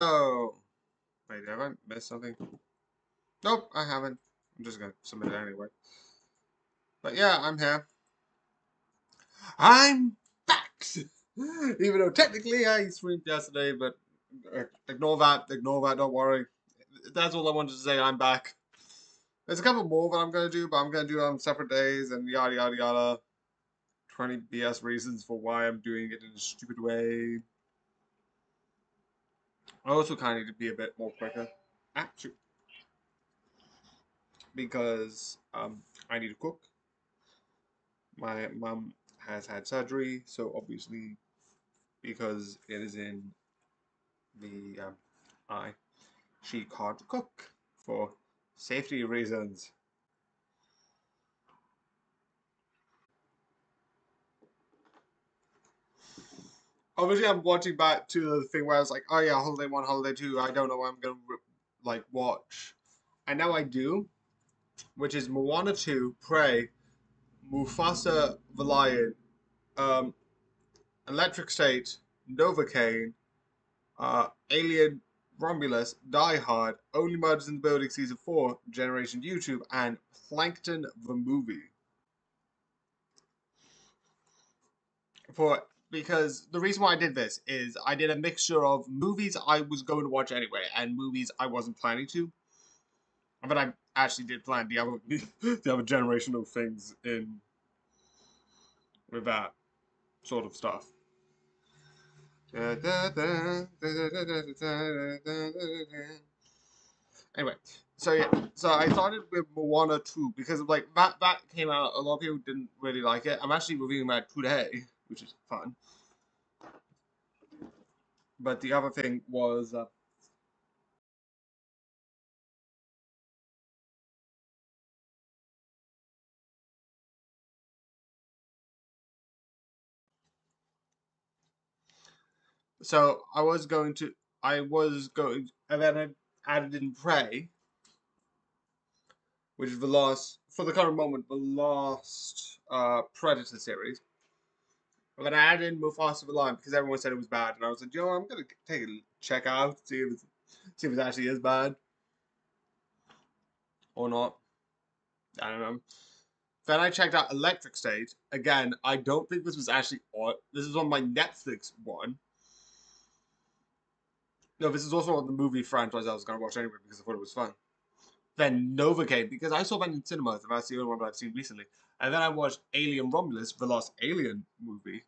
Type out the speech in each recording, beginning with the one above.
Oh, wait, have I missed something? Nope, I haven't. I'm just gonna submit it anyway. But yeah, I'm here. I'm back! Even though technically I streamed yesterday, but ignore that, don't worry. That's all I wanted to say, I'm back. There's a couple more that I'm gonna do, but I'm gonna do it on separate days and yada yada yada. 20 BS reasons for why I'm doing it in a stupid way. I also kind of need to be a bit more quicker. Actually, because I need to cook. My mum has had surgery, so obviously because it is in the eye, she can't cook for safety reasons. Obviously, I'm watching back to the thing where I was like, oh yeah, holiday one, holiday two. I don't know what I'm gonna like watch, and now I do, which is Moana 2, Prey, Mufasa the Lion, um, Electric State, Novocaine, Alien Romulus, Die Hard, Only Murders in the Building Season 4, Generation YouTube, and Plankton the Movie. For Because the reason why I did this is I did a mixture of movies I was going to watch anyway and movies I wasn't planning to. But I actually did plan the other generation of things in with that sort of stuff. Anyway, so yeah, so I started with Moana 2 because like that came out. A lot of people didn't really like it. I'm actually reviewing that today, which is fun. But the other thing was so and then I added in Prey, which is the last, for the current moment, the last Predator series. And then I added in Mufasa the Lion because everyone said it was bad, and I was like, you know, I'm gonna take a check out, see if it actually is bad or not. I don't know. Then I checked out Electric State. Again, I don't think this was actually on. This is on my Netflix one. No, this is also on the movie franchise I was gonna watch anyway because I thought it was fun. Then Novocaine because I saw that in cinemas and that's the only one that I've seen recently. And then I watched Alien Romulus, the last Alien movie,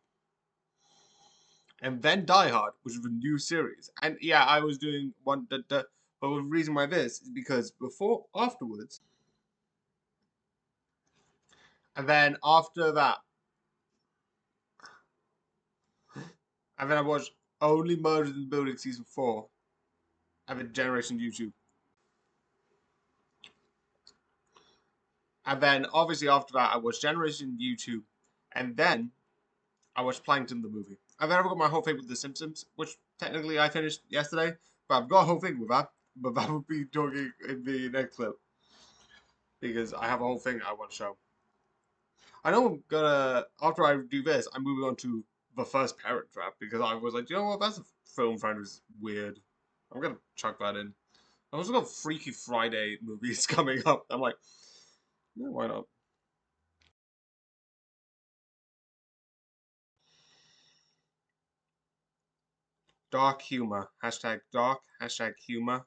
and then Die Hard, which is a new series. And yeah, I was doing one. But the reason why this is because afterwards, and then after that, and then I watched Only Murders in the Building season 4, and then Generation YouTube. And then obviously after that, I watched Generation YouTube, and then I watched Plankton the movie. And then I've got my whole thing with The Simpsons, which technically I finished yesterday, but I've got a whole thing with that. But that will be talking in the next clip because I have a whole thing I want to show. I know I'm gonna after I do this, I'm moving on to the first Parent Trap because I was like, you know what, that's a film friend who's weird. I'm gonna chuck that in. I also got Freaky Friday movies coming up. I'm like, yeah, why not? Dark humor. Hashtag dark. Hashtag humor.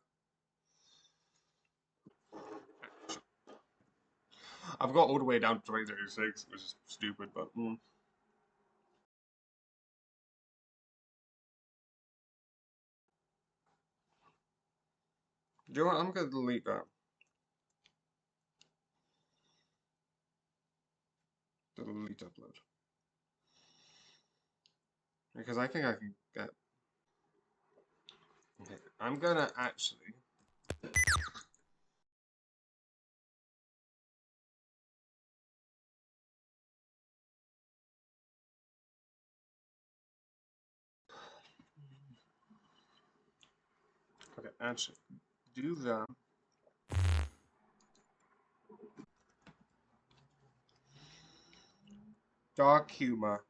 I've got all the way down to 2036, which is stupid, but. Do you know what? I'm gonna delete that. Delete upload. Because I think I can get. Okay. I'm gonna actually. Okay, actually. Do that. Dark humor.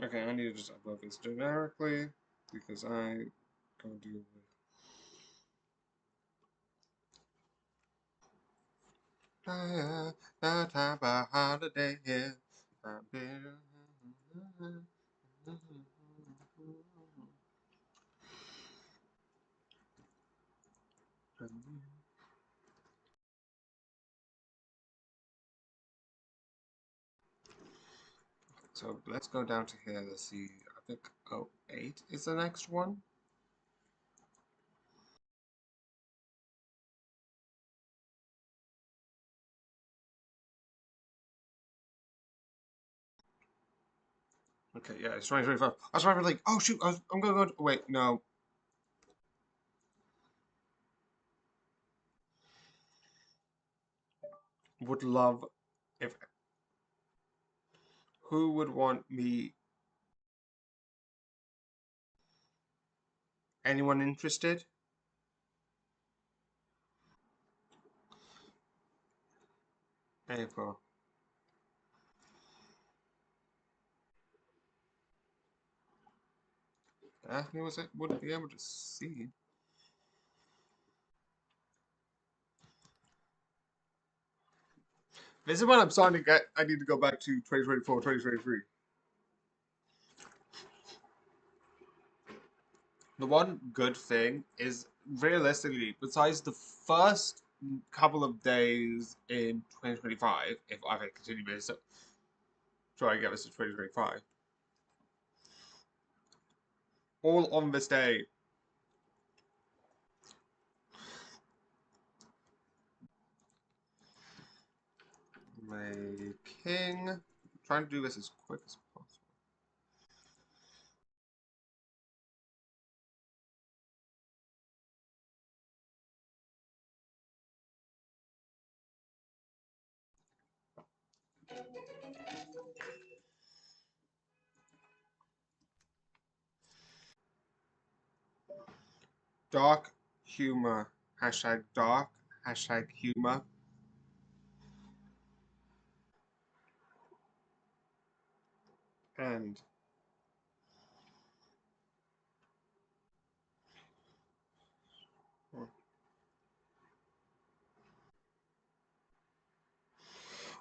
Okay, I need to just upload this generically because I can't do it. The time of holiday here. So let's go down to here. Let's see. I think 08 is the next one. Okay, yeah, it's 2025. I was probably like, oh shoot, I'm gonna go. Wait, no. Would love if. Who would want me? Anyone interested? April. Daphne was it? Wouldn't be able to see. This is when I'm starting to get. I need to go back to 2024, 2023. The one good thing is, realistically, besides the first couple of days in 2025, if I continue this, try and get this to 2025, all on this day. Making. Trying to do this as quick as possible. Dark humor. Hashtag dark. Hashtag humor. And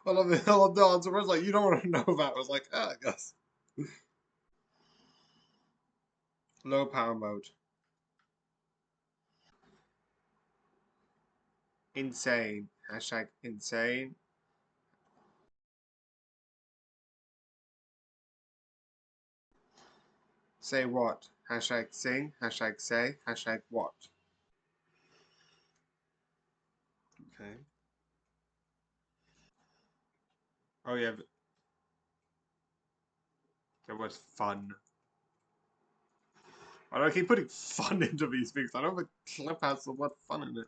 I love the I love the answer. I was like, you don't want to know that. I was like, ah, I guess. Low power mode. Insane. Hashtag insane. Say what? Hashtag sing. Hashtag say. Hashtag what? Okay. Oh yeah, there was fun. Why do I keep putting fun into these things? I know the clip has the word fun in it.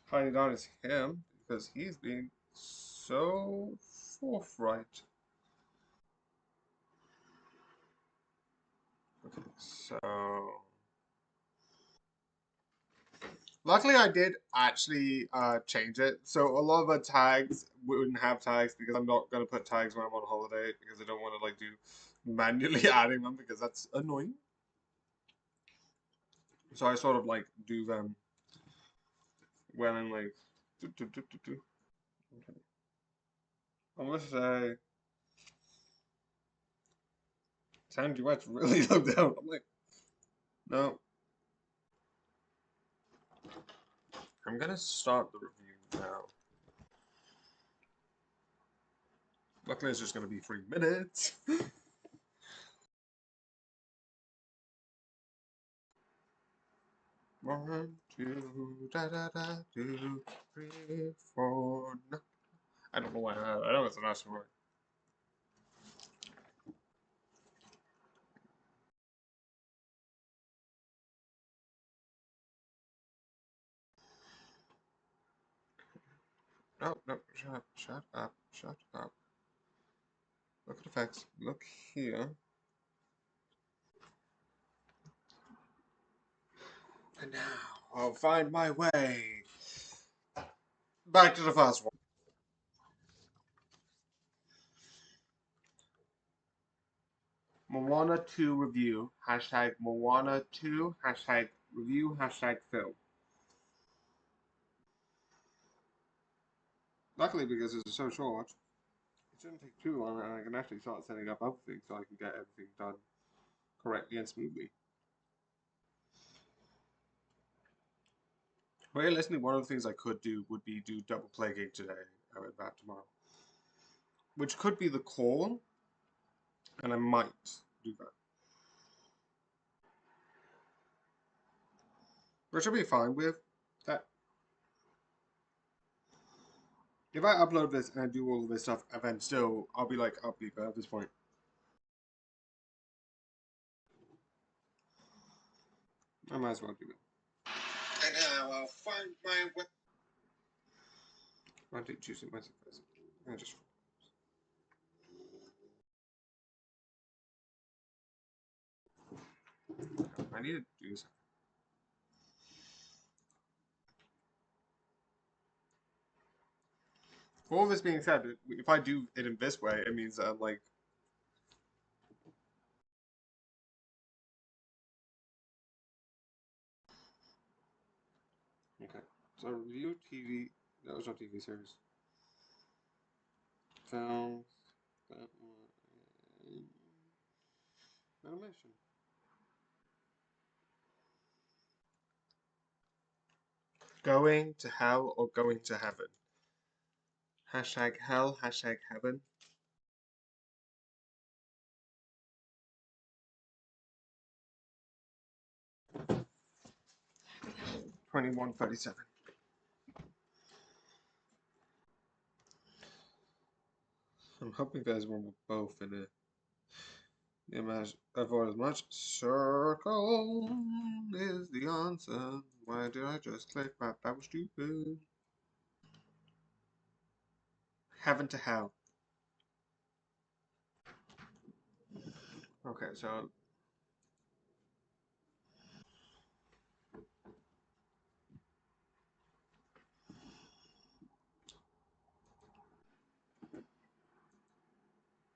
Finding out is him because he's being so forthright. Okay, so luckily I did actually change it. So a lot of the tags wouldn't have tags because I'm not gonna put tags when I'm on holiday because I don't want to like do manually adding them because that's annoying. So I sort of like do them when I'm like do. Okay. I'm gonna say sound duets really low down. I'm like, no. I'm gonna start the review now. Luckily, it's just gonna be 3 minutes. 1, 2, da da da, 2, 3, 4. No. I don't know why. I know it's a nice word. No, no, shut up, shut up. Look at effects. Look here. And now I'll find my way back to the first one. Moana 2 review. Hashtag Moana 2. Hashtag review. Hashtag film. Luckily, because it's so short, it shouldn't take too long, and I can actually start setting up other things so I can get everything done correctly and smoothly. Realistically, one of the things I could do would be do double play game today. I went back tomorrow, which could be the call, and I might do that. Which I'll be fine with. That if I upload this and I do all of this stuff, and then still I'll be like upbeat at this point. I might as well do it. And now I'll find my way. I did choose it myself. I just. I need to do this. All this being said, if I do it in this way, it means that I'm like. Okay. So review TV. That was not TV series. Film. Animation. Going to hell or going to heaven? Hashtag hell, hashtag heaven. 21:37. I'm hoping there's one with both in it. Avoid as much. Circle is the answer. Why did I just click that? That was stupid. Heaven to hell. Okay, so.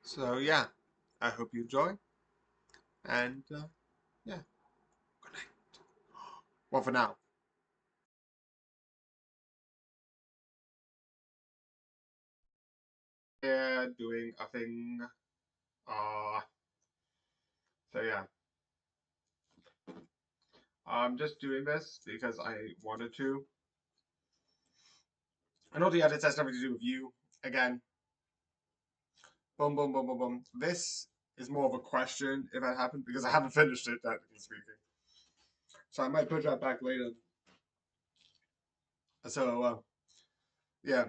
So, yeah. I hope you enjoy. And, yeah. Good night. Well, for now. Yeah, doing a thing. So, yeah. I'm just doing this because I wanted to. I know the edit has nothing to do with you. Again, boom, boom, boom, boom, boom. This is more of a question if that happened because I haven't finished it, technically speaking. So I might put that back later. So, yeah.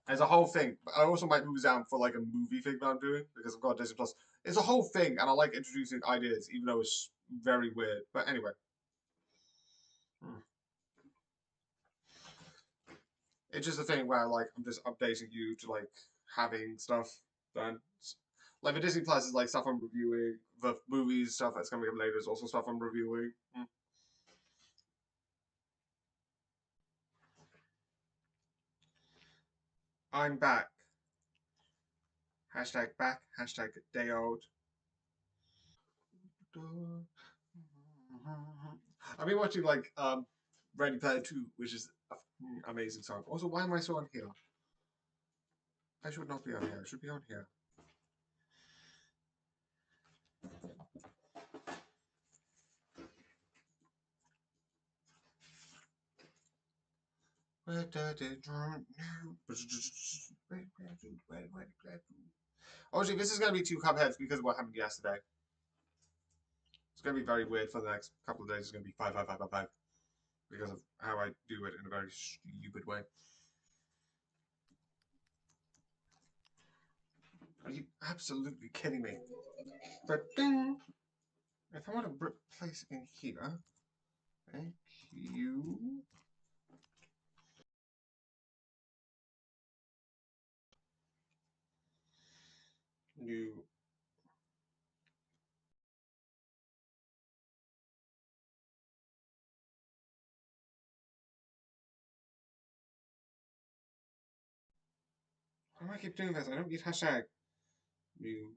As a whole thing, I also might move down for like a movie thing that I'm doing because I've got Disney Plus. It's a whole thing, and I like introducing ideas, even though it's very weird. But anyway, it's just a thing where like I'm just updating you to like having stuff done. Like the Disney Plus is like stuff I'm reviewing. The movies stuff that's coming up later is also stuff I'm reviewing. I'm back. Hashtag back. Hashtag day old. I've been watching like Ready Player 2, which is an amazing song. Also, why am I so on here? I should not be on here. I should be on here. Obviously, this is going to be two Cupheads because of what happened yesterday. It's going to be very weird for the next couple of days. It's going to be 5 because of how I do it in a very stupid way. Are you absolutely kidding me? But if I want to place in here, thank you. Why do I keep doing this? I don't need hashtag new.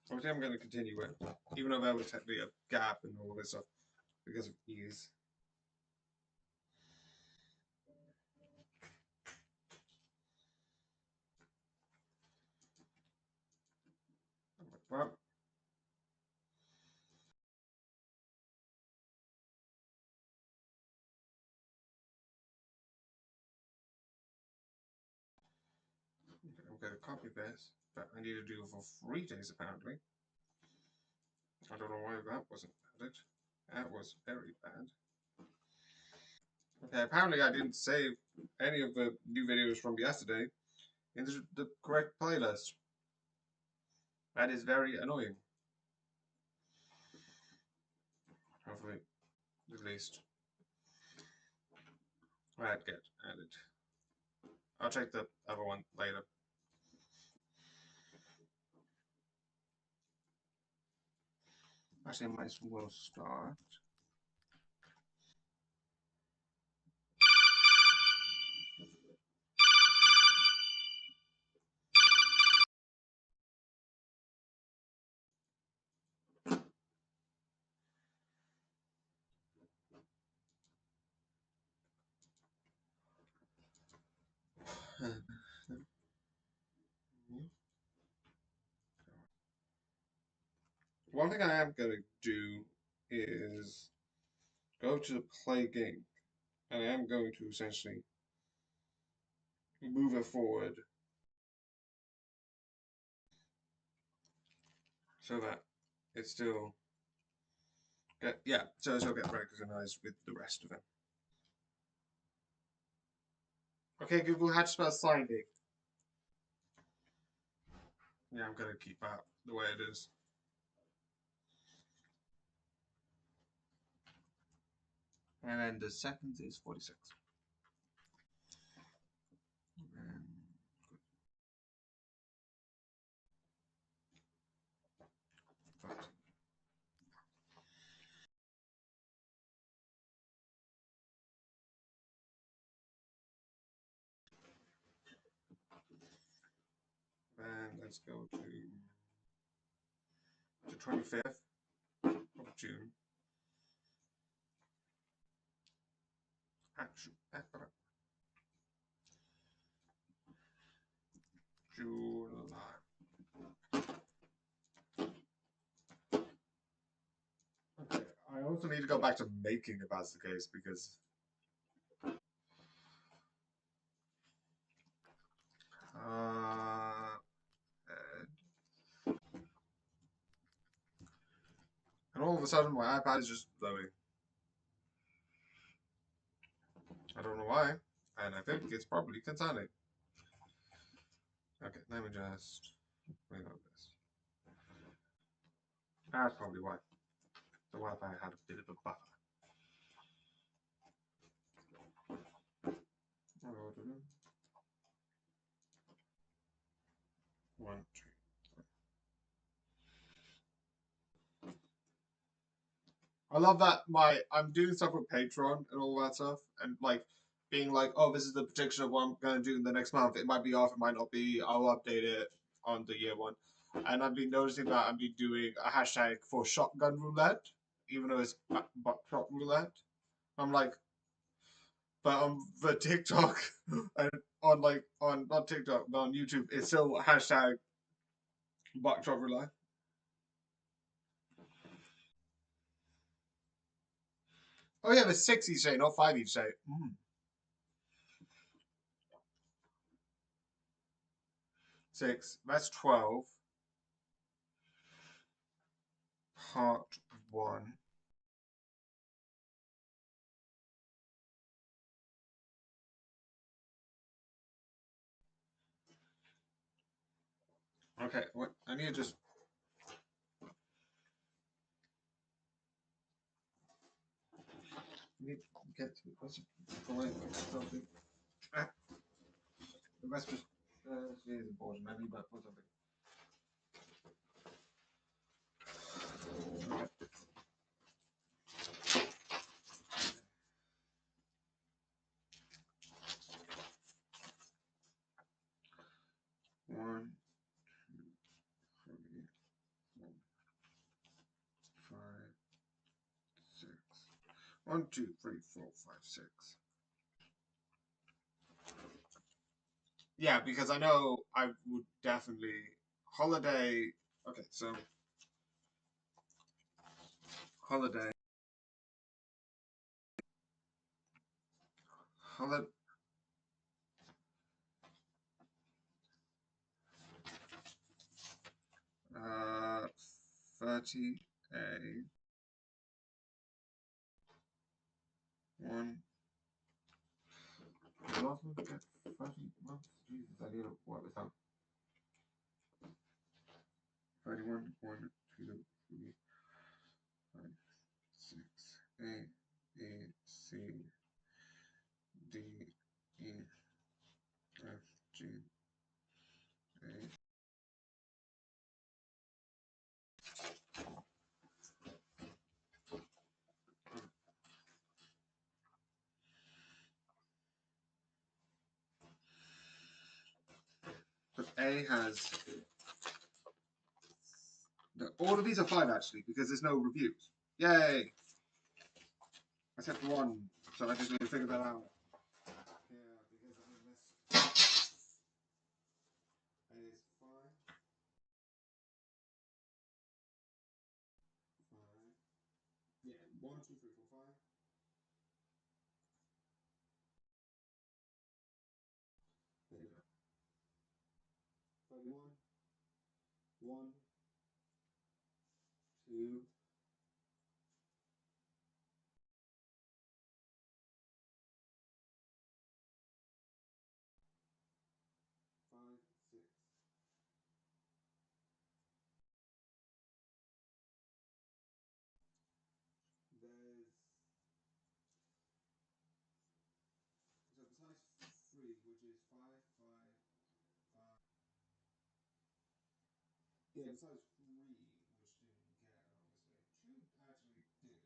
Obviously, I'm going to continue it, even though there was technically a gap and all this stuff because of ease. Well, I'm going to copy this, but I need to do it for 3 days apparently. I don't know why that wasn't added. That was very bad. Okay, apparently I didn't save any of the new videos from yesterday into the correct playlist. That is very annoying. Hopefully, at least that get added. I'll check the other one later. Actually, I might as well start. One thing I am gonna do is go to the play game, and I am going to essentially move it forward so that it still so it'll get recognized with the rest of it. Okay, Google, how to spell signing? Yeah, I'm gonna keep that the way it is. And then the seconds is 46. And let's go to the 25th of June. July. Okay, I also need to go back to making if that's the case because and all of a sudden my iPad is just blowing. I don't know why, and I think it's probably concerning. Okay, let me just reload this. That's probably why. The Wi-Fi had a bit of a buffer. One, two. I love that I'm doing stuff with Patreon and all that stuff, and like being like, oh, this is the prediction of what I'm gonna do in the next month. It might be off, it might not be. I'll update it on the year one. And I've been noticing that I've been doing a hashtag for shotgun roulette, even though it's buckshot roulette. I'm like, but on the TikTok and on not TikTok but on YouTube, it's still hashtag buckshot roulette. Oh yeah, there's 6 each day, not 5 each day. Mm. 6. That's 12. Part 1. Okay, what I need to just need to get to what's something. Ah, the rest is important. I need that for something. Okay. 1, 2, 3, 4, 5, 6. Yeah, because I know I would definitely holiday. Okay, so holiday, holiday. 30 a 1. Last month, 30 months. Jesus, I need to work this out. 31, 1, 2, 3, 5, 6, A, B, C, D, E, F, G, H. But A has. All of these are 5 actually, because there's no reviews. Yay! Except one, so I just need to figure that out. Yeah, because I mean this. A is 5. 5. Yeah, 1, 2, 3, 4, 5. There you go. 31. 1, 2, 5, 6. There's so besides 3, which is 5, 5, 5. Yeah, besides 3, which didn't get obviously. 2 actually did.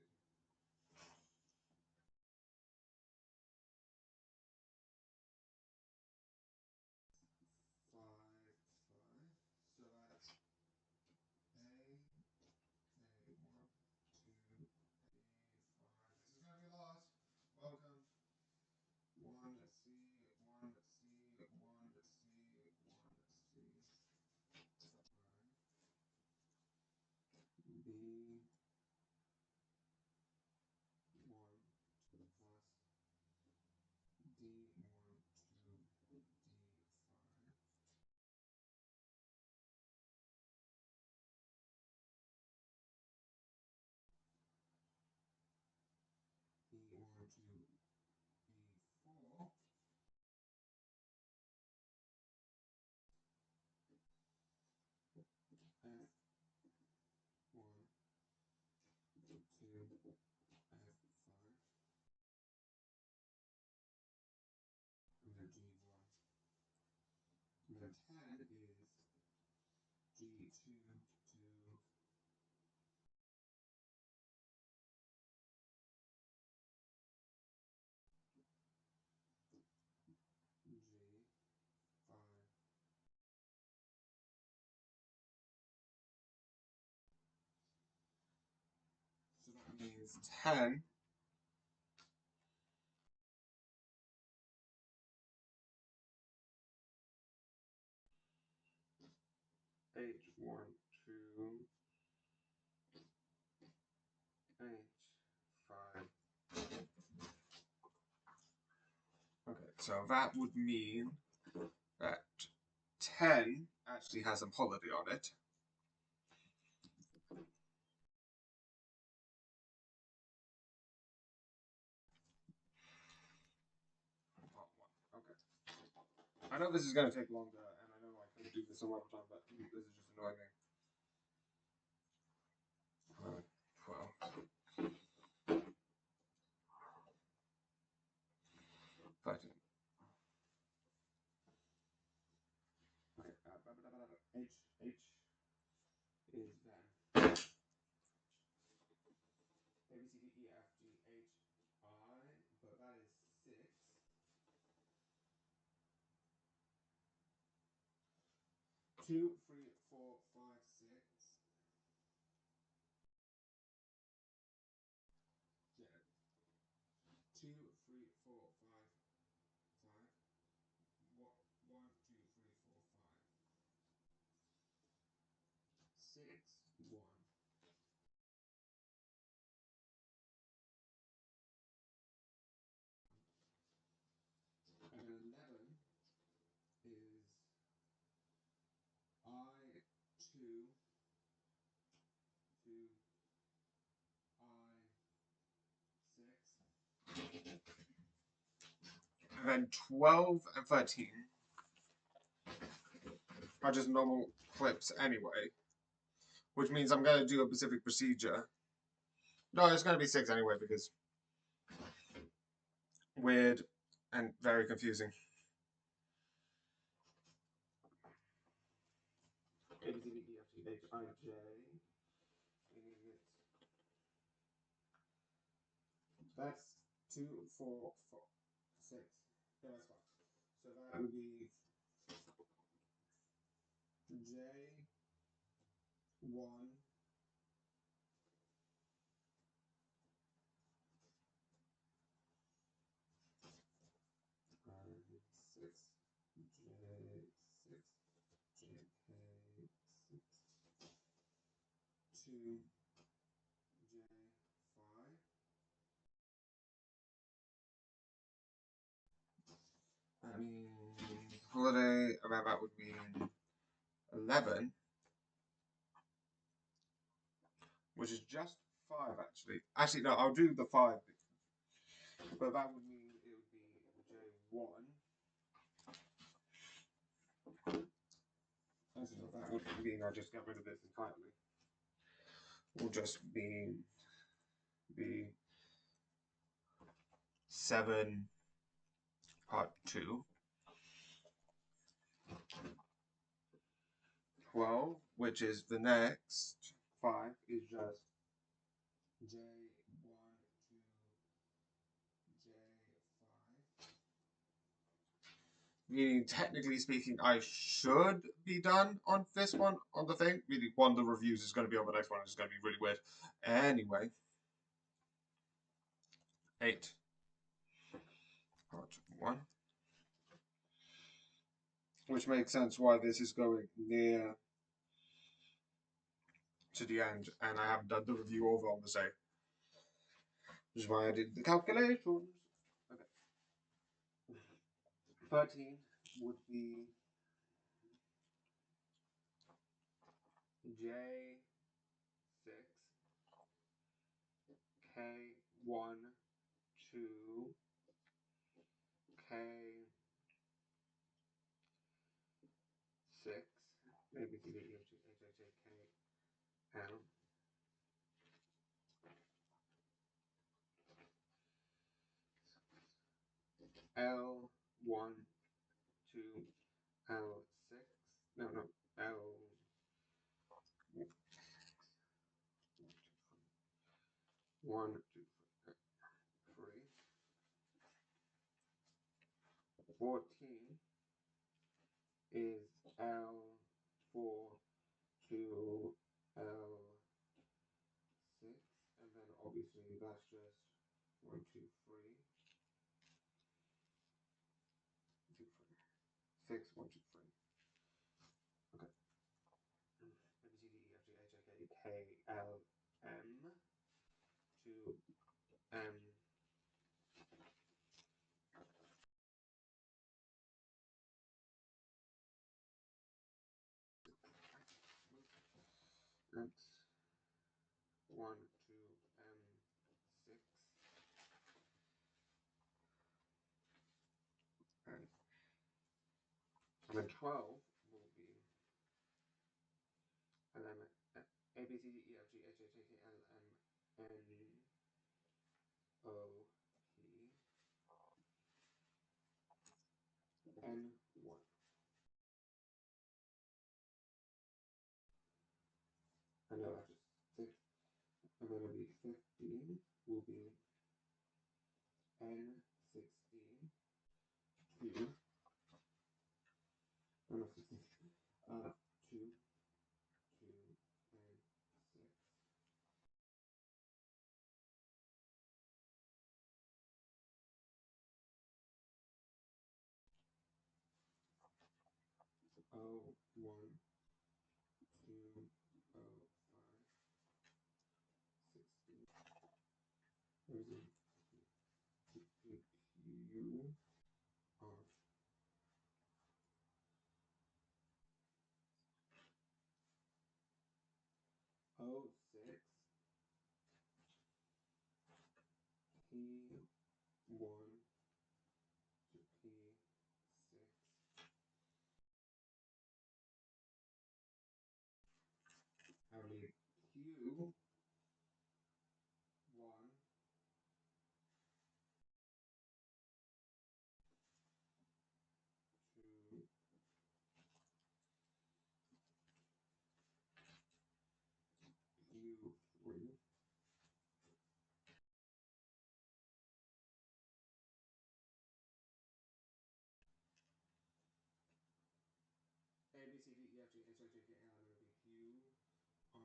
5, 5. So that's A, A, 1, 2, 3, 5. This is gonna be lost. Welcome. 1, C, 1, C, 1, C, 1, C. 5. B. 1 plus D1 to D5. E1 to E4. F1 to F5. And then G1. And then 10 is G2 to G5. So that means 10. H1 to H5. Okay, so that would mean that 10 actually has a holiday on it. Okay. I know this is going to take longer, and I know I could do this some other time, but this is just annoying me. 12. 13. Okay. H is then A, B, C, D, E, F, G, H, I, but that is 6. 2, 3, 4, 5, 6. Yeah. 2, 3, 4, 5, 5. 1, 1, 2, 3, 4, 5. 6, 1. And then 11 is I2 to I6. And then 12 and 13 are just normal clips anyway, which means I'm going to do a specific procedure. No, it's going to be 6 anyway because weird and very confusing. A, B, C, D, E, F, G, H, I, J. That's 2, 4, 4, 6. Yeah, that's fine. So that would be J 1. Six, J6, JK6, 2, J5. That means holiday about that would mean 11, which is just 5 actually. Actually, no, I'll do the 5, but that would mean it would be J1. Actually, no, that would mean I just get rid of this entirely. Will just be 7 part 2. 12, which is the next 5, is just J1 to J5. Meaning, technically speaking, I should be done on this one, on the thing. Meaning, one of the reviews is going to be on the next one. It's going to be really weird. Anyway. 8. Part 1. Which makes sense why this is going near to the end. And I haven't done the review over on the same. Which is why I did the calculations. Okay. 13 would be J6, K1, 2, K6, maybe D, E, F, G, H, I, J, K, L. L1, 2, L6. No, L. 1, 2, 3. 14 is L4 to L6, and then obviously that's just 1, 2, 3. 2, 3. 6, 1, 2, 3. Okay. A, B, C, D, E, F, G, H, I, K, K, L, M, to M. That's 1, 2, M6. And then 12 will be, and then A, B, C, D, E, F, G, H, I, J, K, L, M, N, O, P, N1. And then that's just 6. And then it'll be 15 will be N16, 2, no, 16, 2, 2, and 6. 1, 2, 5, 16. There's a Q, R. 06, P1 to P6. I will leave Q1 to Q3. A, B, C, D, E, F, G, H, I, J, K, L, M, N, O,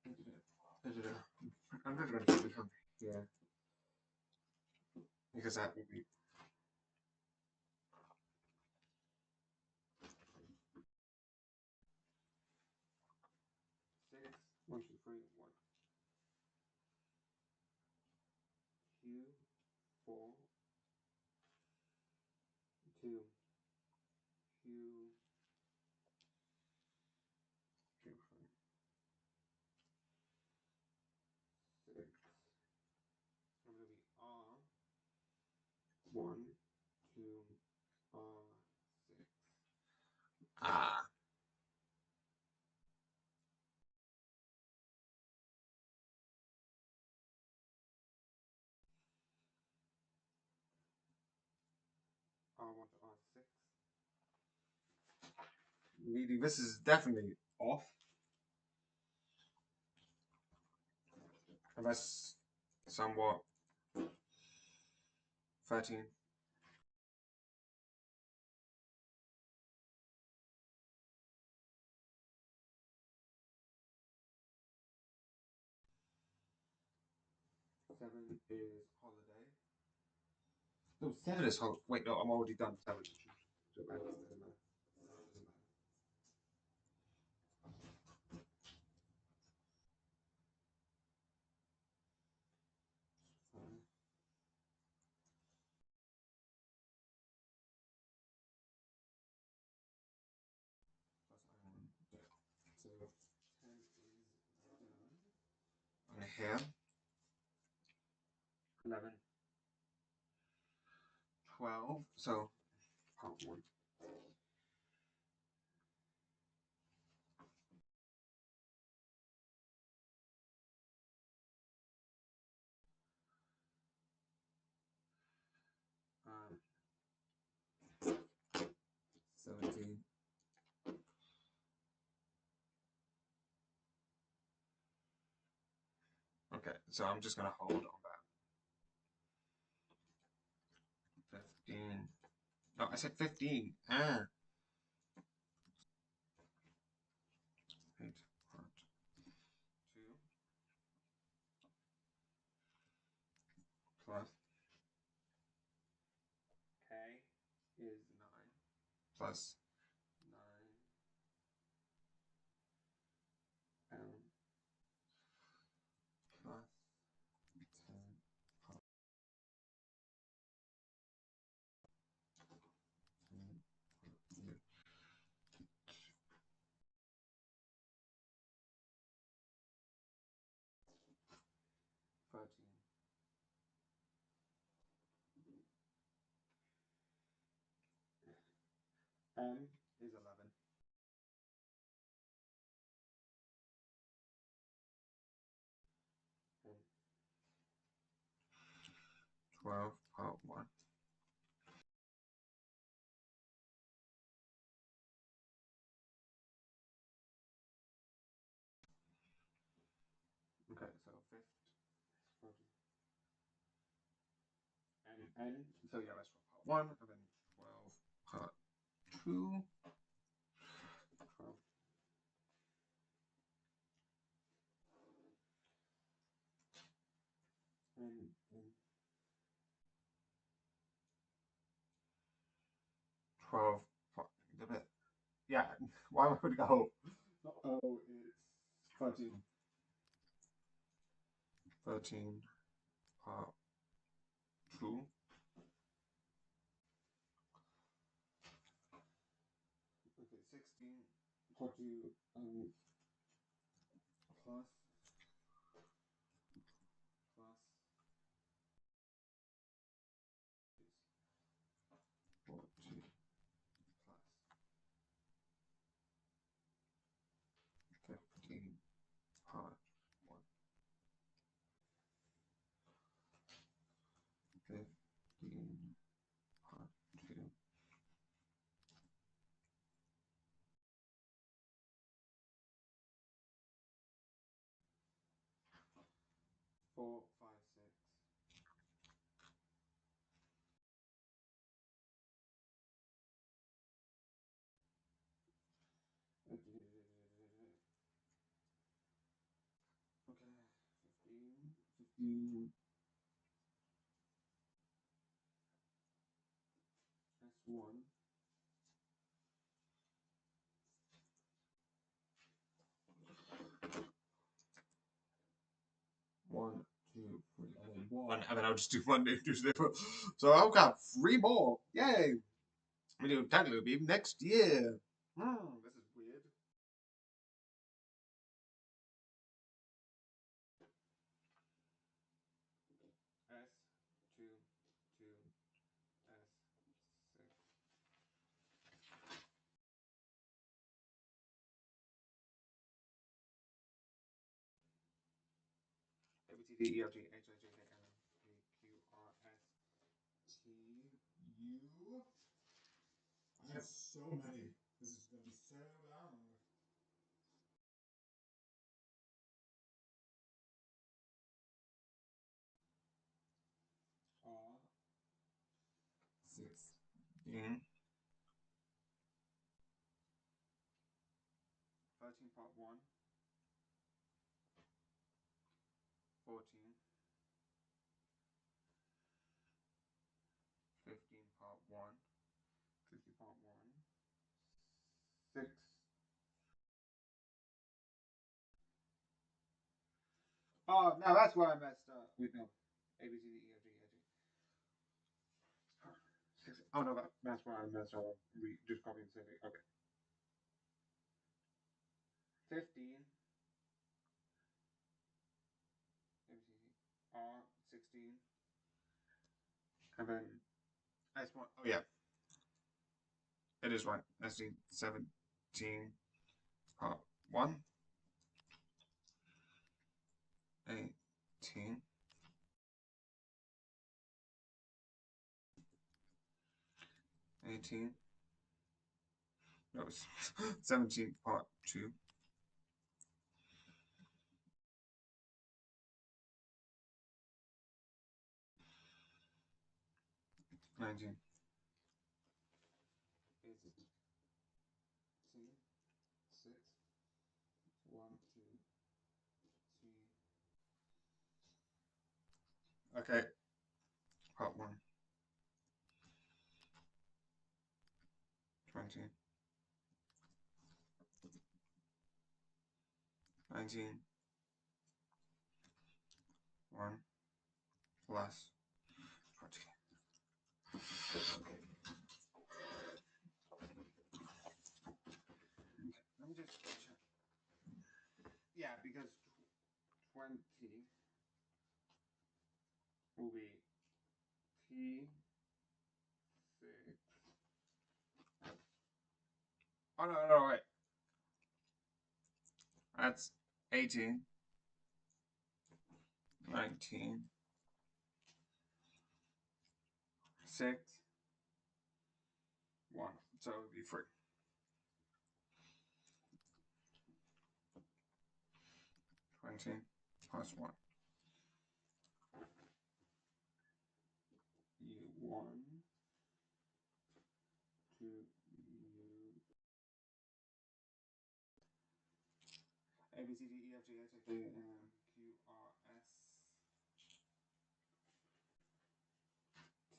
P, Q, R, S. I'm just going to put this one here because that will be 6, 1, 2, 3, 1. Q, 4, 2, Q, Q, 6. So I'm going to be R, 1, 2, R, 6. Ah. R1 to R6. Really, this is definitely off. And that's somewhat 13. Seven is holiday. No, 7 is hot. Wait, no, I'm already done. 7. Doesn't matter, doesn't matter. Doesn't matter. So 10 is done. And here, 11. 12. So, Part 1. Um, 17. Okay, so I'm just gonna hold on that. 15. No, I said 15. Ah. 8. Part 2. Plus. K is 9. Plus. 9. L. Plus. 10. Part 10. Part 2. 13. M is 11. 10. 12. Part 1. Okay, so 5th. 14. N. So yeah, that's part 1, and then 12. Part 2. 12. N. 12. Yeah, why am I putting a hope? Not O, it's 13. 13 part 2. Okay, 16 part 2 plus 14 plus 15 part 1. 15 part 2. 4, 5, 6. Okay, 15 S1. 1, 2, 3, and then 1, and then I'll just do Monday, Tuesday. So I've got 3 more. Yay! We do technically be next year. This is weird. S2, 2, S6. A, B, C, D, E, F, G, H, I, J, K, L, M, N, P, Q, R, S, T, U. I have so many. This is going to be so long. R, 16. 13 part 1. 14. 15 part 1. 50 part 1. 6. Oh, no, that's why I messed up. Wait, no. A, B, C, D, E, F, G, H, I. 6. Oh, no, that's why I messed up. Just copy and save it. Okay. 15. A, B, C, D. R, 16. And then S1. Oh, yeah. It is right. SD 17 part 1. 18. 18. No, it's 17 part 2. 19. Is 2, 6, 1, 2, 3. Okay. Part 1. 20. 19. 1 plus 20. Let me just check. Yeah, because 20 will be T6. Oh, no, wait. That's 18. 19. 6. 1. So it would be 3. 20 plus 1. U1 to U. A, B, C, D, E, F, G, H, I, J, K, L, M, Q, R, S,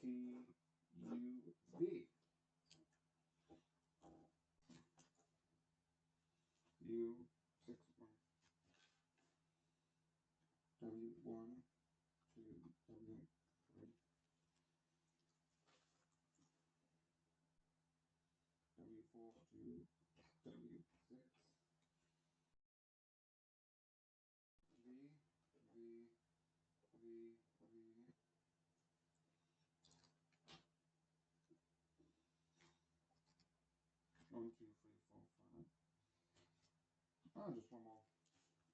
T, U, V. W6 W1 to W3. W4 to W6. V. 1, 2, 3, 4, 5. Oh, just one more.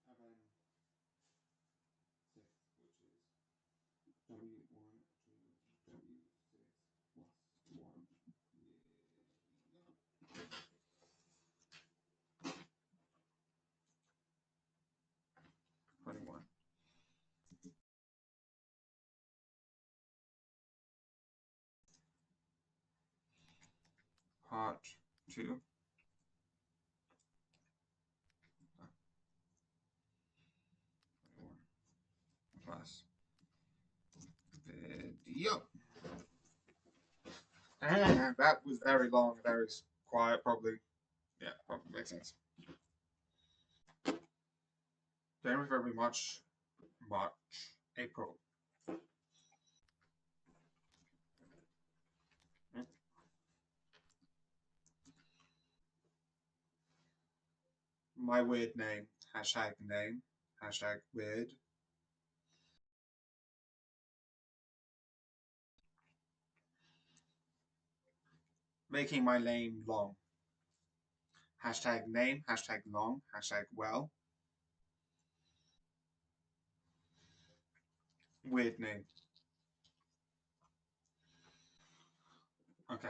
And then 6, which is W1 to W6 plus 1. Yeah. 21. Part 2. Plus video. And that was very long, very quiet, probably. Yeah, probably makes sense. January, February, March, April. My weird name. Hashtag name. Hashtag weird. Making my name long. Hashtag name. Hashtag long. Hashtag well. Weird name. Okay.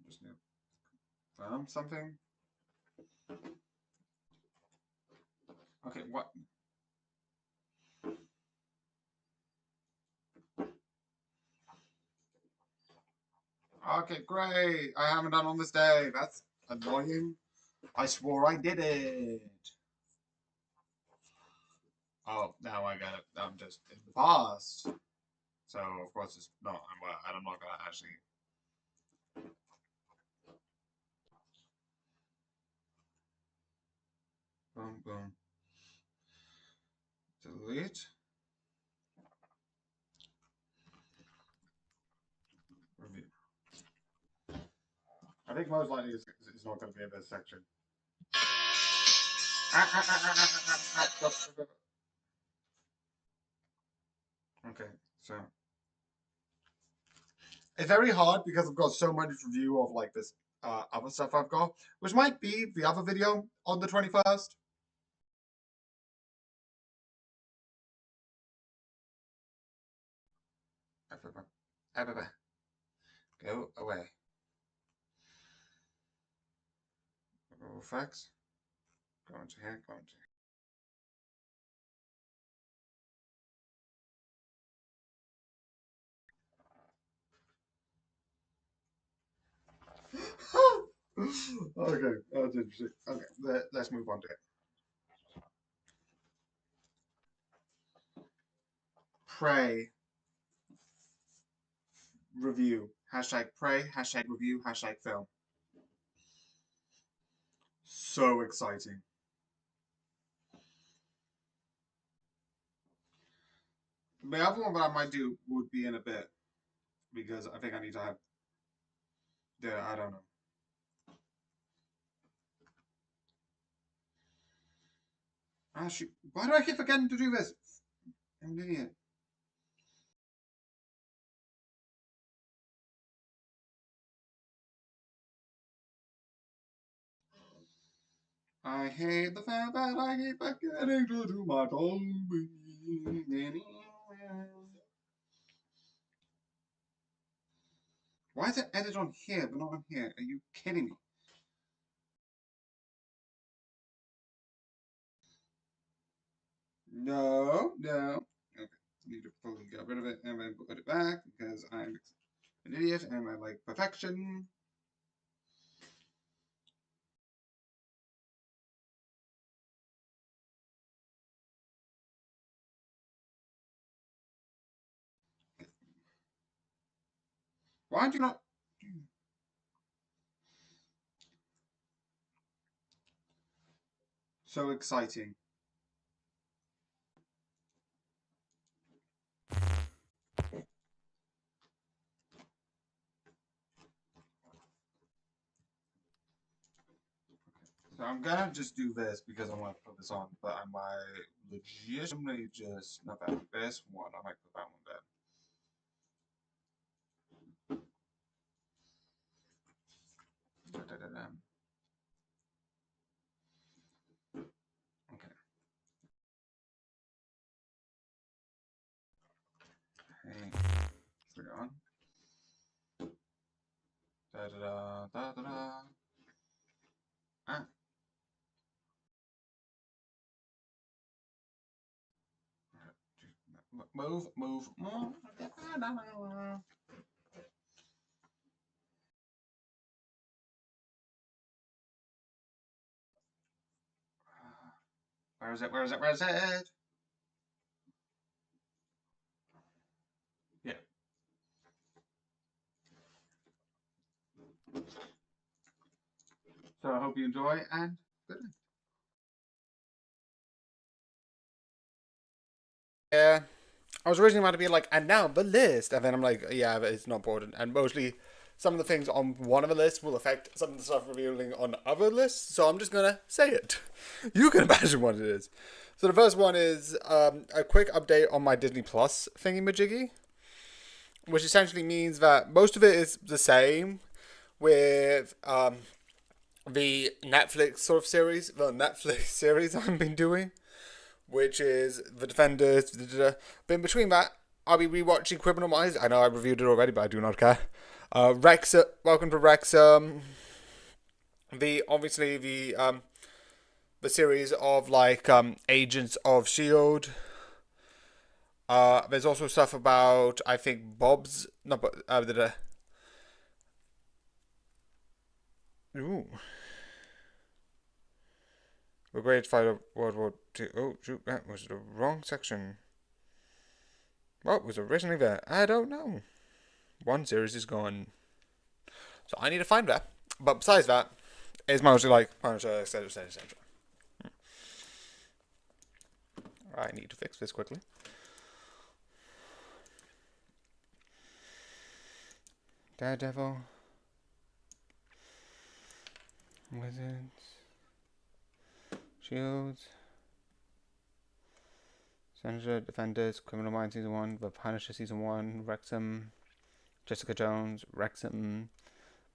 Just need to confirm something. Okay, what? Okay, great. I haven't done on this day. That's annoying. I swore I did it. Oh, now I got it. I'm just in the past. So, of course, it's not. I'm not going to actually. Boom, boom. Delete. Review. I think most likely it's not going to be in this section. Okay, so it's very hard because I've got so much review of like this other stuff I've got, which might be the other video on the 21st. Go away. Effects. Go into here. Go into okay, that's interesting. Okay, let's move on to it. Prey review. Hashtag Prey. Hashtag review. Hashtag film. So exciting. The other one that I might do would be in a bit because I think I need to have. Yeah, I don't know. Actually, why do I keep forgetting to do this? I'm an idiot. I hate the fact that I keep forgetting to do my own anywhere. Why is it edited on here but not on here? Are you kidding me? No, no. Okay, need to fully get rid of it and then put it back because I'm an idiot and I like perfection. Why do you not? So exciting. So I'm gonna just do this because I want to put this on, but I might legitimately just not that this one. I might put that one there. Da-da-da-da. Okay. Hey, put it on. Da-da-da, da-da-da. Ah. Move, move, move. Where is it? Where is it? Where is it? Yeah. So I hope you enjoy and good night. Yeah. I was originally about to be like, and now the list. And then I'm like, yeah, but it's not important. And mostly some of the things on one of the lists will affect some of the stuff revealing on other lists. So I'm just going to say it. You can imagine what it is. So the first one is a quick update on my Disney Plus thingy-majiggy, which essentially means that most of it is the same with the Netflix sort of series, the Netflix series I've been doing, which is The Defenders. But in between that, I'll be rewatching Criminal Minds. I know I reviewed it already, but I do not care. Wrexham, welcome to Wrexham. The series of like Agents of Shield. There's also stuff about I think Bob's not but ooh. The Great Fight of World War II. Oh, shoot, that was the wrong section. What was originally there? I don't know. One series is gone. So I need to find that. But besides that, it's mostly like Punisher, etc., etc., etc. I need to fix this quickly. Daredevil. Wizards. Shields. Senator, Defenders, Criminal Minds Season 1, The Punisher Season 1, Wrexham, Jessica Jones, Wrexham,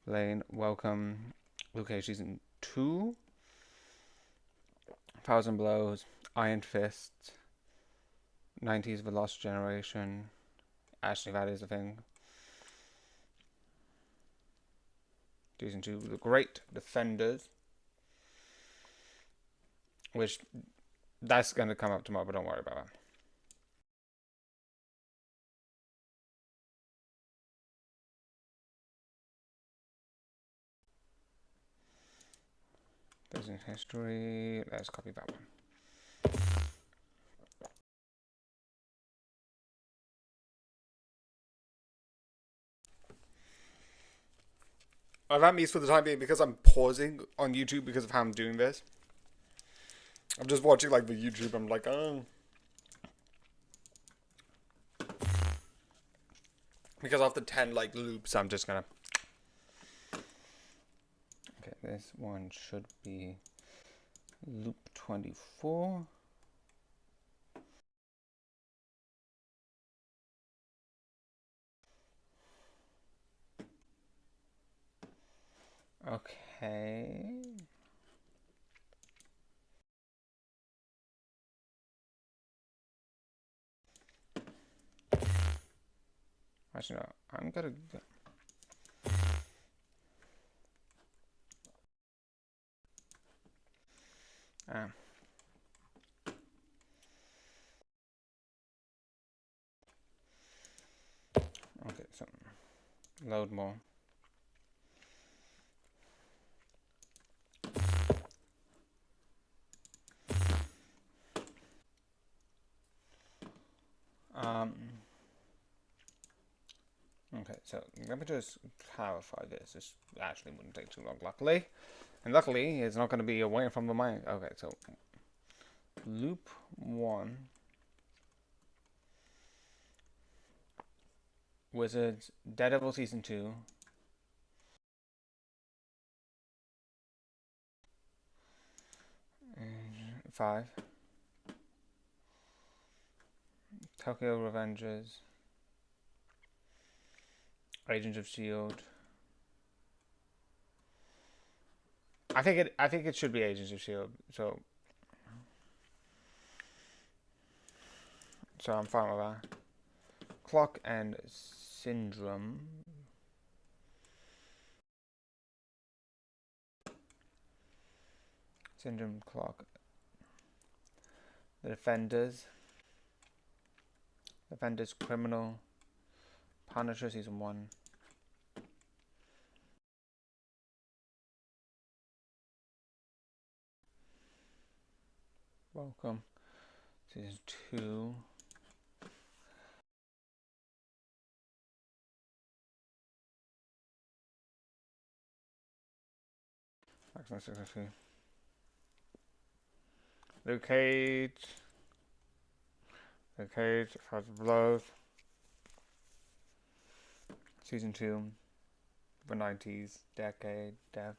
Lane, Welcome, Luke Cage Season 2, Thousand Blows, Iron Fist, 90s The Lost Generation. Actually, that is a thing. Season 2, The Great Defenders, which that's going to come up tomorrow, but don't worry about that. There's in history. Let's copy that one. That means for the time being, because I'm pausing on YouTube because of how I'm doing this. I'm just watching like the YouTube. I'm like, oh. Because after 10 like loops, I'm just gonna. Okay, this one should be loop 24. Okay. Actually, no. I'm gonna. Ah. Okay, so load more. Okay, so let me just clarify this. This actually wouldn't take too long, luckily. And luckily, it's not going to be away from the mind. Okay, so loop 1. Wizards, Daredevil Season 2. And 5. Tokyo Revengers. Agents of S.H.I.E.L.D. I think it should be Agents of S.H.I.E.L.D. So I'm fine with that. Clock and Syndrome. Syndrome Clock. The Defenders. Defenders Criminal. Punisher Season 1. Welcome. Season 2. Maximum 63. Luke Cage. Luke Cage. Fight of Blood. Season 2. The 90s. Decade. Death.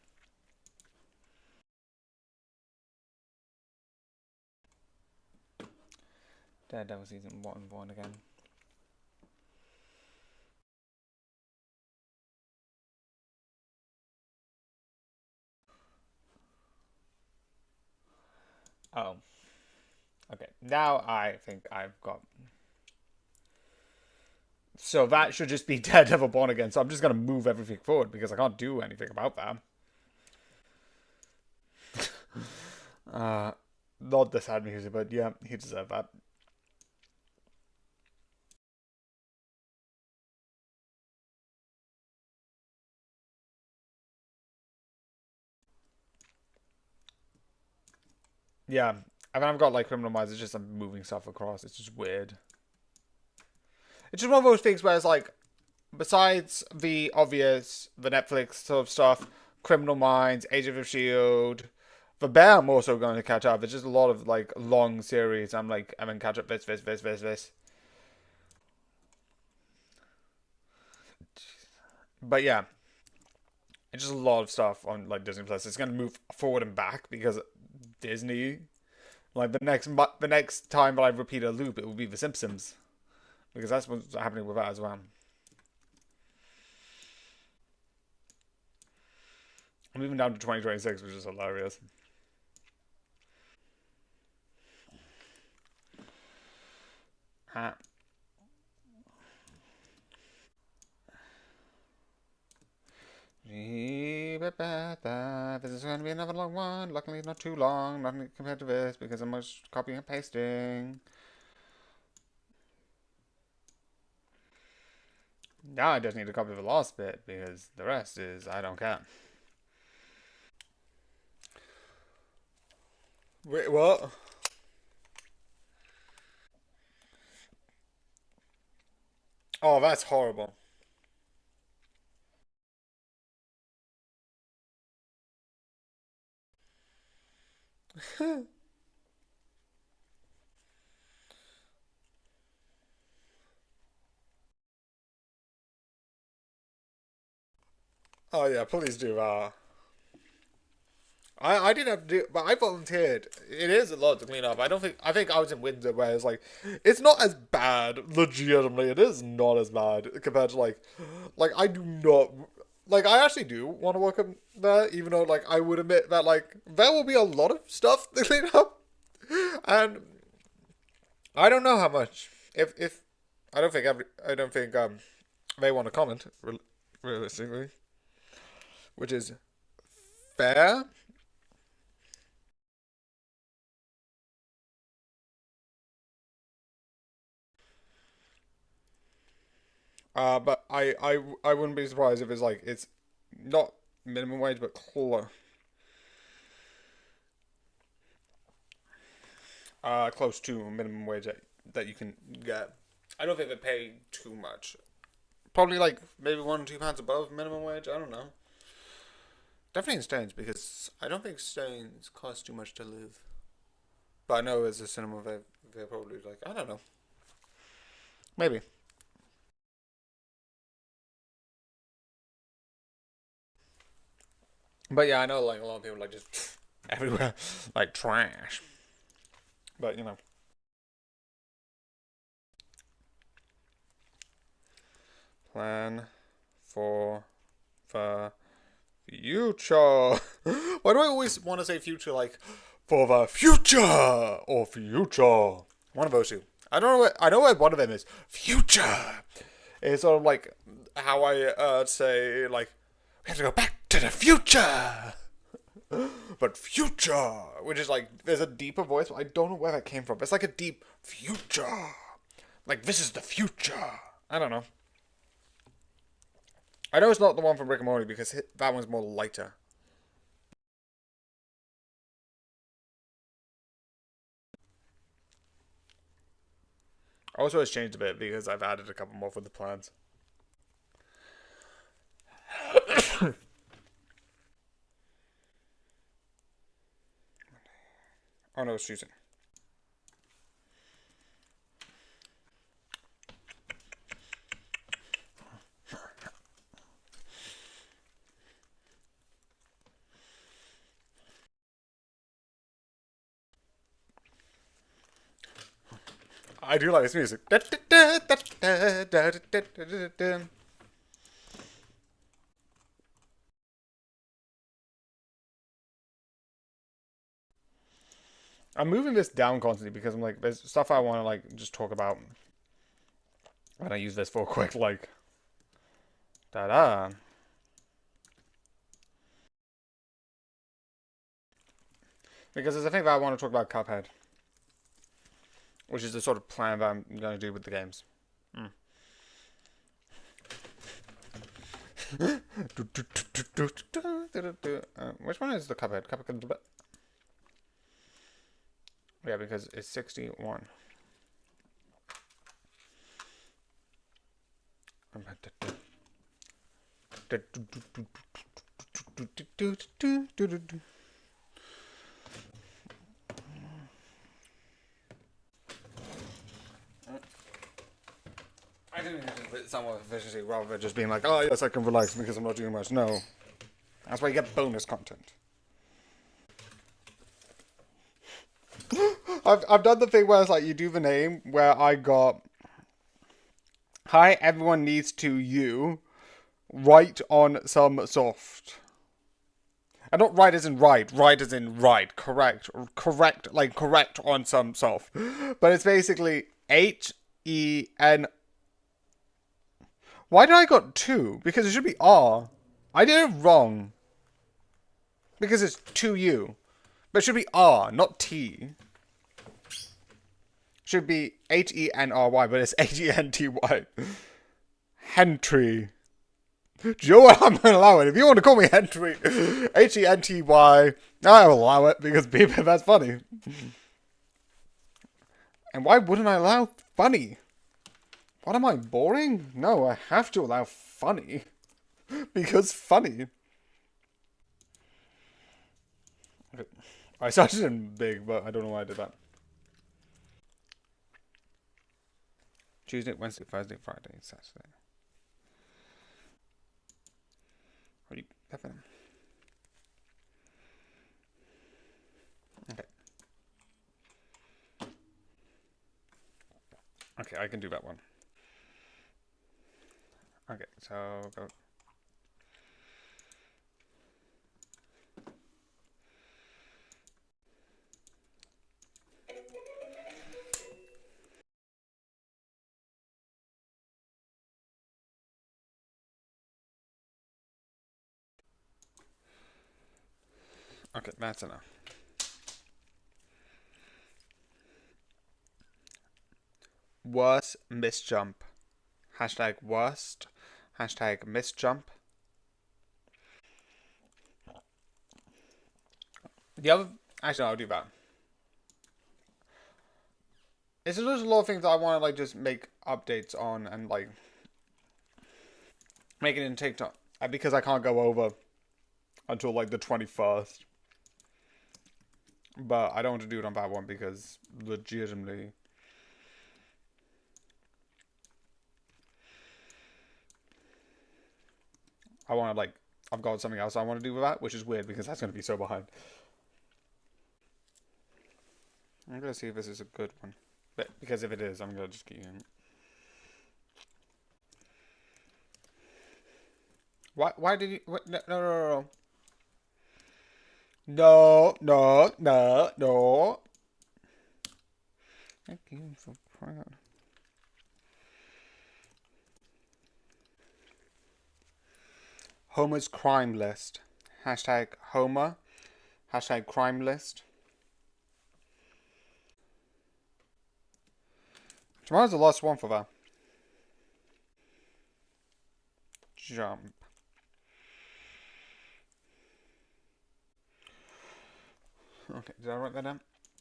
Daredevil Season 1 again. Oh. Okay. Now I think I've got... So that should just be Daredevil Born Again. So I'm just going to move everything forward because I can't do anything about that. Not the sad music, but yeah, he deserved that. Yeah, I mean, I've got like Criminal Minds. It's just I'm moving stuff across. It's just weird. It's just one of those things where it's like, besides the obvious, the Netflix sort of stuff, Criminal Minds, Agent of S.H.I.E.L.D., the Bear I'm also going to catch up. It's just a lot of like long series. I'm gonna catch up this. But yeah, it's just a lot of stuff on like Disney Plus. It's gonna move forward and back because Disney. Like the next time I repeat a loop, it will be The Simpsons because that's what's happening with that as well. I'm moving down to 2026, which is hilarious. This is going to be another long one. Luckily, not too long. Nothing compared to this because I'm just copying and pasting. Now I just need to copy the last bit because the rest is I don't care. Wait, what? Oh, that's horrible. Oh yeah, please do that. I didn't have to do, but I volunteered. It is a lot to clean up. I think I was in Windsor where it's like, it's not as bad. Legitimately, it is not as bad compared to like I do not like I actually do want to work up there, even though like I would admit that like there will be a lot of stuff to clean up, and I don't know how much. If I don't think they want to comment realistically, which is fair. But I wouldn't be surprised if it's like it's not minimum wage, but close to minimum wage that you can get. I don't think they pay too much, Probably like maybe £1 or £2 above minimum wage. I don't know. Definitely in Staines because I don't think Staines cost too much to live. But I know as a cinema they're probably like, I don't know. Maybe. But yeah, I know like a lot of people like just everywhere like trash. But you know. Plan for the future. Why do I always want to say future like for the future or future? One of those two. I don't know. I know what one of them is. Future. It's sort of like how I say like we have to go back to the future. But future, which is like there's a deeper voice, but I don't know where that came from. It's like a deep future. Like this is the future. I don't know. I know it's not the one from Rick and Morty because that one's more lighter. Also, it's changed a bit because I've added a couple more for the plans. Oh no, it's choosing. I do like this music. I'm moving this down constantly because I'm like, there's stuff I want to like just talk about. And I use this for a quick like, da. Because there's a thing that I want to talk about Cuphead, which is the sort of plan that I'm going to do with the games. Which one is the Cuphead? Cuphead. Yeah, because it's 61. I didn't mean to sound more efficiency rather than just being like, oh yes, I can relax because I'm not doing much. No. That's why you get bonus content. I've done the thing where it's like you do the name where I got hi everyone needs to you write on some soft. And not right as in right as in right, correct, like correct on some soft. But it's basically HEN. Why did I got 2? Because it should be R. I did it wrong. Because it's 2U. But it should be R, not T. Should be HENRY, but it's HENTY. Hentry. Do you know what? I'm going to allow it. If you want to call me Hentry, HENTY, I'll allow it because people, that's funny. And why wouldn't I allow funny? What am I, boring? No, I have to allow funny. Because funny. Okay. I started in big, but I don't know why I did that. Tuesday, Wednesday, Thursday, Friday, Saturday. What are you having? Okay. Okay, I can do that one. Okay, so go. Okay, that's enough. Worst misjump. Hashtag worst. Hashtag misjump. The other... Actually, no, I'll do that. It's just a lot of things that I want to, like, just make updates on and, like... Make it in TikTok. Because I can't go over until like the 21st. But I don't want to do it on that one because legitimately. I want to like, I've got something else I want to do with that, which is weird because that's going to be so behind. I'm going to see if this is a good one. But because if it is, I'm going to just keep it. Why did you... What, no, no, no, no. No, no, no, no. Thank you for proud. Homer's crime list. Hashtag Homer. Hashtag crime list. Tomorrow's the last one for that. Jump. Okay, did I write that down?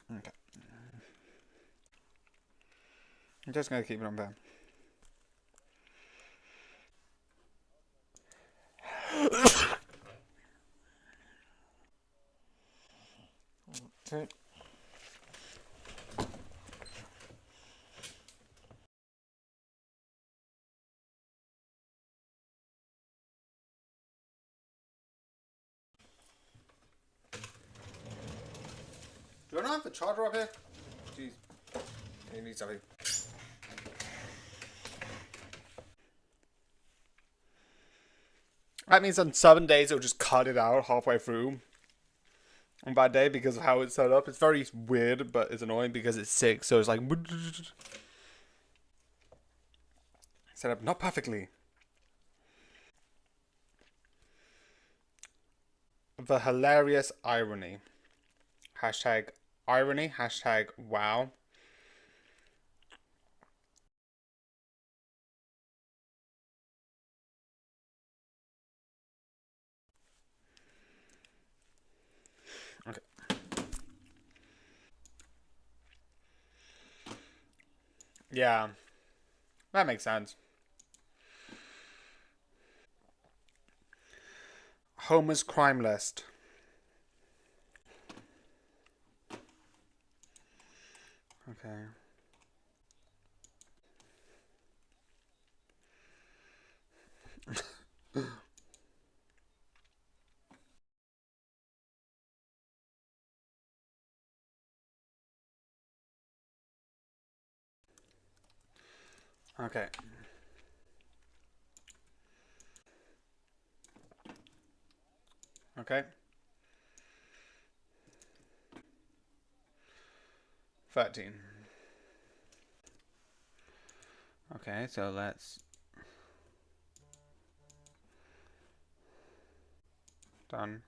Okay. I'm just gonna keep it on there. Okay. Do I not have the charger up here? Jeez. You need something. That means on 7 days it'll just cut it out halfway through. On bad day because of how it's set up. It's very weird, but it's annoying because it's 6, so it's like set up not perfectly. The hilarious irony. Hashtag irony. Hashtag wow. Okay. Yeah. That makes sense. Homer's crime list. Okay. Okay. Okay. 13. Okay, so let's... Done.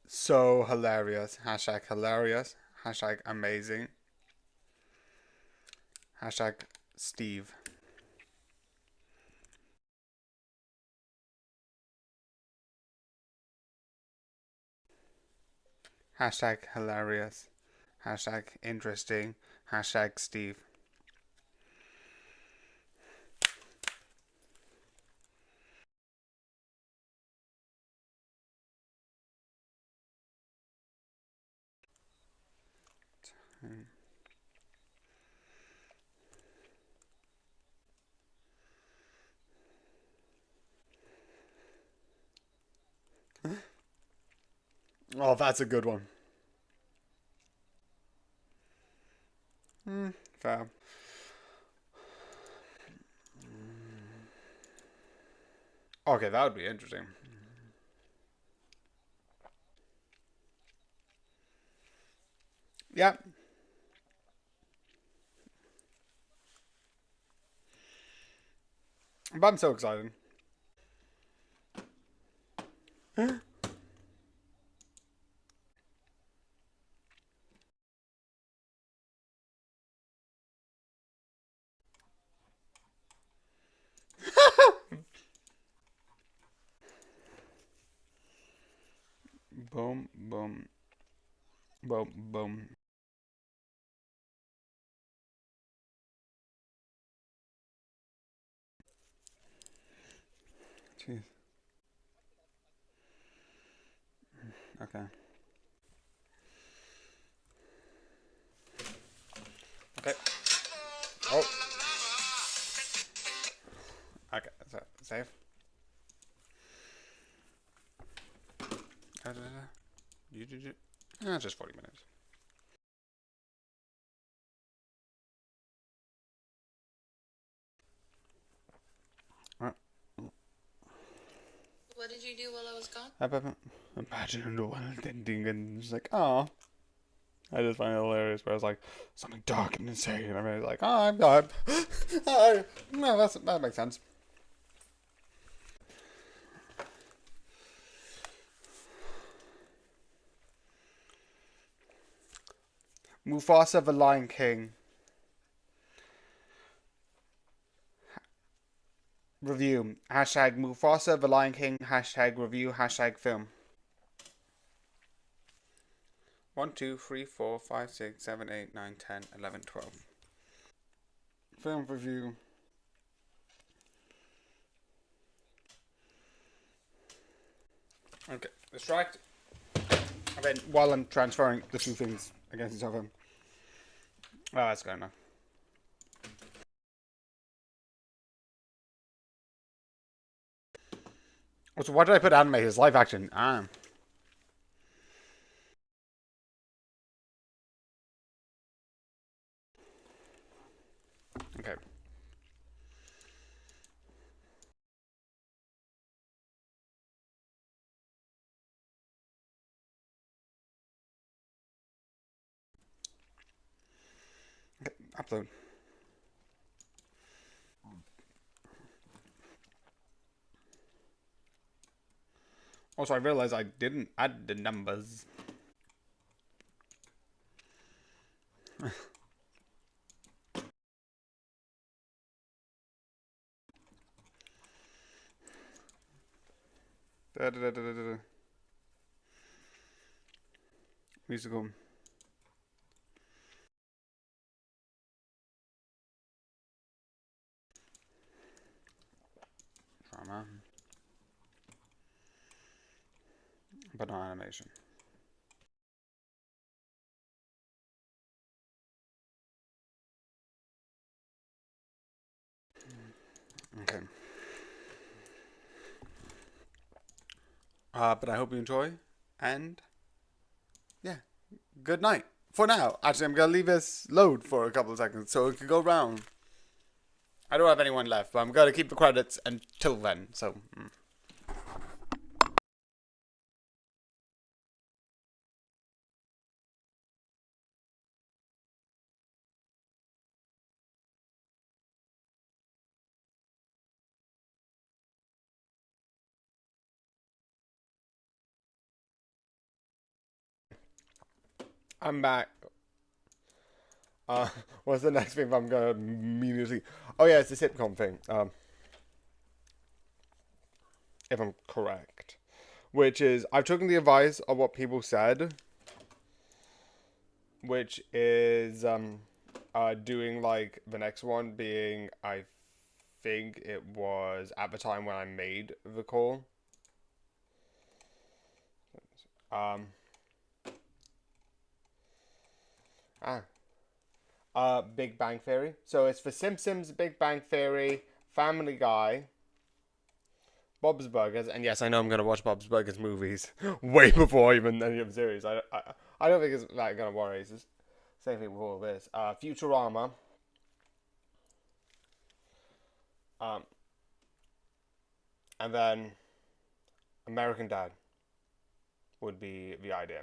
So hilarious. Hashtag hilarious. Hashtag amazing. Hashtag Steve. Hashtag hilarious. Hashtag interesting. Hashtag Steve. Oh, that's a good one. Fair. Okay, that would be interesting. Yeah. But I'm so excited. Boom, boom, boom, boom. Jeez. Okay. Okay. Oh. Okay. So save. Just 40 minutes. Alright. What did you do while I was gone? Imagine the one ending and just like, oh. I just find it hilarious where I was like, something dark and insane. And everybody's like, oh, I'm done. No, that makes sense. Mufasa the Lion King. Review. Hashtag Mufasa the Lion King. Hashtag review. Hashtag film. 1, 2, 3, 4, 5, 6, 7, 8, 9, 10, 11, 12. Film review. Okay, distract. And then while I'm transferring the two things against each other. Oh, that's good enough. So why did I put anime as live action? Okay. Okay, upload. Also, I realized I didn't add the numbers. Musical. Drama. But not animation. Okay. But I hope you enjoy. And yeah, good night. For now. Actually, I'm going to leave this load for a couple of seconds so it can go round. I don't have anyone left, but I'm going to keep the credits until then. So. I'm back. What's the next thing I'm gonna immediately? Oh yeah, it's the sitcom thing. If I'm correct, which is I've taken the advice of what people said, which is doing like the next one being I think it was at the time when I made the call. Um. Big Bang Theory. So it's The Simpsons, Big Bang Theory, Family Guy, Bob's Burgers, and yes, I know I'm gonna watch Bob's Burgers movies way before even any of the series. I don't think it's that gonna worry. It's just same thing with all of this. Futurama. Um, and then American Dad would be the idea.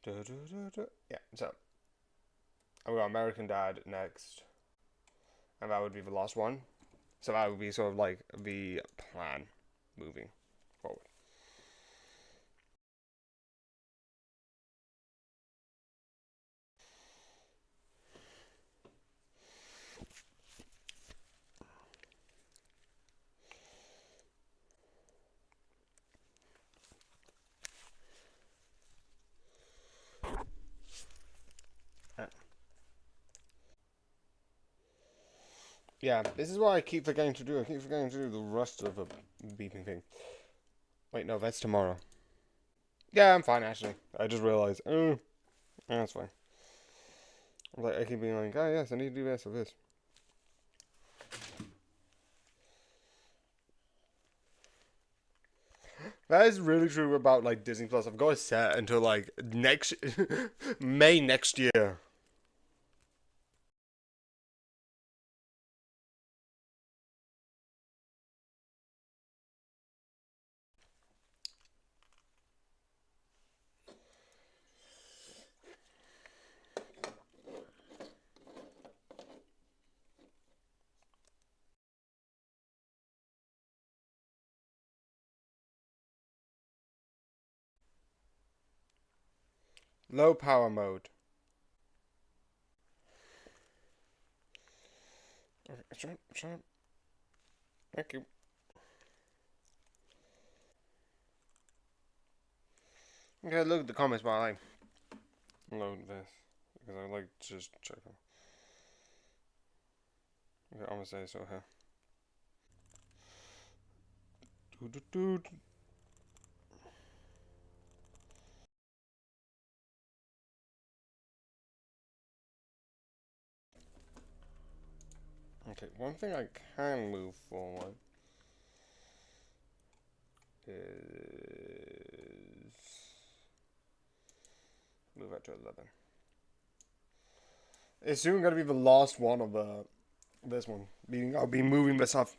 Yeah, so I've got American Dad next, and that would be the last one. So that would be sort of like the plan moving forward. Yeah, this is what I keep forgetting to do. I keep forgetting to do the rest of the beeping thing. Wait, no, that's tomorrow. Yeah, I'm fine, actually. I just realized. Oh, that's fine. Like, I keep being like, oh, yes, I need to do this or this. That is really true about, like, Disney Plus. I've got it set until, like, next... May next year. Low power mode. Okay, shut up. Thank you. Okay, look at the comments while I load this. Because I like to just check them. Okay, I'm gonna say so here. Okay, one thing I can move forward is move that to 11. It's soon gonna be the last one of this one. I'll be moving this off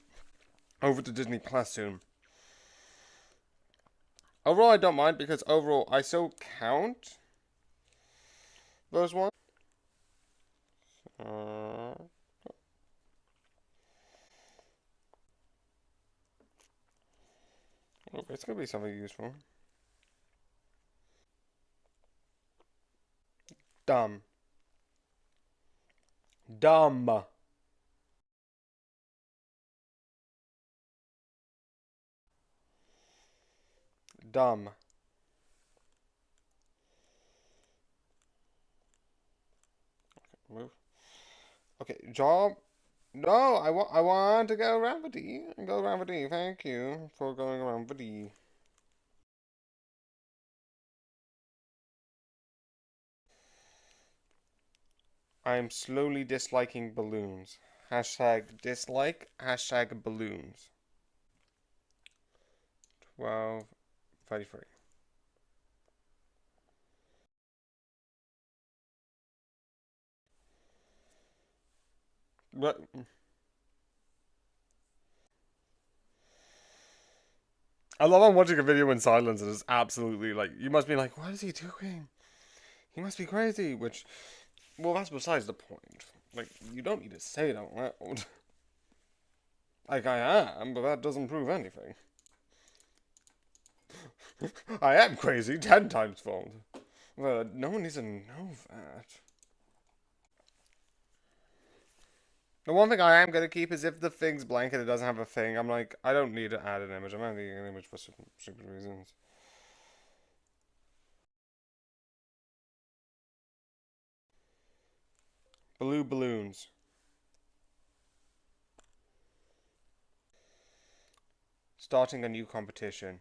over to Disney Plus soon. Overall, I don't mind because overall I still count those ones. Okay, it's gonna be something useful. Dumb. Dumb. Dumb. Move. Okay, job. No, I want to go around with D. Go around with D. Thank you for going around with D. I'm slowly disliking balloons. Hashtag dislike. Hashtag balloons. 12:33. What? I love I'm watching a video in silence and it's absolutely like, you must be like, what is he doing? He must be crazy, which, well, that's besides the point. Like, you don't need to say it out loud. Like, I am, but that doesn't prove anything. I am crazy 10 times fold. Well, no one needs to know that. The one thing I am going to keep is if the thing's blank and it doesn't have a thing, I'm like, I don't need to add an image. I'm adding an image for stupid reasons. Blue balloons. Starting a new competition.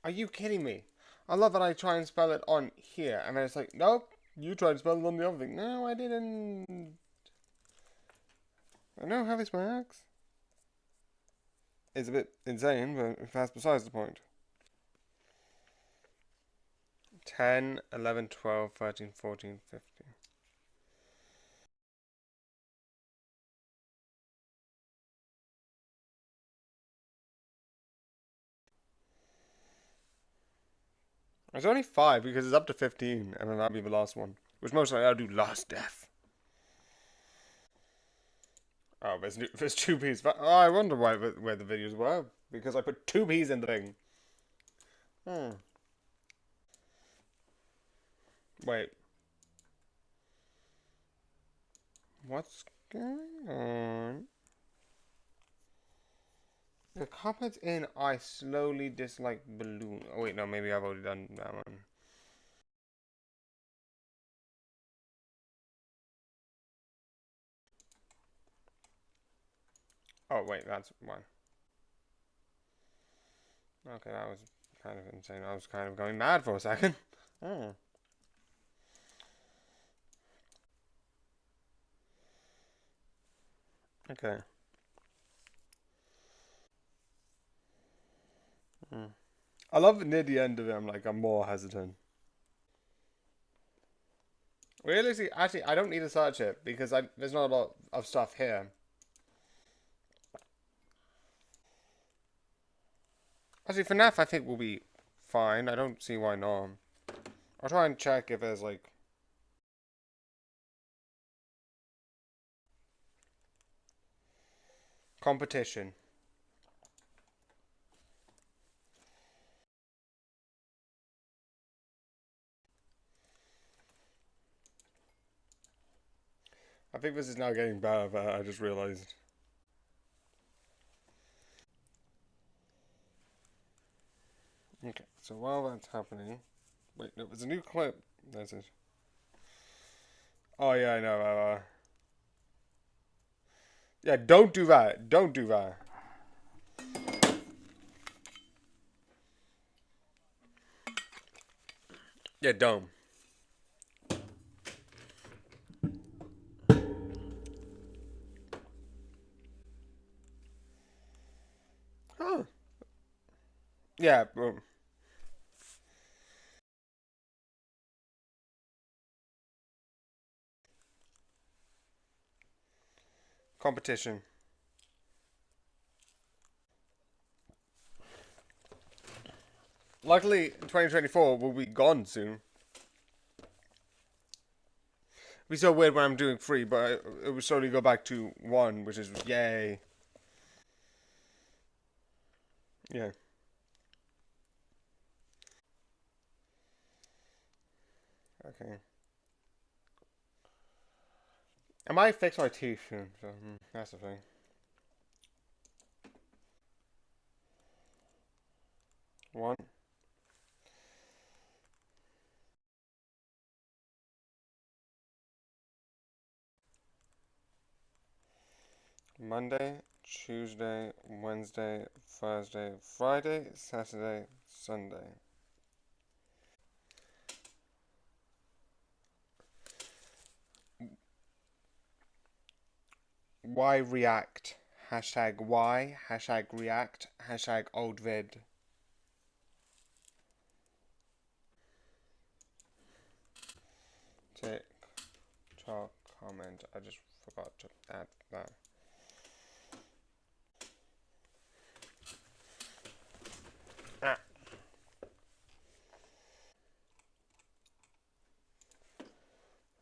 Are you kidding me? I love that I try and spell it on here, and then it's like, nope, you tried to spell it on the other thing. No, I didn't. I know how this works. It's a bit insane, but that's besides the point. 10, 11, 12, 13, 14, 15. There's only 5 because it's up to 15, and then that'll be the last one. Which most likely I'll do last death. Oh, there's 2 P's. Oh, I wonder where the videos were. Because I put 2 P's in the thing. Wait. What's going on? The comments in I slowly dislike balloon. Oh wait, no, maybe I've already done that one. Oh, wait, that's one. Okay, that was kind of insane. I was kind of going mad for a second. Oh. Okay. I love it near the end of it. I'm more hesitant. Realistically, actually, I don't need to search it because there's not a lot of stuff here. Actually, FNAF I think will be fine. I don't see why not. I'll try and check if there's like competition. I think this is now getting better, but I just realized. Okay, so while that's happening, wait, no, there's a new clip. That's it. Oh yeah, I know. Yeah, don't do that. Don't do that. Yeah, don't. Huh. Yeah. Competition. Luckily, 2024 will be gone soon. It'll be so weird when I'm doing 3, but it will slowly go back to 1, which is yay. Yeah. Okay. I might fix my teeth soon, so that's the thing. One. Monday, Tuesday, Wednesday, Thursday, Friday, Saturday, Sunday. Why react? Hashtag why, hashtag react, hashtag old vid. TikTok comment. I just forgot to add that. Ah.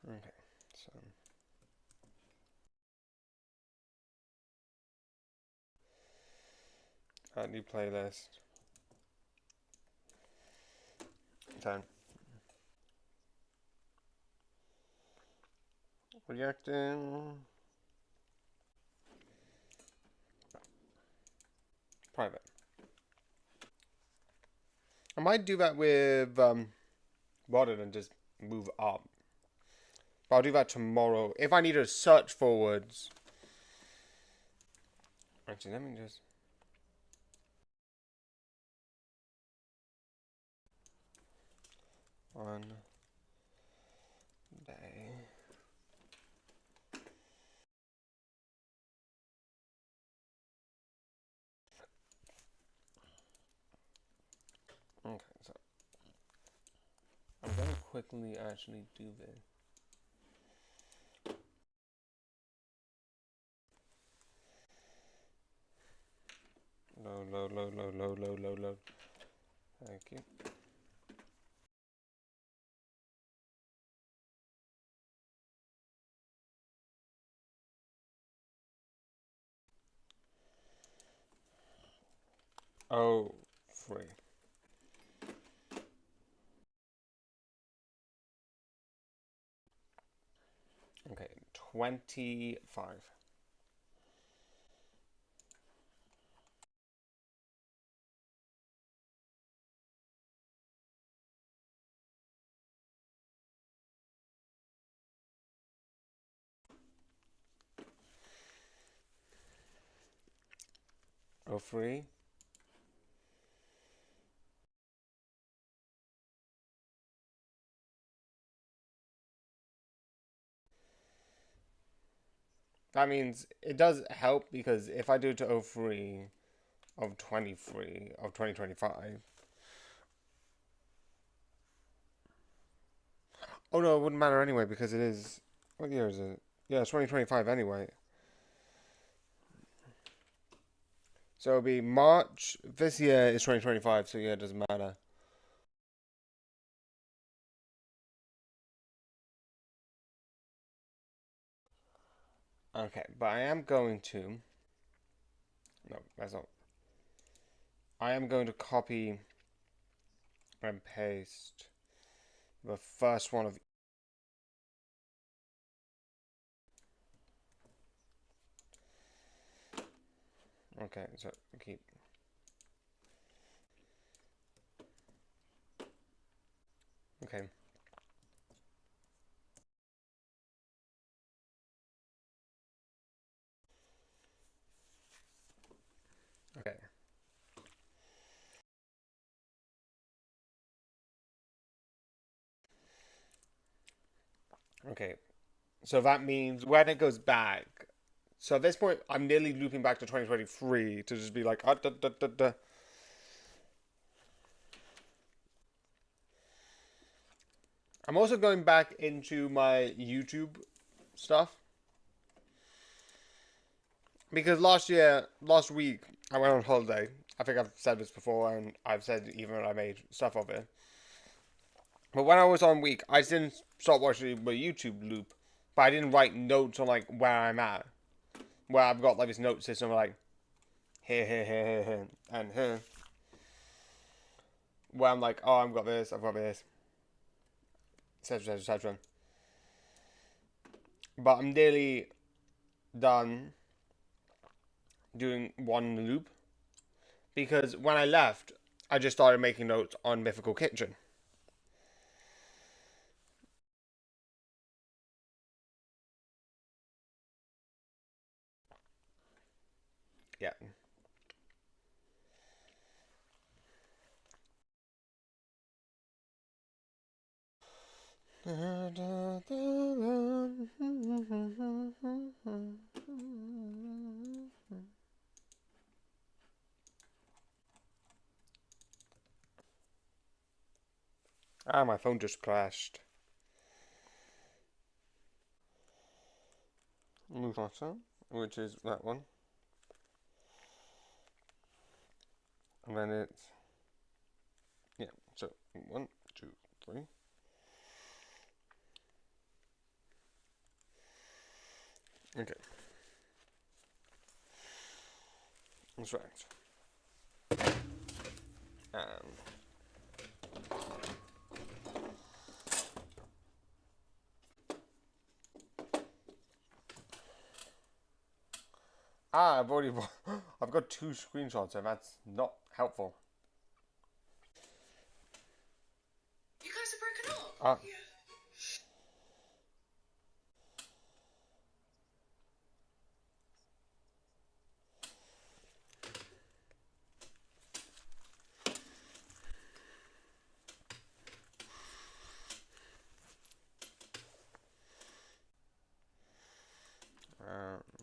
Okay, so. Add new playlist. 10. Reacting. Private. I might do that with rather than just move up. But I'll do that tomorrow. If I need to search forwards. Actually, let me just. One day. Okay, so I'm gonna quickly actually do this. Load. Thank you. Oh, free. Okay, 25. 03. That means it does help because if I do it to 03 of 23 of 2025. Oh no, it wouldn't matter anyway because it is. What year is it? Yeah, it's 2025 anyway. So it'll be March. This year is 2025, so yeah, it doesn't matter. Okay, but I am going to. No, that's not. I am going to copy and paste the first one of. Okay, so keep. Okay. Okay. Okay. So that means when it goes back. So at this point, I'm nearly looping back to 2023 to just be like, ah, da, da, da, da. I'm also going back into my YouTube stuff because last week, I went on holiday. I think I've said this before, and I've said even when I made stuff of it. But when I was on week, I didn't start watching my YouTube loop, but I didn't write notes on like where I'm at, where I've got like this note system like here, and here, where I'm like, oh, I've got this, etc., etc. But I'm nearly done doing one loop because when I left, I just started making notes on Mythical Kitchen. Yeah. Ah, my phone just crashed. Move on, which is that one. And then it's, yeah, so 1, 2, 3. Okay. That's right. And I've got 2 screenshots, and that's not helpful. You guys are broken up. Ah. Yeah.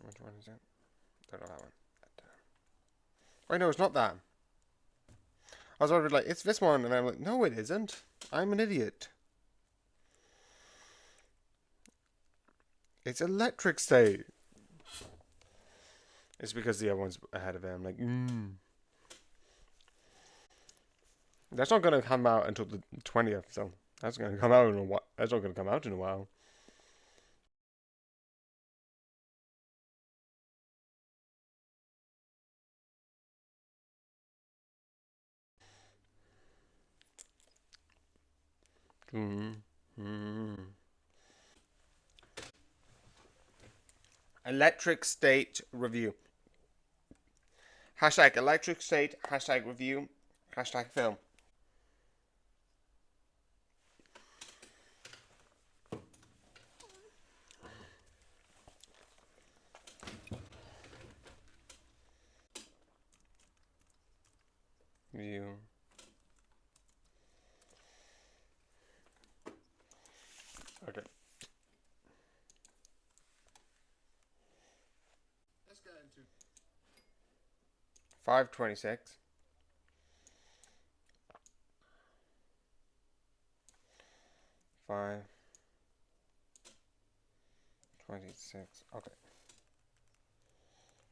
Which one is it? Don't know that one. Wait, no, it's not that. I was already like, it's this one, and I'm like, no, it isn't. I'm an idiot. It's Electric State. It's because the other one's ahead of it. I'm like, That's not going to come out until the 20th, so that's going to come out in a while. That's not going to come out in a while. Electric State Review. Hashtag Electric State, hashtag review, hashtag film. view. Okay. Let's get into 526. 526. Okay.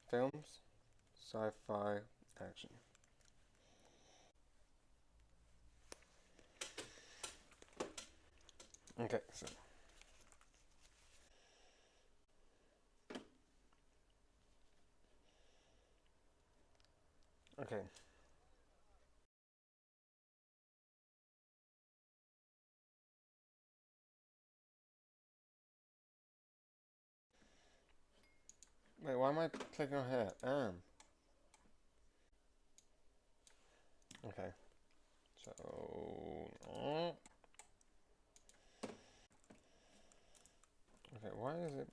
Films, sci-fi, action. Okay, so okay. Wait, why am I clicking on here? Okay. So okay, why is it?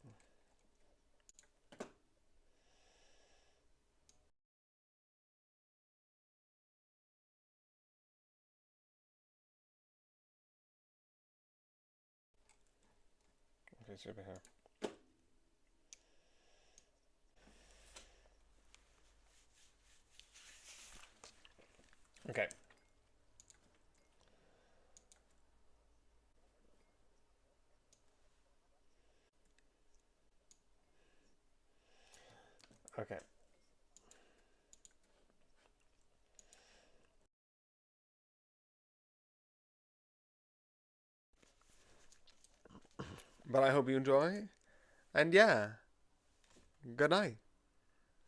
Okay, super here. Okay. Okay. But I hope you enjoy. And yeah, good night.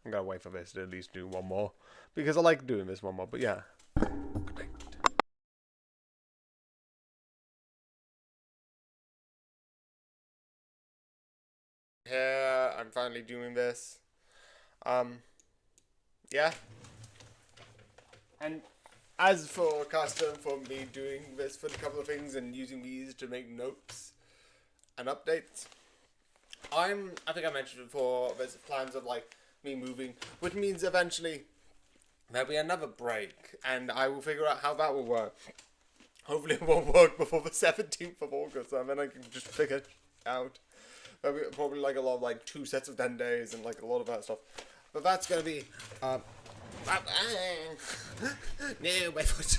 I'm gonna wait for this to at least do one more. Because I like doing this one more, but yeah. Good night. Here, I'm finally doing this. Yeah. And as for custom for me doing this for a couple of things and using these to make notes and updates, I think I mentioned before, there's plans of like me moving, which means eventually there'll be another break, and I will figure out how that will work. Hopefully it won't work before the 17th of August, and then I can just figure it out. There'll be probably like a lot of like 2 sets of 10 days and like a lot of that stuff. But that's gonna be, no, my foot.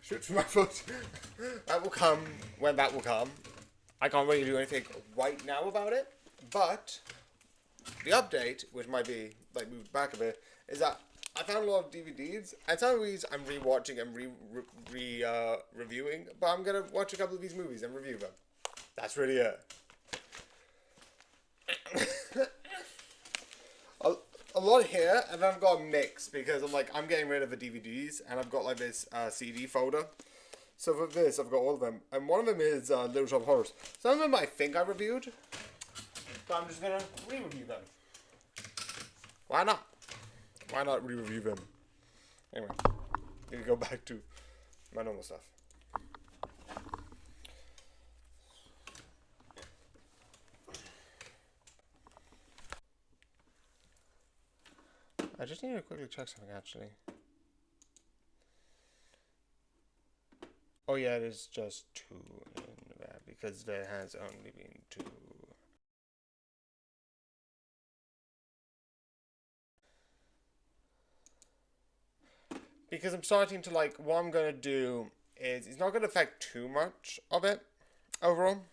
Shoot for my foot. That will come when that will come. I can't really do anything right now about it, but the update, which might be like moved back a bit, is that I found a lot of DVDs, and some of these I'm rewatching and reviewing, but I'm gonna watch a couple of these movies and review them. That's really it. A lot here, and then I've got a mix because I'm getting rid of the DVDs, and I've got like this CD folder. So for this, I've got all of them, and one of them is Little Shop of Horrors. Some of them I think I reviewed, but I'm just gonna re-review them. Why not? Why not re-review them? Anyway, gonna go back to my normal stuff. I just need to quickly check something actually. Oh yeah, it is just 2 in there because there has only been 2. Because I'm starting to like, what I'm going to do is, it's not going to affect too much of it overall.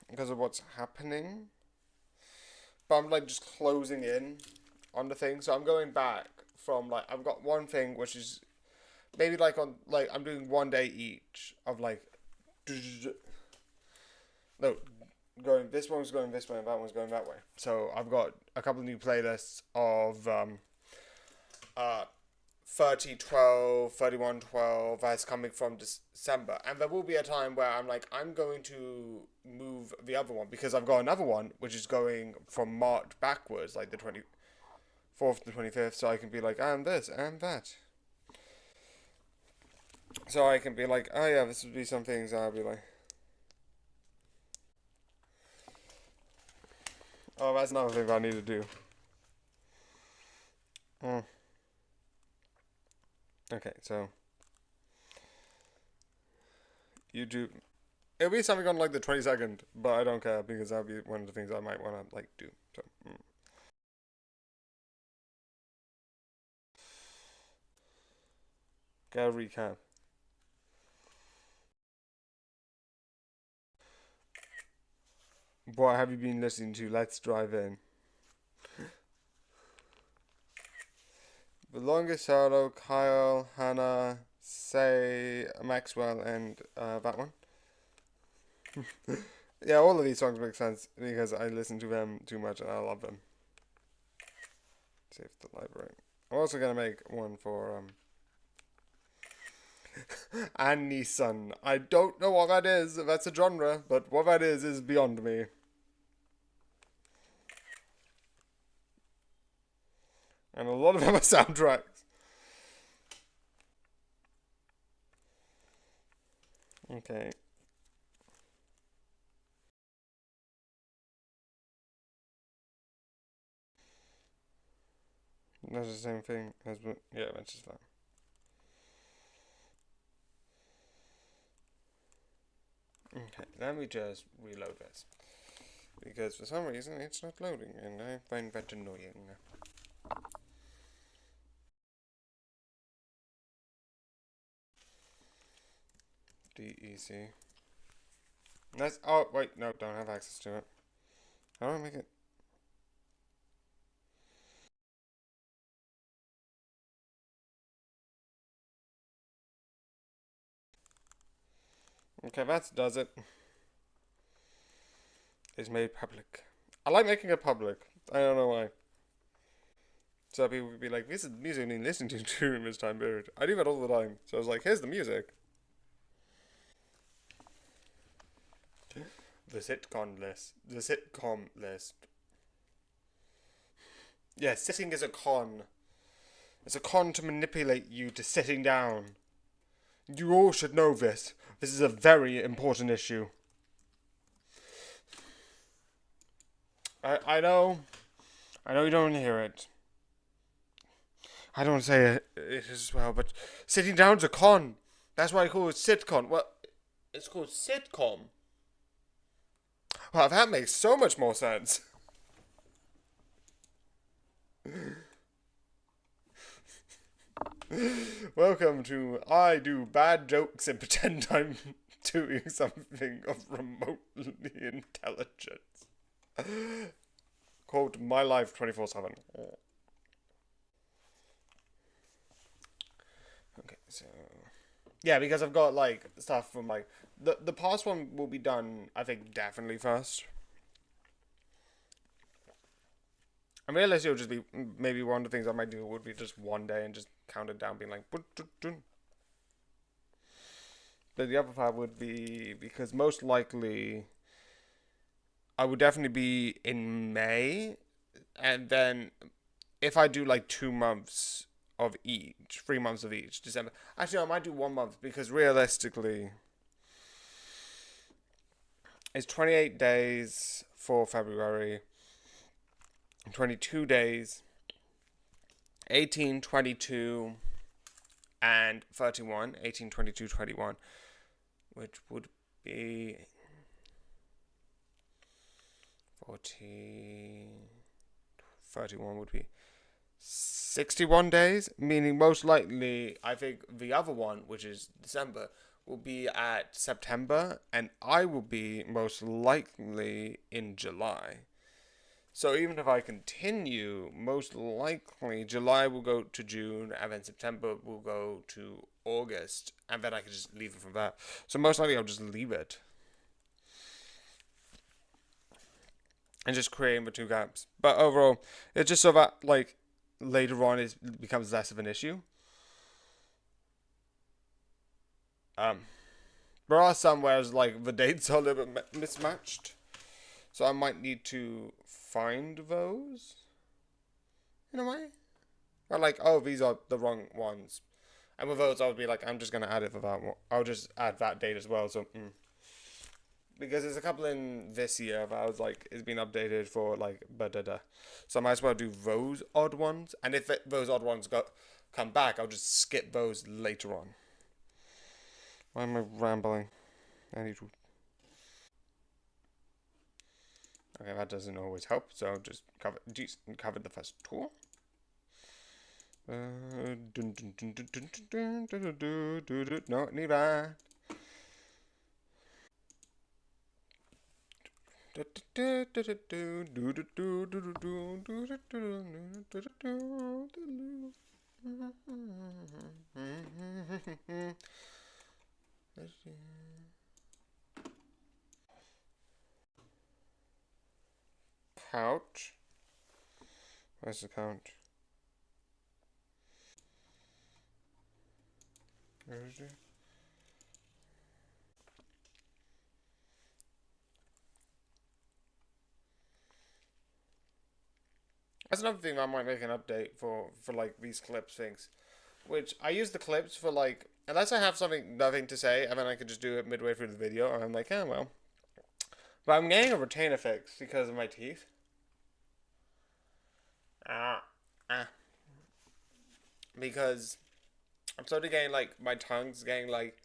Because of what's happening. But I'm like just closing in on the thing. So I'm going back from like, I've got one thing which is maybe like on, like I'm doing 1 day each of like, no, going, this one's going this way and that one's going that way. So I've got a couple of new playlists of 3012, 3112 as coming from December, and there will be a time where I'm like, I'm going to move the other one because I've got another one which is going from March backwards, like the 24th to 25th, so I can be like, and this and that. So I can be like, oh yeah, this would be some things I'll be like, oh, that's another thing I need to do. Okay, so YouTube. It'll be something on like the 22nd, but I don't care because that'll be one of the things I might want to like do. So. Get a recap. What have you been listening to? Let's drive in. The Longest Shadow, Kyle, Hannah, Say, Maxwell, and that one. Yeah, all of these songs make sense because I listen to them too much and I love them. Save the library. I'm also gonna make one for Annie Sun. I don't know what that is. That's a genre, but what that is beyond me. And a lot of them are soundtracks. Okay. That's the same thing as, yeah, that's just that. Okay, let me just reload this. Because for some reason it's not loading and I find that annoying. DEC. That's, oh, wait, no, don't have access to it. How do I make it? Okay, that does it. It's made public. I like making it public. I don't know why. So people would be like, this is music being listened to during this time period. I do that all the time. So I was like, here's the music. The sitcom list. The sitcom list. Yeah, sitting is a con. It's a con to manipulate you to sitting down. You all should know this. This is a very important issue. I know. I know you don't hear it. I don't say it as well, but sitting down's a con. That's why I call it sitcom. Well, it's called sitcom. Well, that makes so much more sense. Welcome to I do bad jokes and pretend I'm doing something of remotely intelligence. Quote, my life 24/7. Okay, so yeah, because I've got like stuff from like the past one will be done, I think, definitely first. I realize it'll just be maybe one of the things I might do would be just one day and just count it down, being like. But the other part would be because most likely I would definitely be in May, and then if I do like 2 months of each, 3 months of each, December. Actually, I might do 1 month because realistically, it's 28 days for February, 22 days, 18, 22, and 31, 18, 22, 21, which would be 40, 31 would be 61 days, meaning most likely, I think the other one, which is December, will be at September, and I will be most likely in July. So even if I continue, most likely July will go to June, and then September will go to August, and then I can just leave it from that. So most likely I'll just leave it. And just creating the 2 gaps. But overall, it's just so that, like, later on it becomes less of an issue. There are some where like the dates are a little bit mismatched, so I might need to find those in a way. Or like, oh, these are the wrong ones, and with those I would be like, I'm just gonna add it for that one. I'll just add that date as well. So because there's a couple in this year that I was like, it's been updated for like so I might as well do those odd ones, and if those odd ones come back, I'll just skip those later on. Why am I rambling? I need to... Okay, that doesn't always help, so I'll just cover the first tool. No, need that. Couch. Where's the couch? Where is it? That's another thing I might make an update for like these clips things. Which I use the clips for like, unless I have nothing to say, and then I could just do it midway through the video, and I'm like, oh well. But I'm getting a retainer fix because of my teeth. Because I'm starting getting like, my tongue's getting like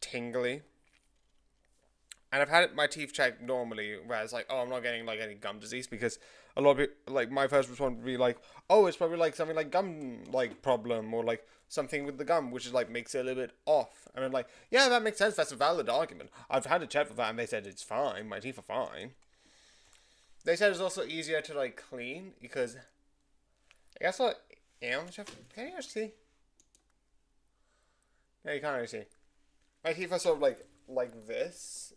tingly. And I've had my teeth checked normally, where it's like, oh, I'm not getting like any gum disease, because a lot of people, like, my first response would be like, oh, it's probably like something like gum like problem, or like something with the gum, which is like makes it a little bit off. And I'm like, yeah, that makes sense. That's a valid argument. I've had a check for that, and they said it's fine. My teeth are fine. They said it's also easier to like clean because I guess what, can you see? Yeah, you can't really see. My teeth are sort of like this,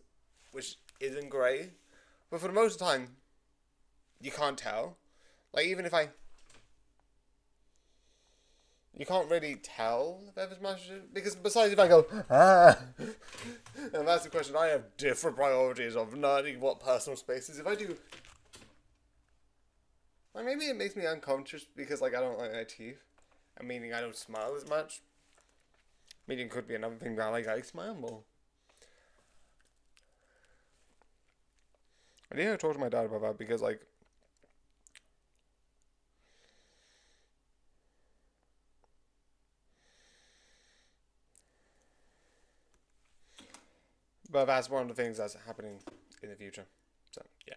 which isn't great, but for the most of the time, you can't tell. Like, even if you can't really tell if there's much, because besides if I go, and that's the question, I have different priorities of learning what personal space is. If I do, like, maybe it makes me unconscious because, like, I don't like my teeth, and meaning I don't smile as much. Meaning could be another thing that, like, I smile more. I need to talk to my dad about that because, like, but that's one of the things that's happening in the future. So, yeah.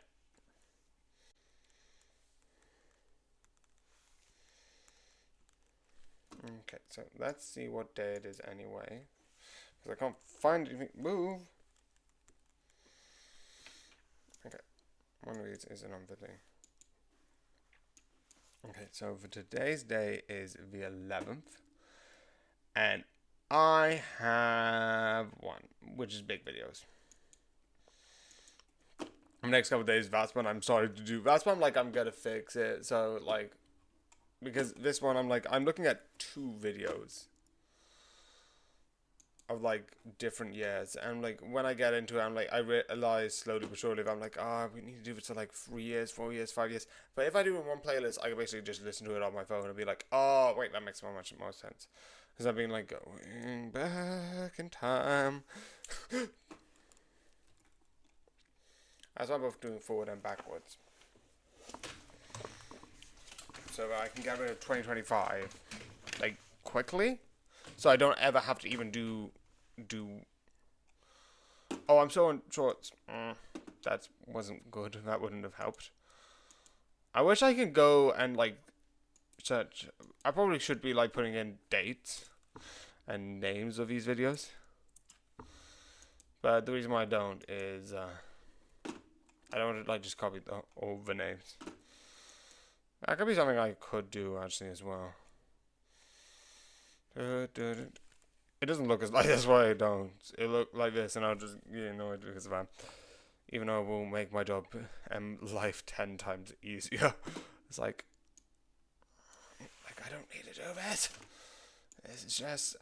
Okay, so let's see what day it is anyway. Because I can't find anything. Move! Okay, one of these isn't on the day. Okay, so for today's day is the 11th. And I have one, which is big videos. The next couple of days, that's when I'm starting to do. That's when I'm like, I'm gonna fix it. So, like, because this one, I'm like, I'm looking at 2 videos of like different years, and like when I get into it, I'm like, I realize slowly but surely, I'm like, we need to do it to like 3 years, 4 years, 5 years. But if I do it in one playlist, I can basically just listen to it on my phone and be like, oh wait, that makes so much more sense. Because I've been like going back in time. That's why I'm both doing forward and backwards. So that I can get rid of 2025 like quickly. So I don't ever have to even do oh, I'm so in shorts. That wasn't good. That wouldn't have helped. I wish I could go and like search. I probably should be like putting in dates and names of these videos. But the reason why I don't is I don't want to like just copy all the names. That could be something I could do actually as well. It doesn't look as like that's why I don't. It look like this, and I'll just get annoyed because of that. Even though it will make my job and life 10 times easier. It's like I don't need to do this. It's just.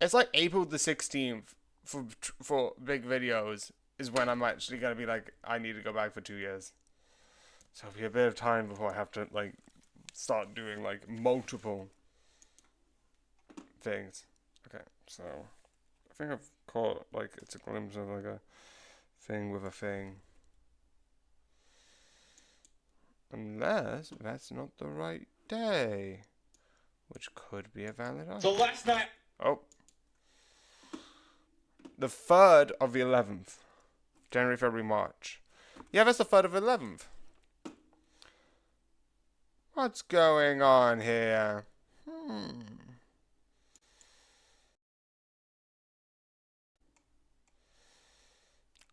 It's like April the 16th for big videos is when I'm actually gonna be like, I need to go back for 2 years. So it'll be a bit of time before I have to like start doing like multiple things. Okay, so I think I've caught like it's a glimpse of like a thing with a thing. Unless that's not the right day. Which could be a valid answer. So last night. Oh. The 3rd of the 11th. January, February, March. Yeah, that's the 3rd of the 11th. What's going on here?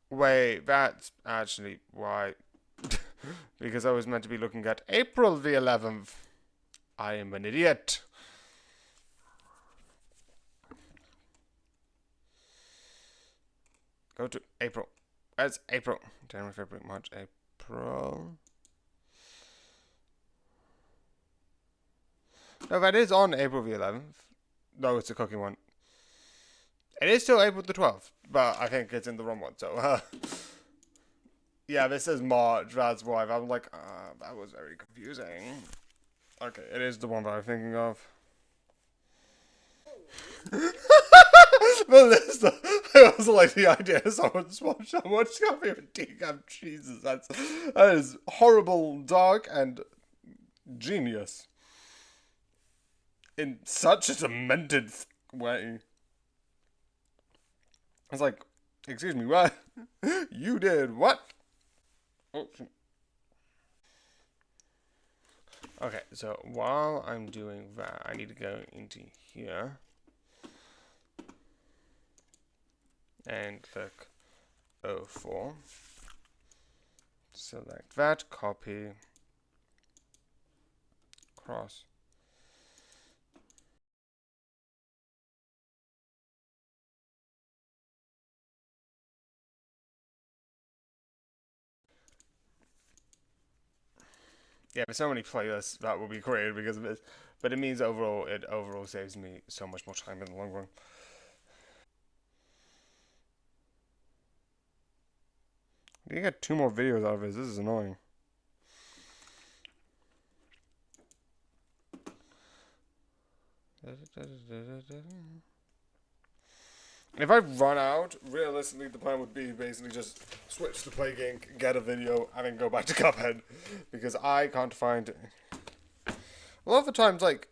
Wait, that's actually why. Because I was meant to be looking at April the 11th. I am an idiot. Go to April. That's April. January, February, March, April. No, that is on April the 11th. No, it's a cooking one. It is still April the 12th, but I think it's in the wrong one, so, yeah, this is March, that's why. I'm like, that was very confusing. Okay, it is the one that I'm thinking of. Melissa, I also like the idea of someone's watched so much coffee with decaf. Jesus, that is horrible, dark, and genius. In such a demented way. It's like, excuse me, what? You did what? Oh. Okay, so while I'm doing that, I need to go into here and click O4. Select that, copy, cross. Yeah, there's so many playlists that will be created because of this, but it means it overall saves me so much more time in the long run. You get 2 more videos out of this. This is annoying. If I run out, realistically, the plan would be basically just switch to Plague Inc., get a video, and then go back to Cuphead. Because I can't find... A lot of the times, like,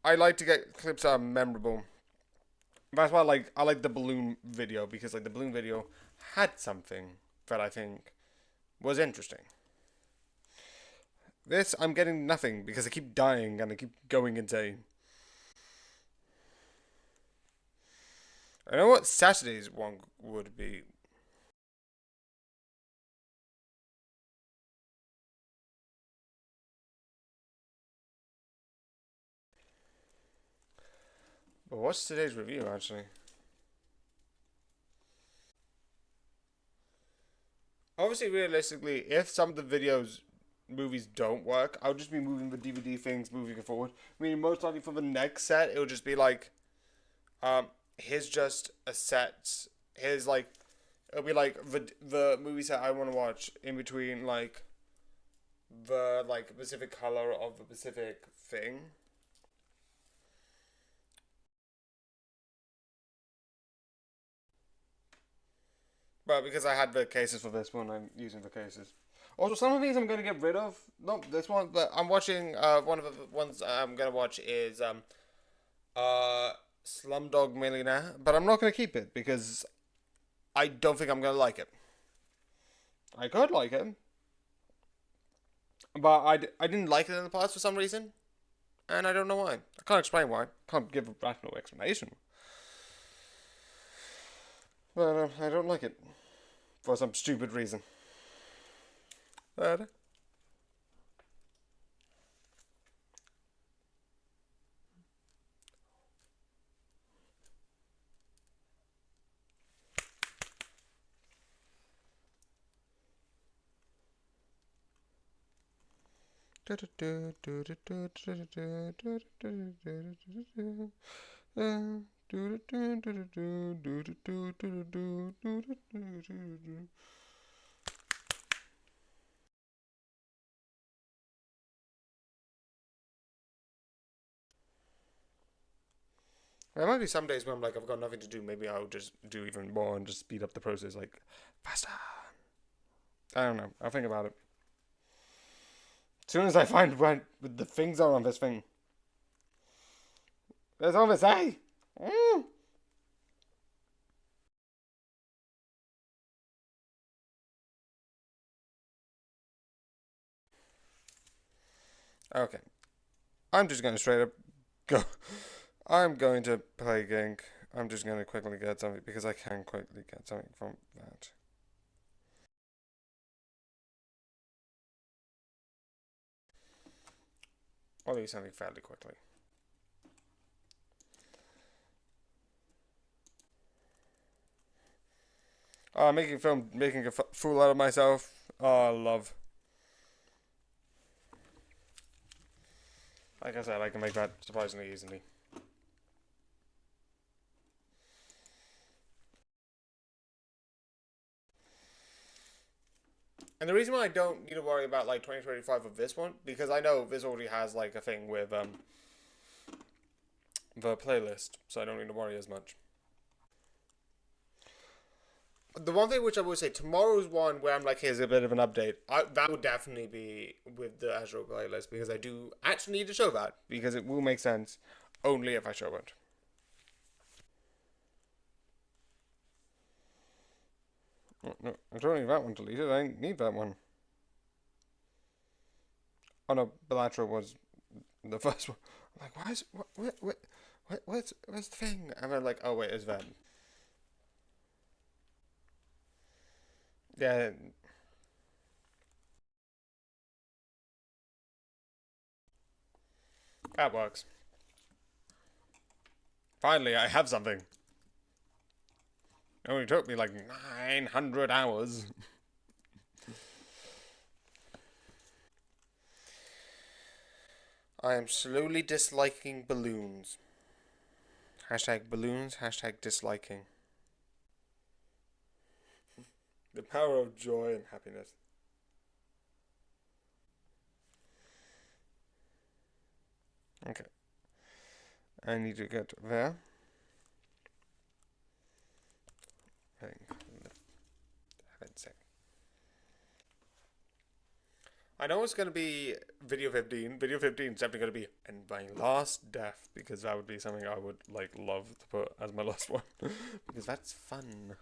I like to get clips that are memorable. That's why I like the balloon video, because, like, the balloon video had something that I think was interesting. This, I'm getting nothing, because I keep dying and I keep going insane. I know what Saturday's one would be. But what's today's review, actually? Obviously, realistically, if some of the movies don't work, I'll just be moving the DVD things moving forward. I mean, most likely for the next set, it'll just be like, here's just a set. Here's like, it'll be like the movie set I want to watch in between like the like specific color of the specific thing. But because I had the cases for this one, I'm using the cases. Also, some of these I'm gonna get rid of. Not this one, but I'm watching. One of the ones I'm gonna watch is Slumdog Millionaire, but I'm not gonna keep it because I don't think I'm gonna like it. I could like it, but I didn't like it in the past for some reason, and I don't know why. I can't explain why. Can't give a rational explanation. But I don't like it for some stupid reason. But there might be some days where I'm like, I've got nothing to do. Maybe I'll just do even more and just speed up the process, like faster. I don't know. I'll think about it. As soon as I find what the things are on this thing. There's all this A. Mm. Okay. I'm just going to straight up go. I'm going to play Gink. I'm just going to quickly get something because I can quickly get something from that. I'll do something fairly quickly. Making a fool out of myself. Oh, love. Like I said, I can make that surprisingly easily. And the reason why I don't need to worry about like 2025 of this one, because I know this already has like a thing with the playlist, so I don't need to worry as much. The one thing which I would say, tomorrow's one where I'm like, here's a bit of an update, that would definitely be with the Azure playlist, because I do actually need to show that, because it will make sense only if I show it. No, I don't need that one deleted, I need that one. Oh no, Bellatrix was the first one. I'm like, why is, what's the thing? And I'm like, oh wait, it's that. Yeah. That works. Finally, I have something. It only took me like 900 hours. I am slowly disliking balloons. Hashtag balloons, hashtag disliking. The power of joy and happiness. Okay. I need to get there. I know it's going to be video 15. Video 15 is definitely going to be and my last death, because that would be something I would like love to put as my last one because that's fun.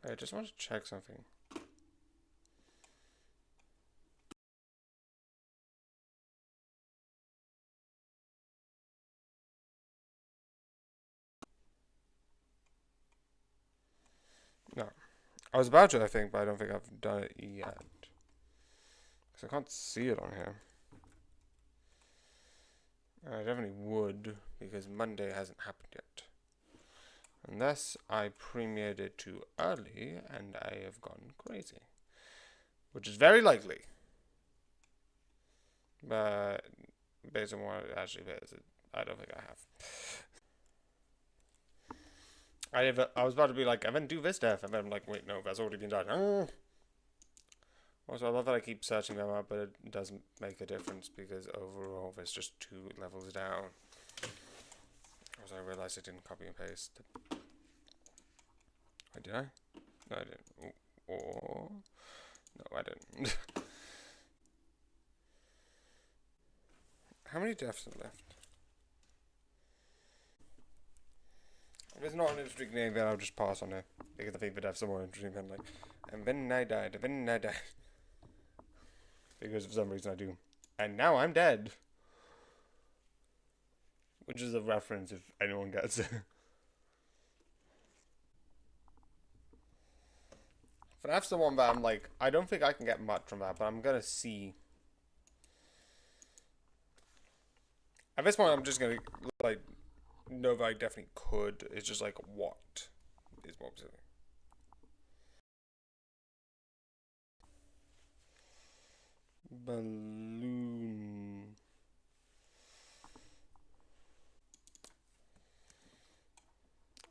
I just want to check something. No. I was about to, I think, but I don't think I've done it yet. Because I can't see it on here. I definitely would, because Monday hasn't happened yet. Unless I premiered it too early and I have gone crazy. Which is very likely. But based on what it actually is, I don't think I have. I was about to be like, I didn't do this death, and then I'm like, wait, no, that's already been done. Oh. Also, I love that I keep searching them up, but it doesn't make a difference because overall there's just 2 levels down. Also, I realized I didn't copy and paste. Wait, did I? No, I didn't. Oh. No, I didn't. How many deaths are left? If it's not an interesting name, then I'll just pass on it. Because I think the deaths are more interesting than like, and then I died, and then I died. Because for some reason I do. And now I'm dead. Which is a reference if anyone gets it. FNAF's the one that I'm like, I don't think I can get much from that, but I'm gonna see. At this point, I'm just gonna, like, know that I definitely could. It's just like, what is more specific? Balloon.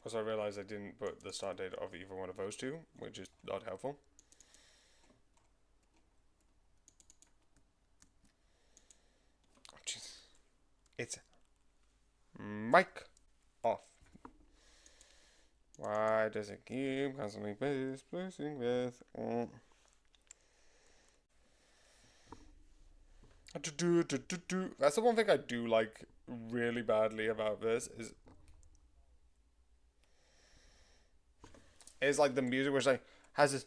Also, I realized I didn't put the start date of either one of those two, which is not helpful. Oh, jeez. It's mic off. Why does it keep constantly placing this? That's the one thing I do like really badly about this is like the music which like has this.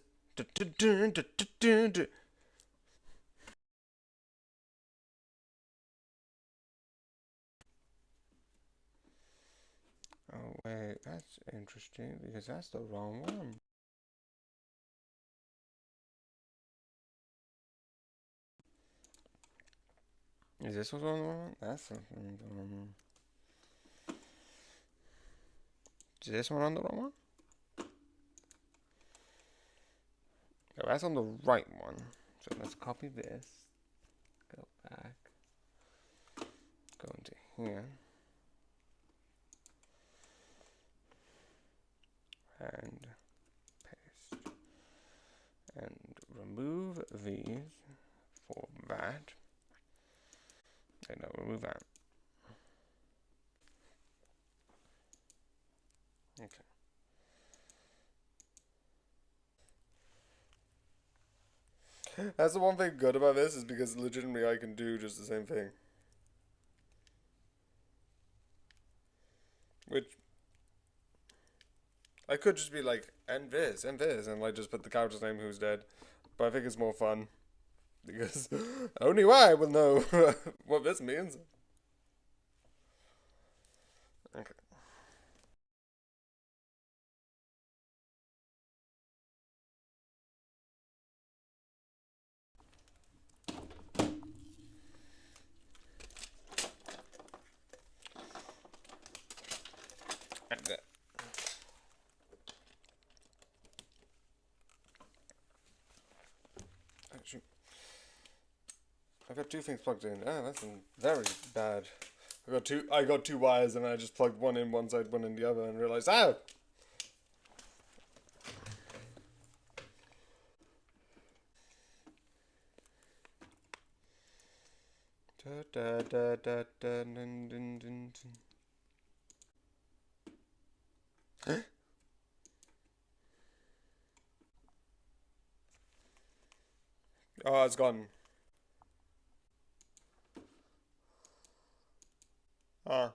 Oh wait, that's interesting because that's the wrong one. Is this one the wrong one? That's the wrong one. Is this one on the wrong one? No, that's on the right one. So let's copy this. Go back. Go into here. And paste. And remove these for that. Okay, no, remove that. Okay. That's the one thing good about this is because legitimately I can do just the same thing. Which I could just be like, and this, and like just put the character's name who's dead. But I think it's more fun. Because only I will know what this means. Okay. And that. Shoot. I got two things plugged in. Ah, that's very bad. I got two wires and I just plugged one in one side, one in the other, and realized, oh! Da, da, da, da, da, dun, dun, dun, dun. Oh, it's gone. Ah.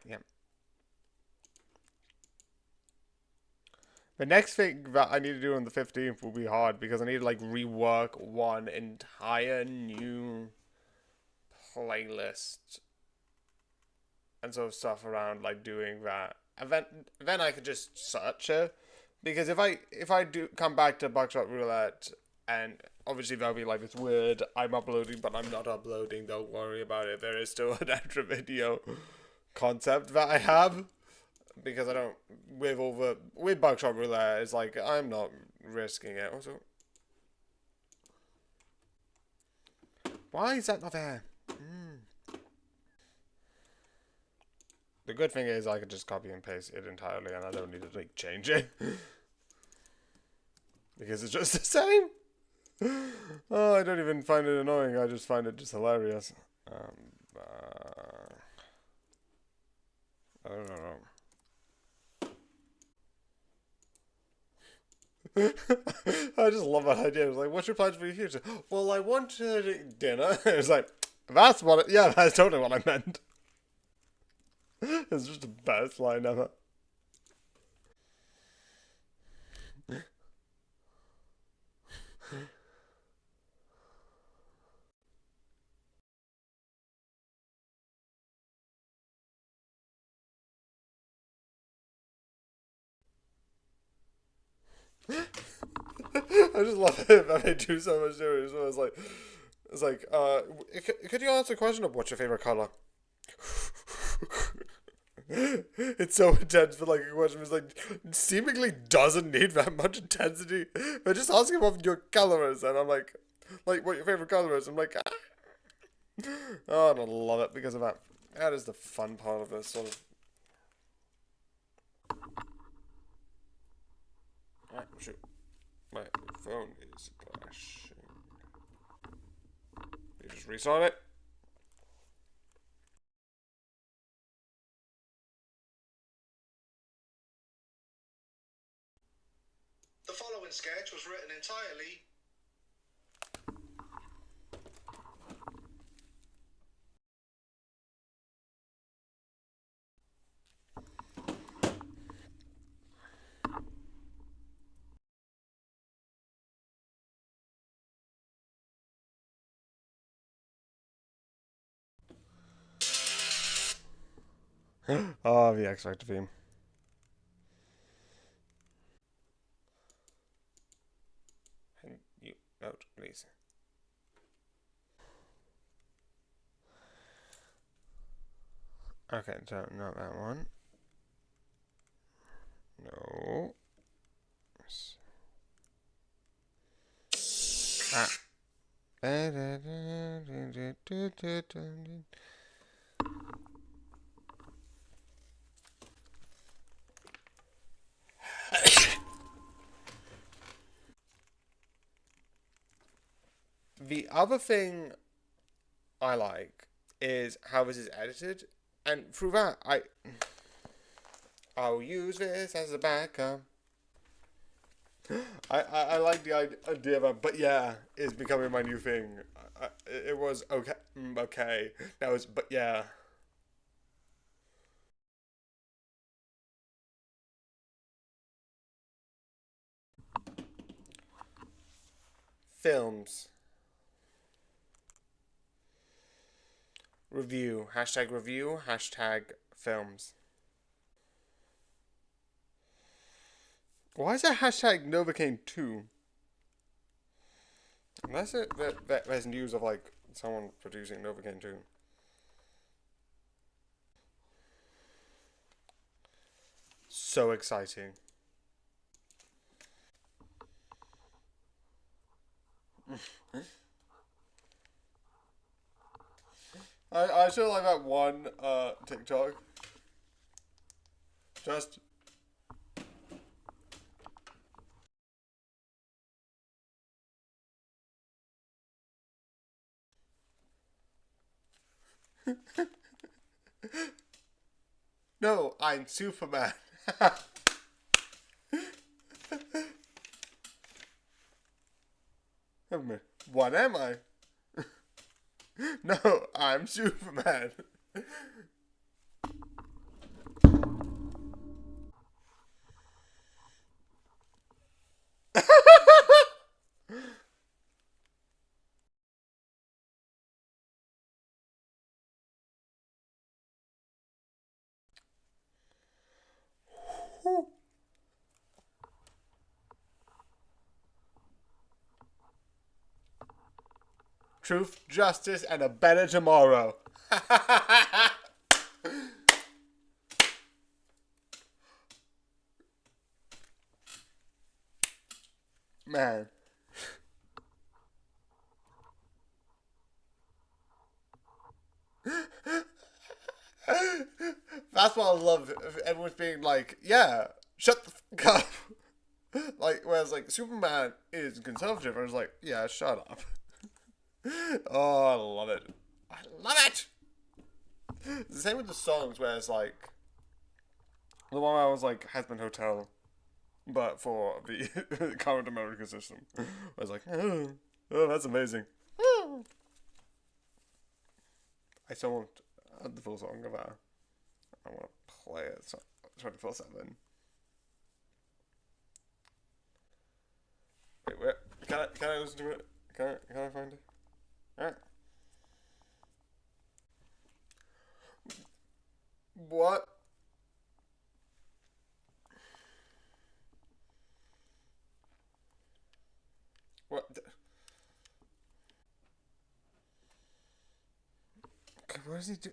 Yeah. The next thing that I need to do on the 15th will be hard because I need to like rework one entire new playlist and sort of stuff around like doing that. And then I could just search it. Because if I do come back to Buckshot Roulette and obviously that'll be like it's weird, I'm uploading but I'm not uploading, don't worry about it. There is still an extra video concept that I have. Because I don't with Buckshot Roulette, it's like I'm not risking it. Also, why is that not there? The good thing is I could just copy and paste it entirely, and I don't need to like change it because it's just the same. Oh, I don't even find it annoying. I just find it just hilarious. I don't know. I just love that idea. It's like, what's your plans for your future? Well, I want to eat dinner. It's like, that's what it, yeah, that's totally what I meant. It's just the best line ever. I just love it that they do so much serious. So it's like, could you answer the question of what's your favorite color? It's so intense, but like a question is like seemingly doesn't need that much intensity. But just asking what your color is, and I'm like what your favorite color is. I'm like, ah. Oh, I love it because of that. That is the fun part of this sort of. Alright, shoot. My phone is crashing. You just restart it. The following sketch was written entirely. Oh, the X Factor theme. And you note, please. Okay, so not that one. No. Ah. The other thing I like is how this is edited, and through that I'll use this as a backup. I like the idea of it, but yeah, it's becoming my new thing. It was okay, okay. That was, but yeah. Films. Review. Hashtag films. Why is that hashtag Novocaine 2? Unless there's news of like someone producing Novocaine 2. So exciting. I still like that one TikTok. Just no, I'm Superman. What am I? No, I'm Superman. Truth, justice, and a better tomorrow. Man. That's what I love. Everyone's being like, yeah, shut the fuck up. Like, whereas, like, Superman is conservative. I was like, yeah, shut up. Oh, I love it. I love it! The same with the songs, where it's like, the one I was like, Hazbin Hotel, but for the current American system. I was like, oh, that's amazing. I still want the full song of that. I want to play it 24/7. Wait, can I listen to it? Can I find it? Alright. What? What? What does he do?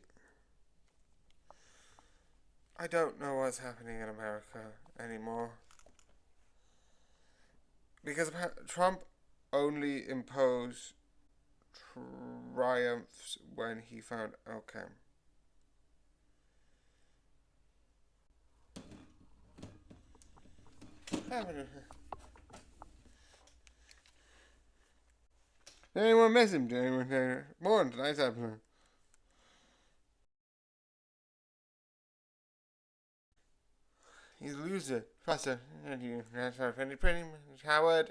I don't know what's happening in America anymore. Because Trump only imposed triumphs when he found okay. Did anyone miss him? Did anyone hear more tonight's episode? He's a loser. Faster. Pretty Howard.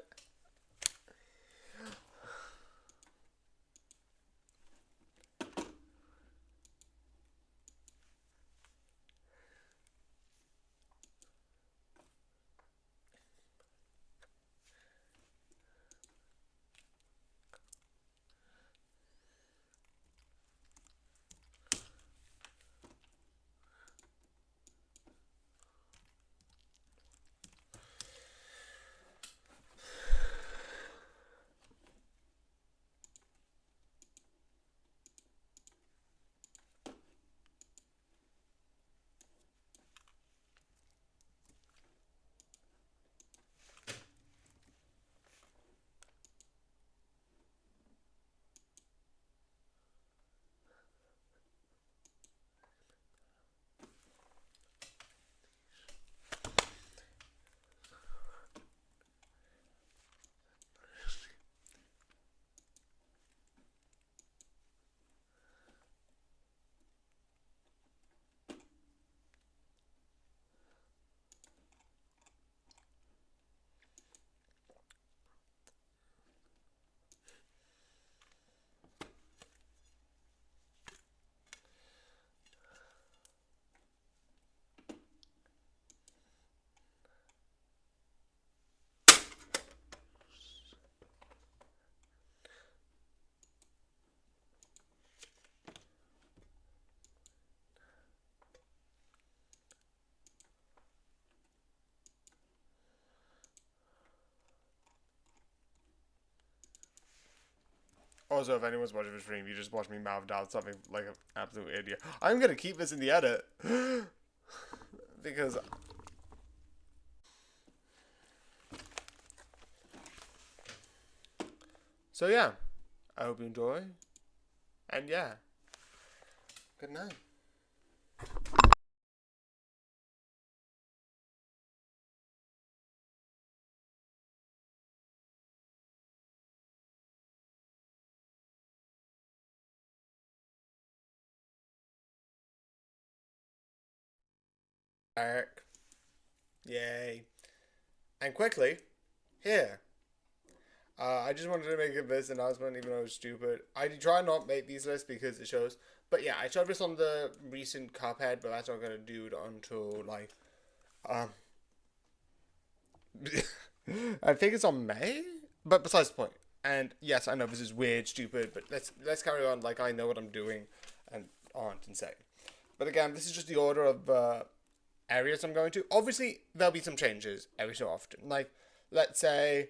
Also, if anyone's watching the stream, you just watch me mouth out something like an absolute idiot. I'm gonna keep this in the edit. Because... So yeah, I hope you enjoy. And yeah, good night. Back. Yay. And quickly, here. I just wanted to make this announcement even though it was stupid. I try not make these lists because it shows. But yeah, I showed this on the recent Cuphead, but that's not going to do it until, like, I think it's on May? But besides the point. And yes, I know this is weird, stupid, but let's carry on like I know what I'm doing and aren't insane. But again, this is just the order of areas I'm going to. Obviously, there'll be some changes every so often. Like, let's say,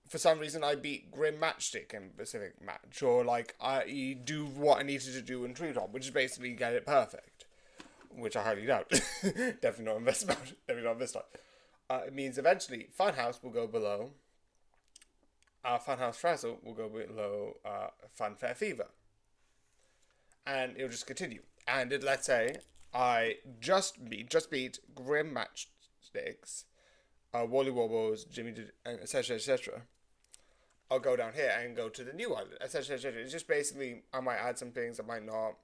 for some reason, I beat Grim Matchstick in a specific match. Or, like, I do what I needed to do in Treetop, which is basically get it perfect. Which I highly doubt. Definitely not on this match. Definitely not on this time. It means eventually, Funhouse will go below. Funhouse Frazzle will go below Funfair Fever. And it'll just continue. And let's say I just beat Grim Matchsticks, Wally Wobbles, Jimmy, etc., etc. I'll go down here and go to the new island, etc., etc. It's just basically, I might add some things, I might not.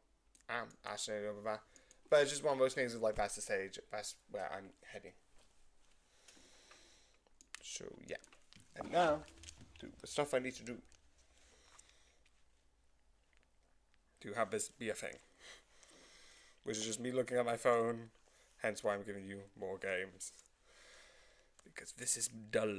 Actually, over that. But it's just one of those things of like, that's the stage, that's where I'm heading. So, yeah. And now, do the stuff I need to do to have this be a thing. Which is just me looking at my phone, hence why I'm giving you more games. Because this is dull.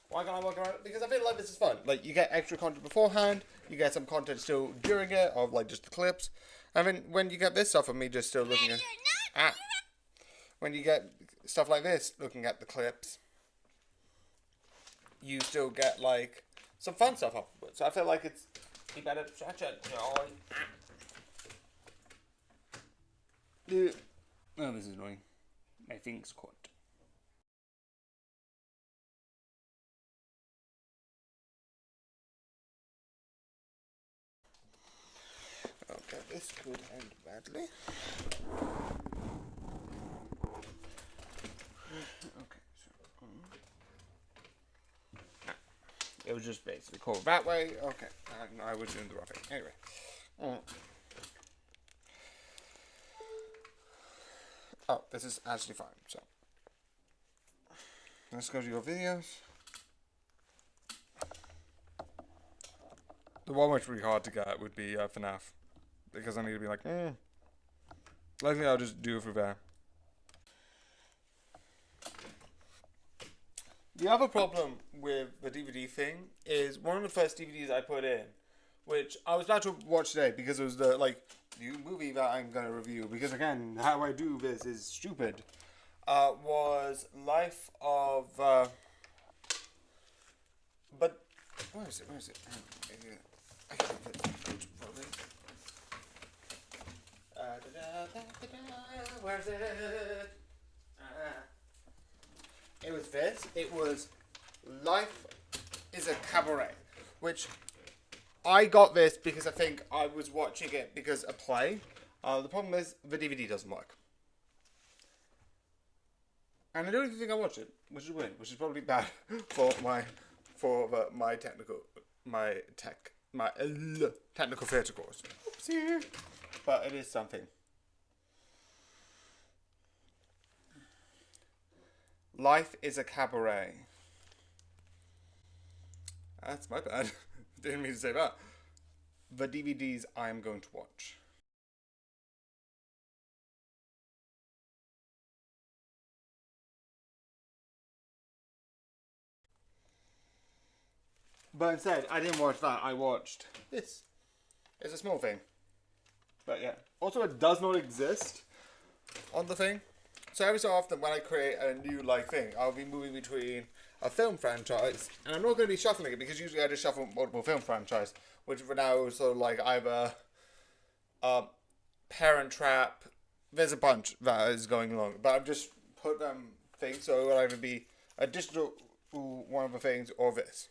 Why can't I work around it? Because I feel like this is fun. Like, you get extra content beforehand, you get some content still during it, of like just the clips. And then when you get this stuff of me just still looking at... when you get stuff like this, looking at the clips, you still get like some fun stuff afterwards. So I feel like it's... You better stretch it. Oh, this is annoying. My thing's caught. Okay, this could end badly. Okay, so... it was just basically called that way. Okay, I was doing the wrong thing. Anyway. Oh, this is actually fine. So let's go to your videos. The one which would be hard to get would be FNAF, because I need to be like, likely I'll just do it through there. The other problem with the DVD thing is one of the first DVDs I put in, which I was about to watch today because it was the new movie that I'm gonna review. Because again, how I do this is stupid. Was Life of. But where is it? Where is it? I can't get it. Where is it? It was this. It was Life is a Cabaret, which I got this because I think I was watching it because a play. The problem is the DVD doesn't work, and I don't even think I watched it, which is weird, which is probably bad for my technical theatre course. Oopsie, but it is something. Life is a Cabaret. That's my bad. Didn't mean to say that. The DVDs I am going to watch. But instead, I didn't watch that. I watched this. It's a small thing. But yeah. Also, it does not exist on the thing. So every so often when I create a new thing, I'll be moving between a film franchise, and I'm not going to be shuffling it because usually I just shuffle multiple film franchise, which for now is sort of either Parent Trap. There's a bunch that is going along, but I've just put things so it will either be a digital one of the things or this.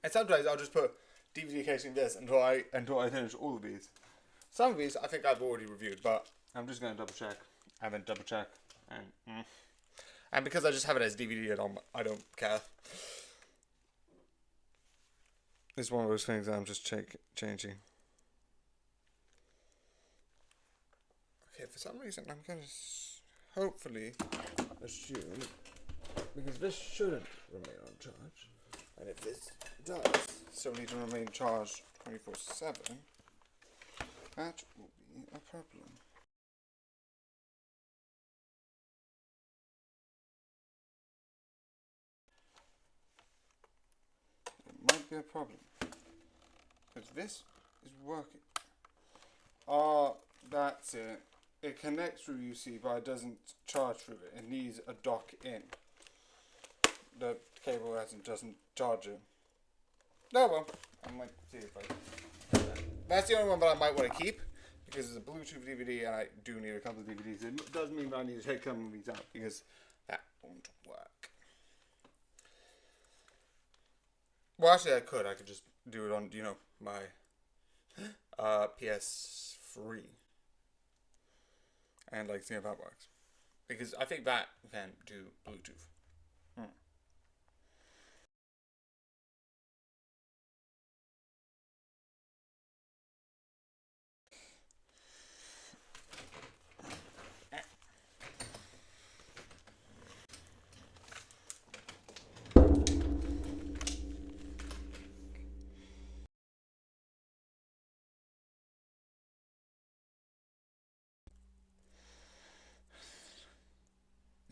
And sometimes I'll just put DVD casing this until I finish all of these. Some of these I think I've already reviewed, but I'm just going to double check. I haven't double check. And because I just have it as DVD I don't care. It's one of those things that I'm just changing. Okay, for some reason I'm going to hopefully assume, because this shouldn't remain on charge, and if this does still need to remain charged 24/7, that will be a problem. It might be a problem. Because this is working. That's it. It connects through UC, but it doesn't charge through it. It needs a dock in. The cable doesn't charge it. No, well, I might see if I... That's the only one that I might want to keep, because it's a Bluetooth DVD, and I do need a couple of DVDs. It does mean that I need to take some of these out, because that won't work. Well, actually, I could just do it on, my PS3. And, see if that works. Because I think that can do Bluetooth.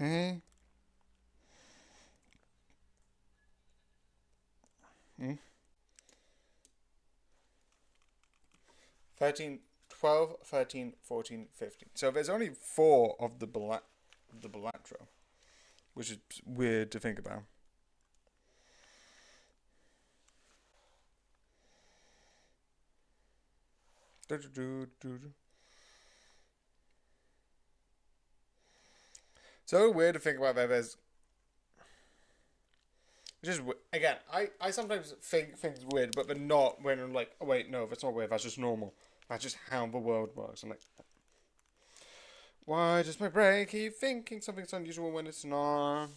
Eh? 13, 12, 13, 14, 15. So there's only 4 of the Balatro, which is weird to think about. So weird to think about that there's... Just again, I sometimes think things weird, but they're not when I'm like, oh wait, no, that's not weird, that's just normal. That's just how the world works. I'm like, why does my brain keep thinking something's unusual when it's not?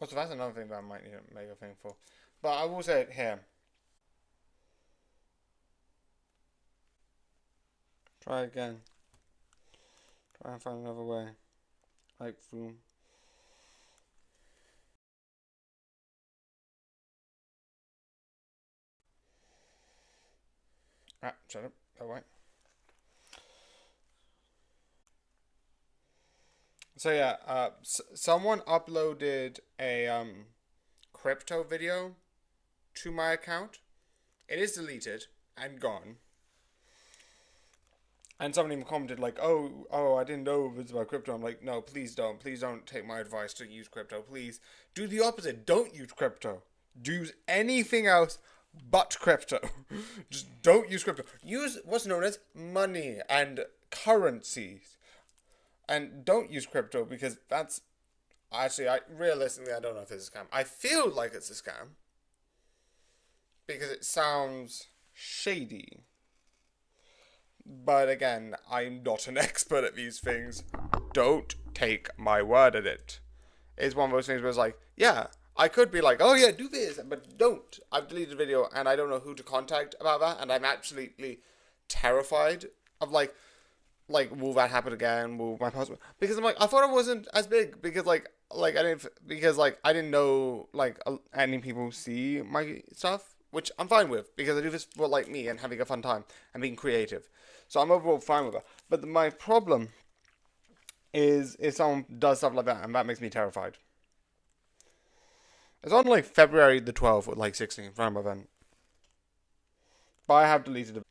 Also, that's another thing that I might need to make a thing for. But I will say it here. Try again. Try and find another way. Like boom. Ah, shut up. Oh, wait. So yeah, someone uploaded a crypto video to my account. It is deleted and gone. And somebody commented like, oh, I didn't know it was about crypto. I'm like, no, please don't take my advice to use crypto. Please do the opposite. Don't use crypto. Use anything else but crypto. Just don't use crypto. Use what's known as money and currencies. And don't use crypto because that's actually, realistically, I don't know if it's a scam. I feel like it's a scam because it sounds shady. But again, I'm not an expert at these things. Don't take my word at it. It's one of those things where it's like, yeah, I could be like, oh yeah, do this, but don't. I've deleted the video and I don't know who to contact about that, and I'm absolutely terrified of like, will that happen again? Will my password? Because I'm like, I thought it wasn't as big because I didn't know any people see my stuff, which I'm fine with because I do this for like me and having a fun time and being creative. So I'm overall fine with that. But my problem is if someone does stuff like that, and that makes me terrified. It's on like February the 12th at like 16, random event. But I have deleted it.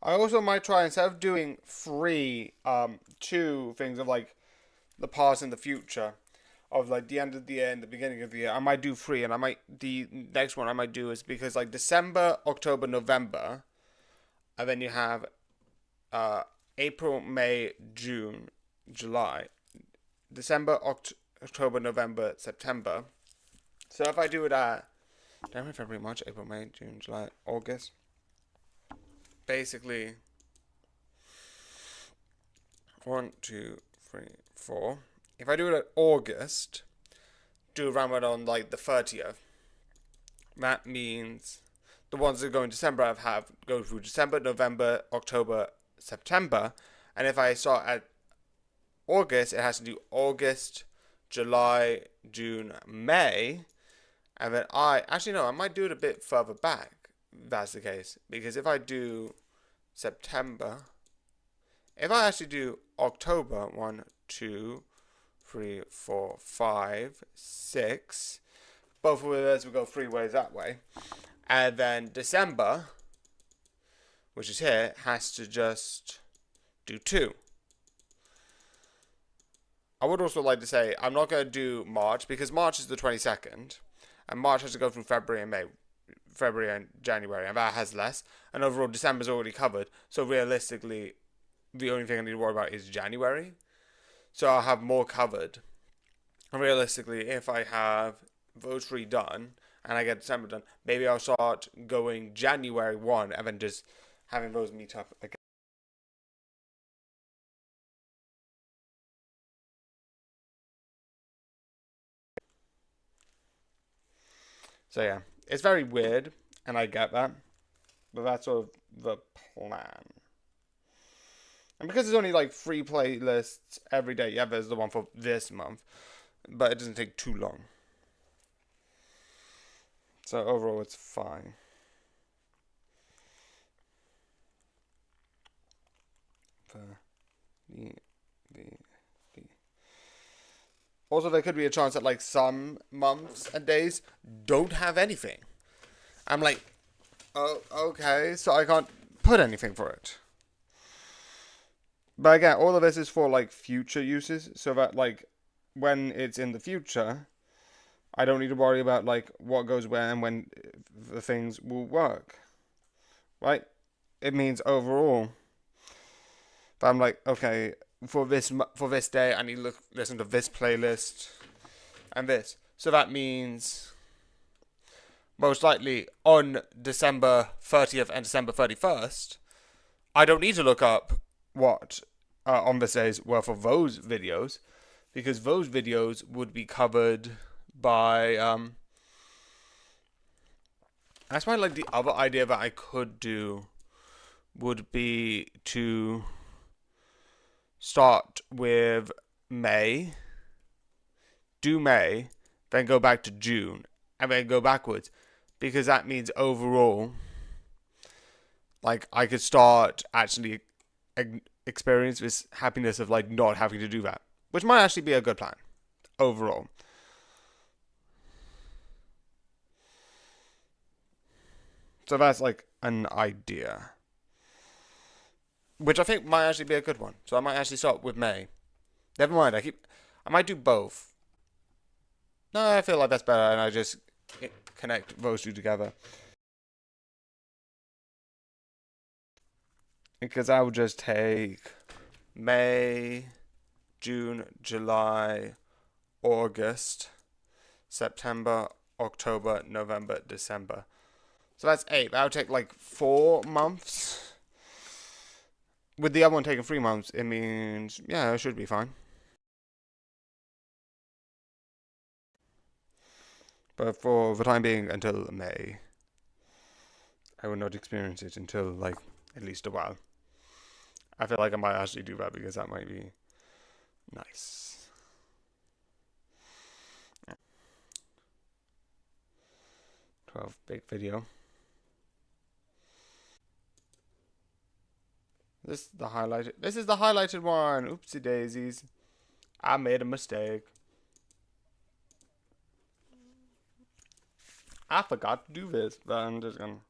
I also might try, instead of doing 2 things of like the past and the future, of like the end of the year and the beginning of the year, I might do 3, and the next one I might do is because like December, October, November, and then you have April, May, June, July, December, October, November, September. So if I do it at January, February, March, April, May, June, July, August, basically 1, 2, 3, 4. If I do it at August, do around on like the 30th, that means the ones that go in December go through December, November, October, September. And if I start at August, it has to do August, July, June, May. And then I might do it a bit further back, if that's the case. Because if I do September, if I actually do October, 1, 2, 3, 4, 5, 6. Both of those will go 3 ways that way. And then December, which is here, has to just do 2. I would also like to say, I'm not going to do March, because March is the 22nd. And March has to go through February and January, and that has less. And overall, December's already covered. So realistically, the only thing I need to worry about is January. So I'll have more covered. And realistically, if I have those 3 done, and I get December done, maybe I'll start going January 1, and then just having those meet up again. So yeah, it's very weird, and I get that. But that's sort of the plan. And because there's only like 3 playlists every day, yeah, there's the one for this month, but it doesn't take too long. So overall, it's fine. Also, there could be a chance that like some months and days don't have anything. I'm like, oh, okay, so I can't put anything for it. But again, all of this is for like future uses, so that like when it's in the future, I don't need to worry about like what goes where and when the things will work. Right? It means overall, if I'm like, okay, for this day, I need to listen to this playlist and this. So that means most likely on December 30th and December 31st, I don't need to look up what on this days were for those videos, because those videos would be covered by That's why, like, the other idea that I could do would be to start with May, do May, then go back to June, and then go backwards. Because that means overall, like, I could start actually experience this happiness of, like, not having to do that. Which might actually be a good plan, overall. So that's, like, an idea. Which I think might actually be a good one. So I might actually start with May. Never mind, I might do both. No, I feel like that's better, and I just connect those two together. Because I would just take May, June, July, August, September, October, November, December. So that's 8. That would take like 4 months. With the other one taking 3 months, it means, yeah, it should be fine. But for the time being, until May, I will not experience it until, like, at least a while. I feel like I might actually do that because that might be nice. 12 big video. This is the highlighted one. Oopsie daisies. I made a mistake. I forgot to do this, but I'm just gonna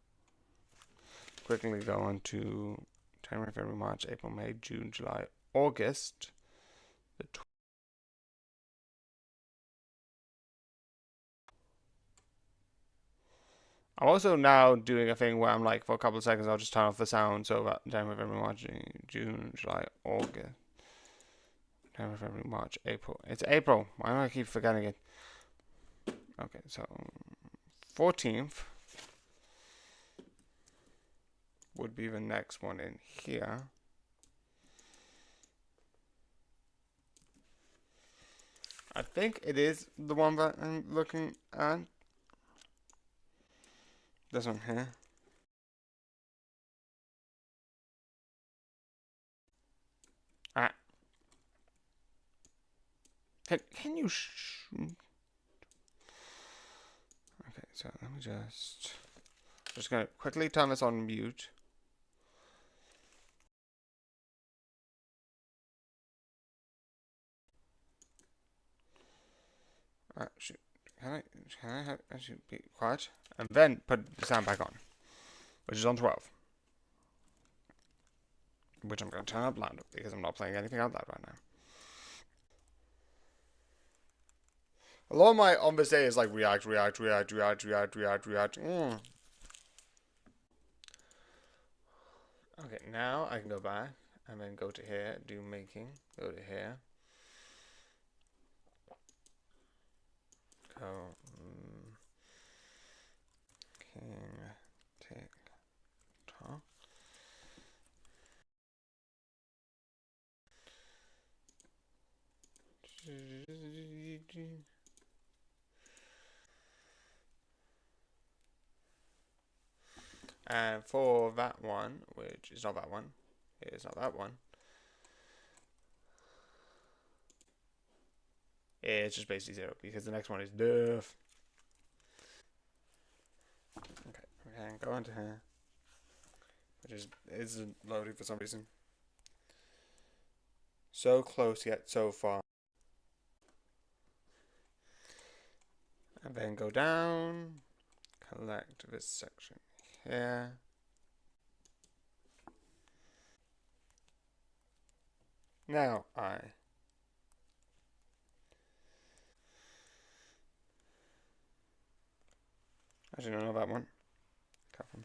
quickly go on to January, February, March, April, May, June, July, August. I'm also now doing a thing where I'm like, for a couple of seconds, I'll just turn off the sound. So that January, February, March, June, July, August. January, February, March, April. It's April. Why do I keep forgetting it? Okay, so 14th would be the next one in here. I think it is the one that I'm looking at. This one here. Ah. Can you okay, so let me just gonna quickly turn this on mute. Shoot. Can I should be quiet? And then put the sound back on. Which is on 12. Which I'm going to turn up loud because I'm not playing anything out loud right now. A lot of my on this day is like react. Okay, now I can go back and then go to here, do making, go to here. Go King TikTok. And for that one, which is not that one, it's not that one. It's just basically 0 because the next one is Duff. Okay, go into here, which isn't loading for some reason. So close yet so far. And then go down, collect this section here. Now actually don't know that one. Cuphead.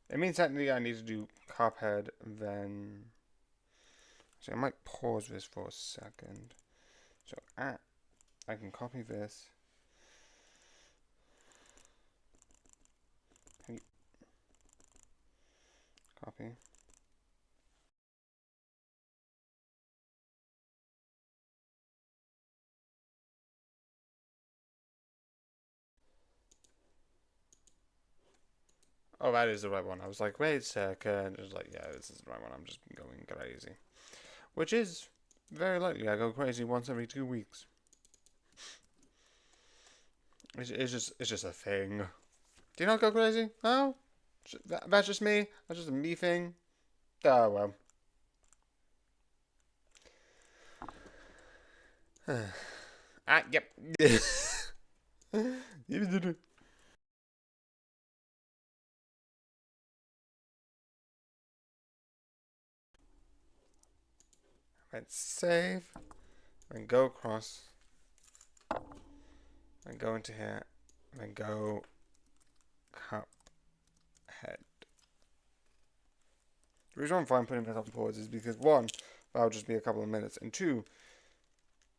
It means technically I need to do Cuphead, then. So I might pause this for a second. So I can copy this. Copy. Oh, that is the right one. I was like, wait a second. It was like, yeah, this is the right one. I'm just going crazy. Which is very likely. I go crazy once every 2 weeks. It's just a thing. Do you not go crazy? No? That's just me? That's just a me thing? Oh, well. Yep. Let's save. And go across. And go into here. And then go cup head. The reason I'm fine putting this up on pause is because one, that'll just be a couple of minutes, and two,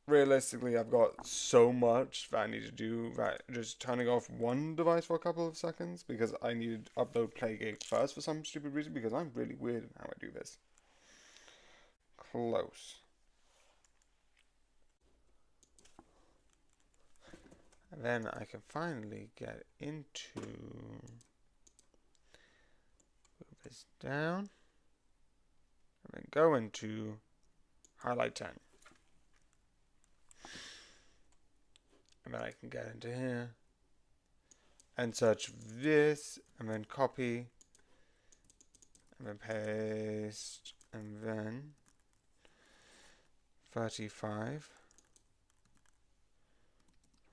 realistically, I've got so much that I need to do that just turning off one device for a couple of seconds because I need to upload Playgate first for some stupid reason because I'm really weird in how I do this. Close. And then I can finally get into move this down and then go into highlight 10. And then I can get into here and search this and then copy and then paste and then 35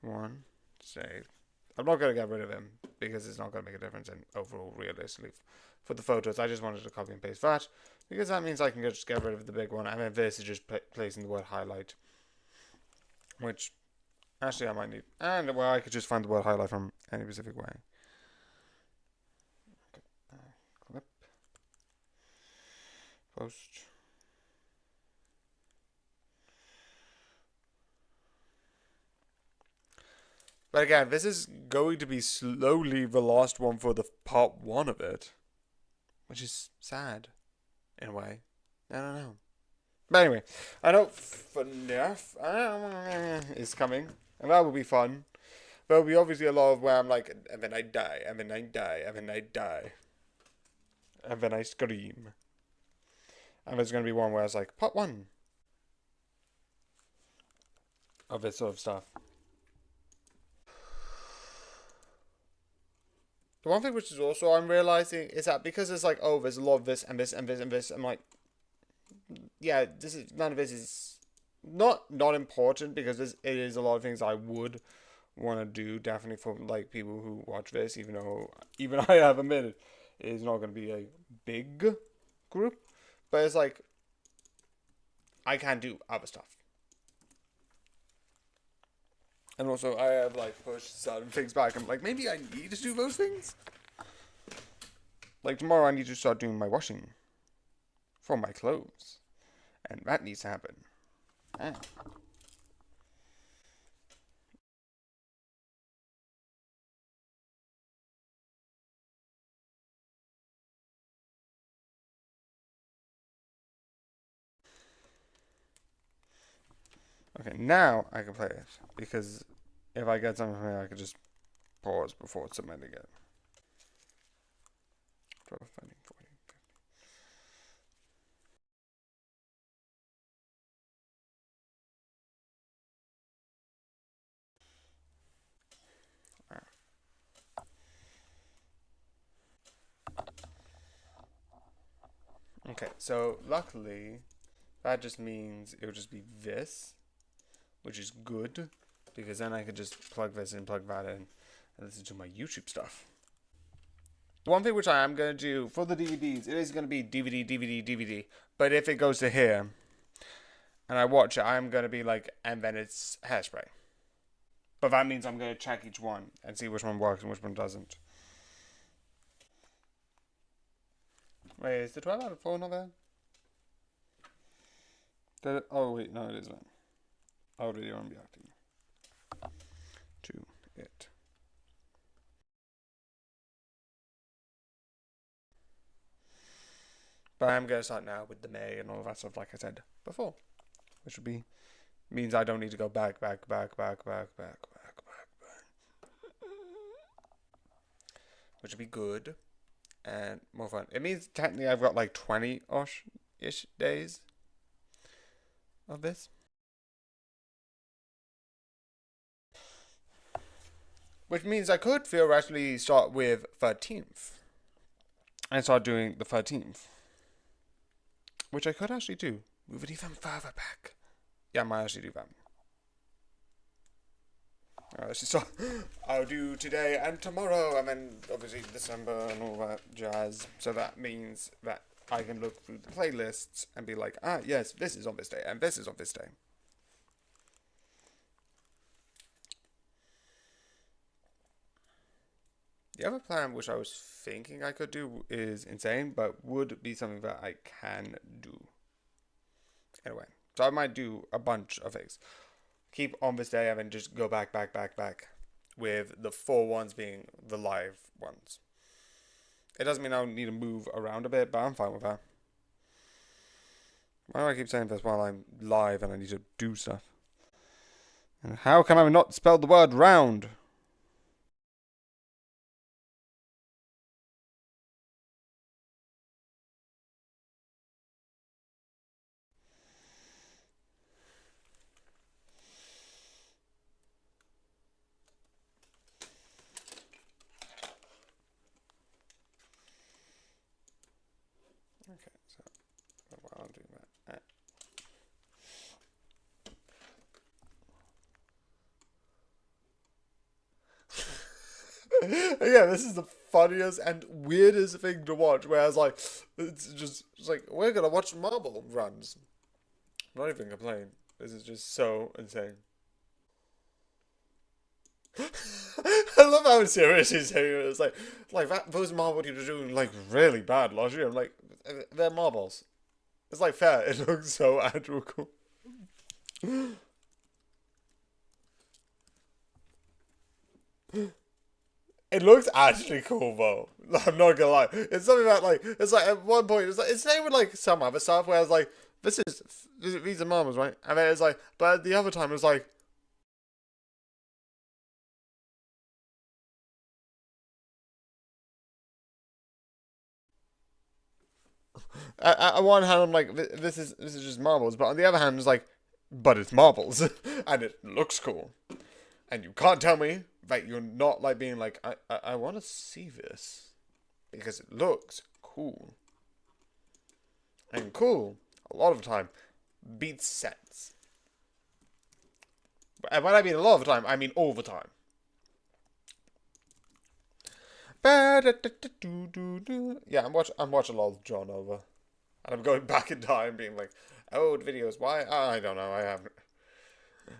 1 save. I'm not going to get rid of him because it's not going to make a difference in overall realistically for the photos. I just wanted to copy and paste that because that means I can just get rid of the big one and then this is just placing the word highlight, which actually I might need, and well, I could just find the word highlight from any specific way. Okay. Clip. Post. But again, this is going to be slowly the last one for the part 1 of it, which is sad in a way. I don't know. But anyway, I know FNAF is coming. And that will be fun. There'll be obviously a lot of where I'm like, and then I die, and then I die, and then I die. And then I scream. And there's going to be one where it's like, part 1 of this sort of stuff. The one thing which is also I'm realizing is that because it's like, oh, there's a lot of this and this and this and this, I'm like, yeah, none of this is not important because it is a lot of things I would want to do definitely for like people who watch this, even though I have admitted it is not going to be a big group, but it's like I can do other stuff. And also I have like pushed certain things back. I'm like, maybe I need to do those things. Like tomorrow I need to start doing my washing for my clothes. And that needs to happen. Ah. Okay, now I can play it. Because if I get something from here, I can just pause before submitting it. 12, 13, 14, 15. Okay, so luckily, that just means it would just be this, which is good, because then I could just plug this in, plug that in, and listen to my YouTube stuff. The one thing which I am going to do for the DVDs, it is going to be DVD, DVD, DVD, but if it goes to here, and I watch it, I'm going to be like, and then it's Hairspray. But that means I'm going to check each one and see which one works and which one doesn't. Wait, is the 12 out of 4 not there? Did it? Oh, wait, no, it isn't. Oh, video on reacting to it. But I'm going to start now with the May and all of that stuff, like I said before. Which would be, means I don't need to go back. Which would be good. and more fun. It means technically I've got like 20-ish days of this. Which means I could theoretically start with 13th. And start doing the 13th. Which I could actually do. Move it even further back. Yeah, I might actually do that. Alright, so I'll do today and tomorrow, and then obviously December and all that jazz. So that means that I can look through the playlists and be like, ah, yes, this is on this day, and this is on this day. The other plan, which I was thinking I could do, is insane, but would be something that I can do. Anyway, so I might do a bunch of things. Keep on this day and then just go back, with the 4 ones being the live ones. It doesn't mean I need to move around a bit, but I'm fine with that. Why do I keep saying this while I'm live and I need to do stuff? And how can I not spell the word round? Okay, so while I'm doing that. Yeah, this is the funniest and weirdest thing to watch. Whereas, like, it's like we're gonna watch marble runs. I'm not even complaining. This is just so insane. I love how serious he's saying it. It's like that. Those marble teams are doing like really bad last year. I'm like, they're marbles. It's like fair. It looks so actual cool. It looks actually cool though. I'm not gonna lie. It's something that like it's like at one point it's the same with like some other stuff where it's like these are marbles, right? And then it's like, but at the other time it's like at one hand I'm like this is just marbles, but on the other hand it's like, but it's marbles and it looks cool, and you can't tell me that you're not like being like I want to see this because it looks cool. And cool, a lot of the time, beats sense. And when I mean a lot of the time, I mean all the time. Yeah, I'm watching a lot of John Over. And I'm going back in time being like, old videos, why? I don't know, I haven't.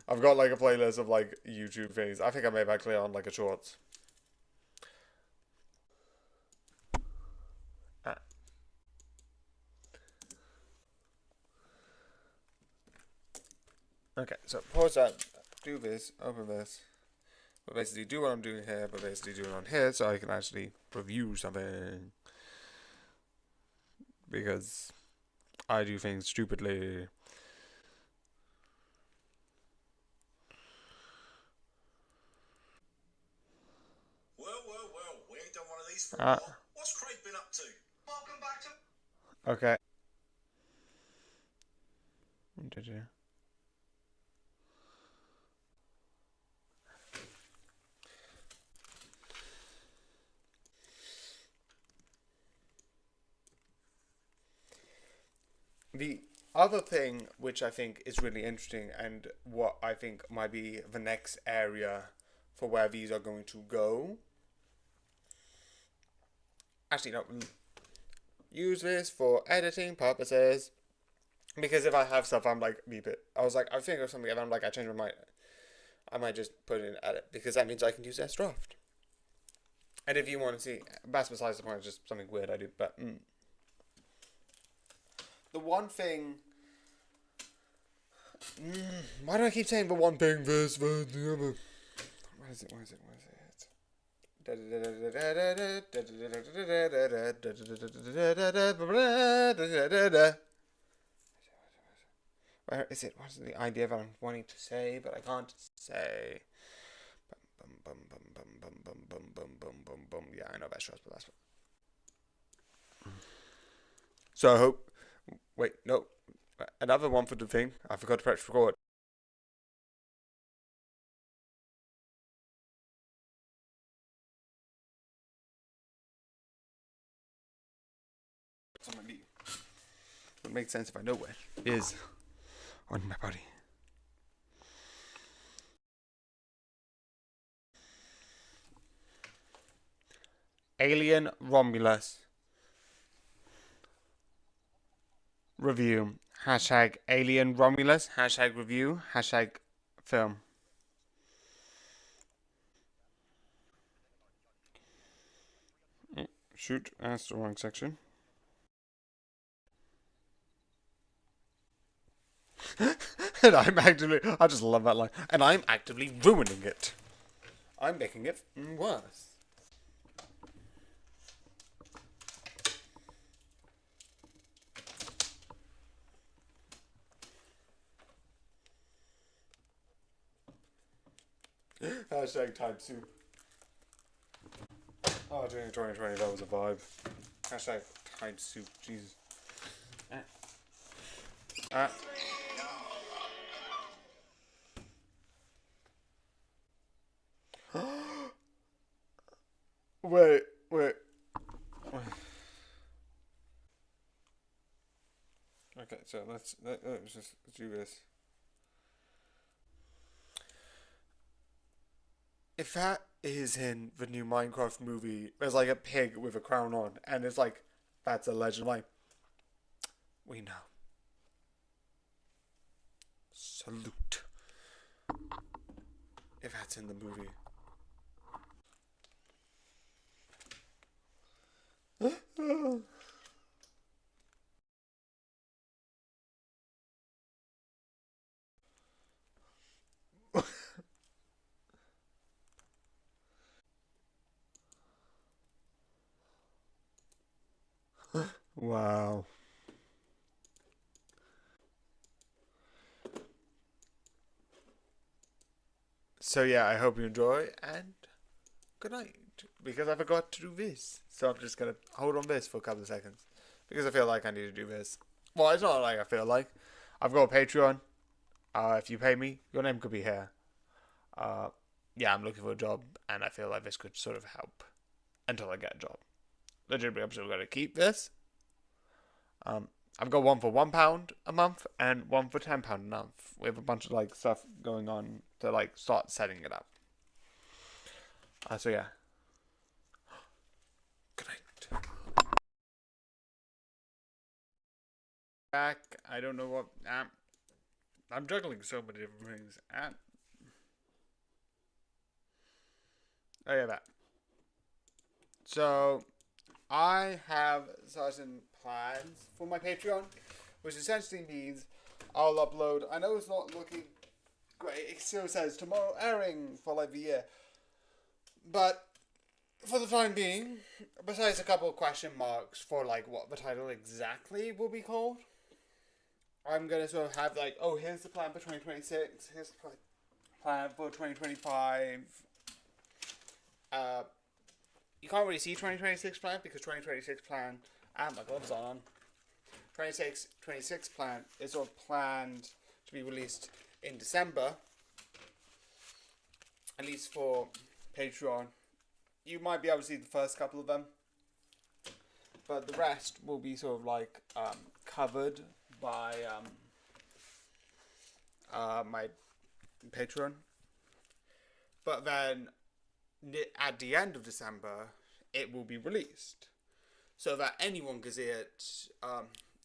I've got like a playlist of like YouTube things. I think I may have actually on like a shorts. Okay, so pause that, do this, open this, but basically do what I'm doing here, but basically do it on here so I can actually review something. Because I do things stupidly. Well, we ain't done one of these for a while. What's Craig been up to? Welcome back to... Okay. Did you? The other thing which I think is really interesting and what I think might be the next area for where these are going to go. Actually, no. Use this for editing purposes. Because if I have stuff, I'm like, beep it. I was like, I think of something and I'm like, I changed my mind. I might just put it in edit because that means I can use S draft. And if you want to see, that's besides the point, it's just something weird I do, but the one thing. Why do I keep saying the one thing versus the other? Where is it? Where is it? What is the idea that I'm wanting to say, but I can't say? Yeah, I know that shot, but that's what. So I hope. Wait, no. Another one for the thing. I forgot to press record. It's on my knee. It makes sense if I know where it is on my body. Alien Romulus review. Hashtag Alien Romulus. Hashtag review. Hashtag film. Shoot, that's the wrong section. And I'm actively, I just love that line. And I'm actively ruining it. I'm making it worse. Hashtag time soup. Oh, during 2020, that was a vibe. Hashtag time soup, Jesus. Wait. Okay, so let's just do this. If that is in the new Minecraft movie, there's like a pig with a crown on, and it's like, that's a legend. Like, we know. Salute. If that's in the movie. Wow. So yeah, I hope you enjoy, and good night. Because I forgot to do this. So I'm just gonna hold on this for a couple of seconds. Because I feel like I need to do this. Well, it's not like I feel like. I've got a Patreon. If you pay me, your name could be here. Yeah, I'm looking for a job, and I feel like this could sort of help until I get a job. Legitimately, I'm still gonna keep this. I've got one for £1 a month and one for £10 a month. We have a bunch of like stuff going on to like start setting it up. So yeah. Good night. Back. I don't know what. I'm juggling so many different things. Oh yeah, that. So I have certain plans for my Patreon, which essentially means I'll upload. I know it's not looking great. It still says tomorrow airing for like the year, but for the time being, besides a couple of question marks for like what the title exactly will be called, I'm gonna sort of have like, oh, here's the plan for 2026. Here's the plan for 2025. You can't really see 2026 plan because 2026 plan. My gloves on. 26 plan is sort of planned to be released in December, at least for Patreon. You might be able to see the first couple of them, but the rest will be sort of like covered by my Patreon. But then at the end of December, it will be released so that anyone can see it.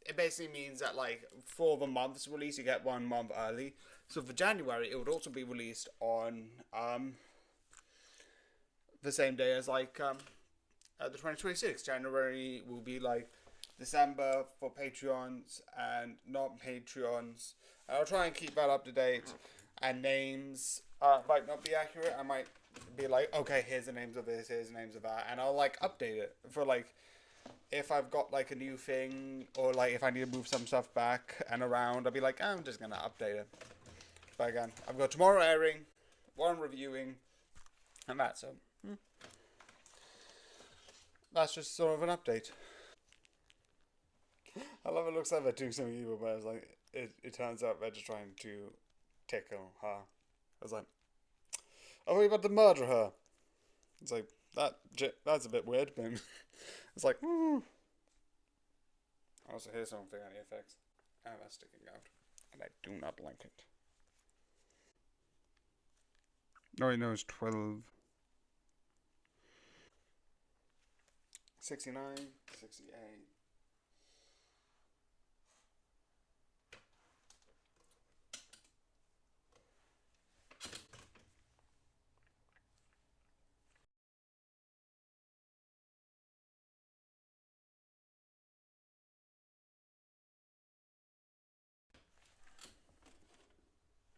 It basically means that like for the month's release, you get 1 month early. So for January, it would also be released on the same day as like the 2026. January will be like December for Patreons and not Patreons. I'll try and keep that up to date. And names might not be accurate. I might be like, okay, here's the names of this, here's the names of that, and I'll like update it for like if I've got like a new thing, or like if I need to move some stuff back and around, I'll be like, I'm just gonna update it. But again, I've got tomorrow airing, one reviewing, and that's it. That's just sort of an update. I love it. Looks like they're doing something evil, but it's like it turns out they're just trying to tickle her. I was like, oh, we're about to murder her. It's like that's a bit weird, but it's like, I also hear something on the effects, and that's sticking out, and I do not like it. No, I know it's 12. 69, 68.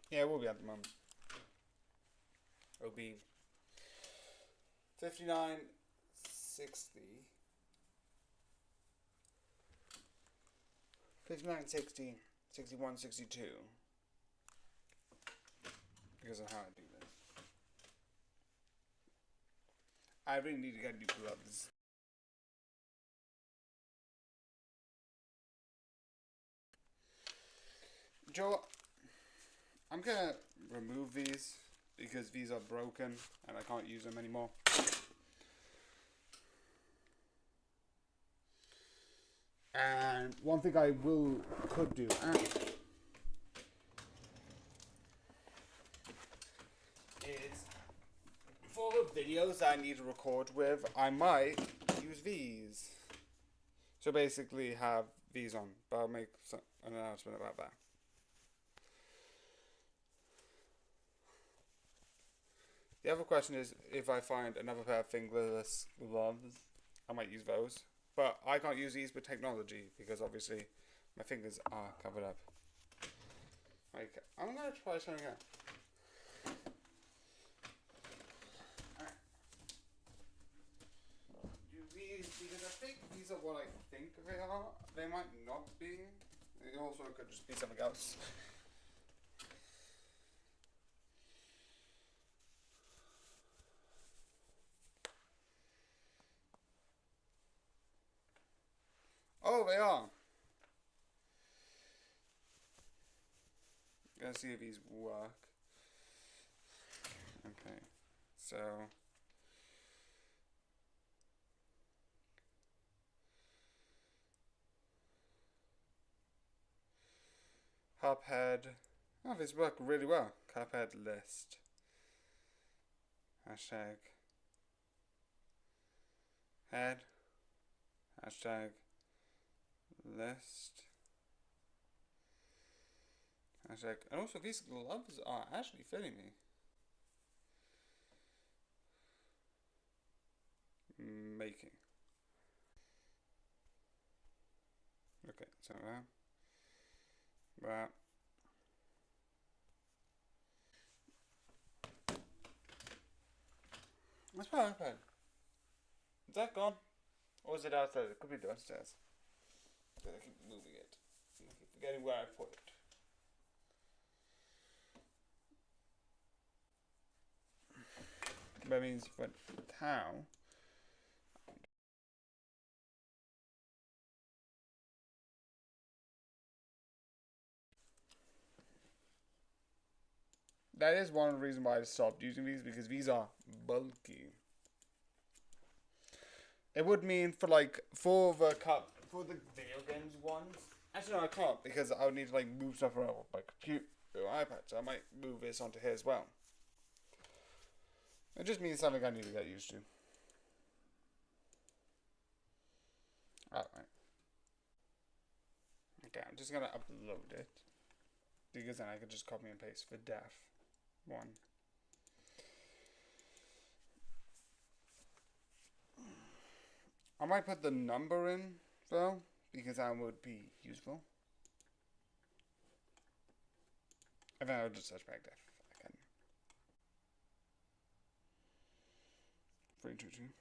Yeah, it will be at the moment. It'll be 59, 60. 59, 60, 61, 62. Because of how I do this. I really need to get new gloves. Joe, I'm gonna remove these because these are broken and I can't use them anymore. And one thing I could do is for the videos that I need to record with, I might use these. So basically have these on, but I'll make an announcement about that. The other question is if I find another pair of fingerless gloves, I might use those. But I can't use these with technology because obviously my fingers are covered up. Like, I'm gonna try something out. Do these, because I think these are what I think they are. They might not be. It also could just be something else. Oh, they are. Let's see if these work. Okay, so Cuphead. Oh, these work really well. Cuphead list. Hashtag head. Hashtag list. Hashtag. And also, these gloves are actually fitting me. Making. Okay, so that. That's my iPad. Is that gone? Or is it outside? It could be downstairs. So I keep moving it. I keep forgetting where I put it. That means for how. That is one of the reasons why I stopped using these, because these are bulky. It would mean for the video games ones. Actually, no, I can't because I would need to like move stuff around with my computer or iPad. So I might move this onto here as well. It just means something I need to get used to. Alright. Okay, I'm just gonna upload it because then I can just copy and paste for def 1. I might put the number in though, because that would be useful. And then I'll just search back def again. 322.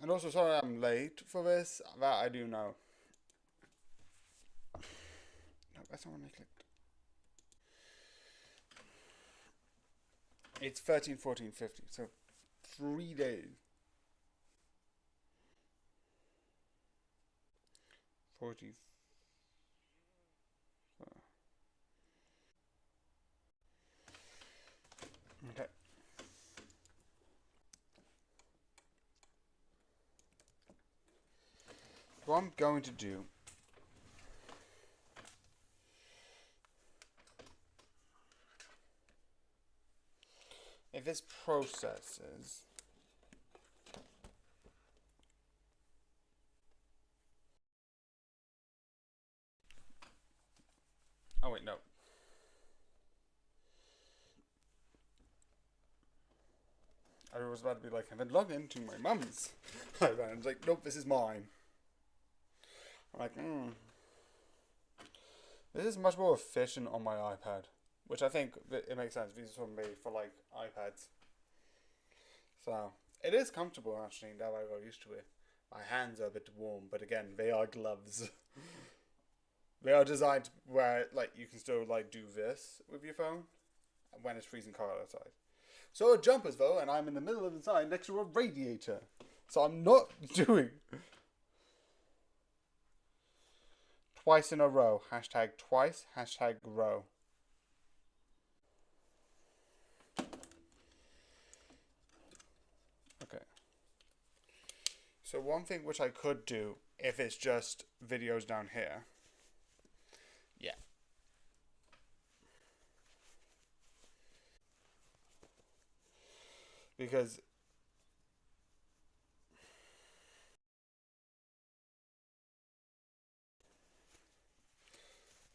And also, sorry I'm late for this. That I do know. No, that's not what I clicked. It's 13, 14, 50. So 3 days. 40. Okay. What I'm going to do if this processes oh wait, no. I was about to be like, I've been logged into my mum's. And it's like, nope, this is mine. I'm like, this is much more efficient on my iPad. Which I think it makes sense. These are made for like iPads. So, it is comfortable actually, now I got used to it. My hands are a bit warm, but again, they are gloves. They are designed where like you can still like do this with your phone when it's freezing cold outside. So a jumpers though, and I'm in the middle of the inside next to a radiator. So I'm not doing twice in a row. Hashtag twice, hashtag row. Okay. So one thing which I could do if it's just videos down here. Yeah. Because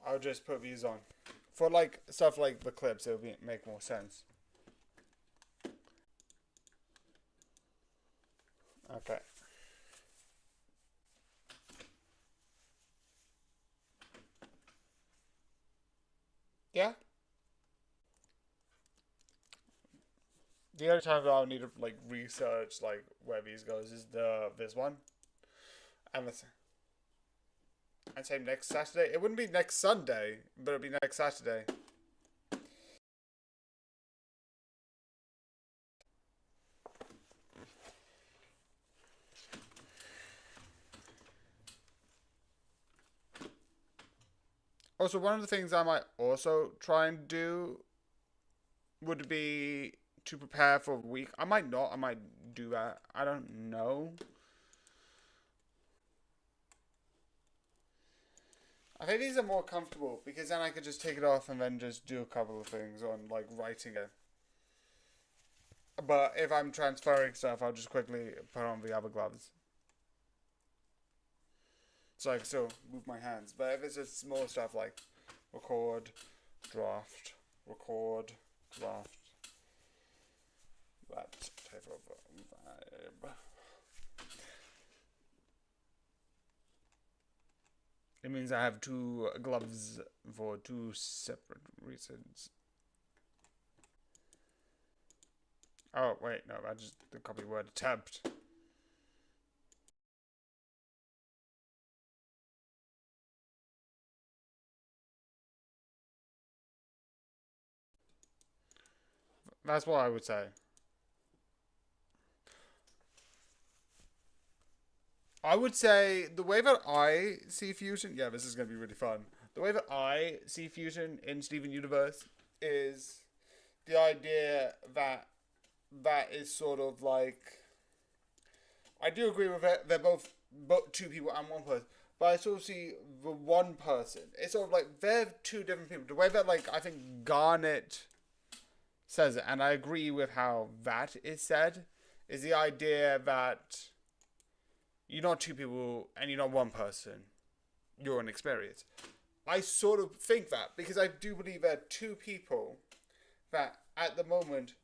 I'll just put these on. For like stuff like the clips, it'll make more sense. Okay. Yeah. The other time I'll need to like research like where these goes is this one. And the I'd say next Saturday. It wouldn't be next Sunday, but it'd be next Saturday. Also, one of the things I might also try and do would be to prepare for a week. I might not. I might do that. I don't know. I think these are more comfortable because then I could just take it off and then just do a couple of things on like writing it. But if I'm transferring stuff, I'll just quickly put on the other gloves. So I can still move my hands. But if it's just small stuff like record, draft, record, draft, that type of vibe. It means I have two gloves for two separate reasons. Oh, wait, no, I just the copy word attempt. That's what I would say. I would say the way that I see Fusion, yeah, this is going to be really fun. The way that I see Fusion in Steven Universe is the idea that is sort of like, I do agree with it. They're both two people and one person. But I sort of see the one person. It's sort of like they're two different people. The way that like I think Garnet says it, and I agree with how that is said, is the idea that you're not two people and you're not one person. You're an experience. I sort of think that because I do believe there are two people that at the moment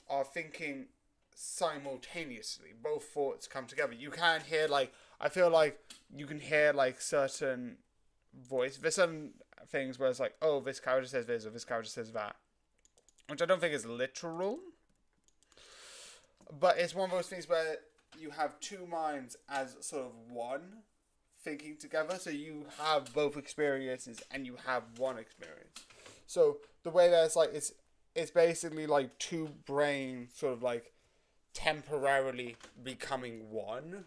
are thinking simultaneously. Both thoughts come together. You can't hear like, I feel like you can hear like certain voice. There's certain things where it's like, oh, this character says this or this character says that. Which I don't think is literal. But it's one of those things where you have two minds as sort of one thinking together. So you have both experiences and you have one experience. So the way that it's like, it's basically like two brains sort of like temporarily becoming one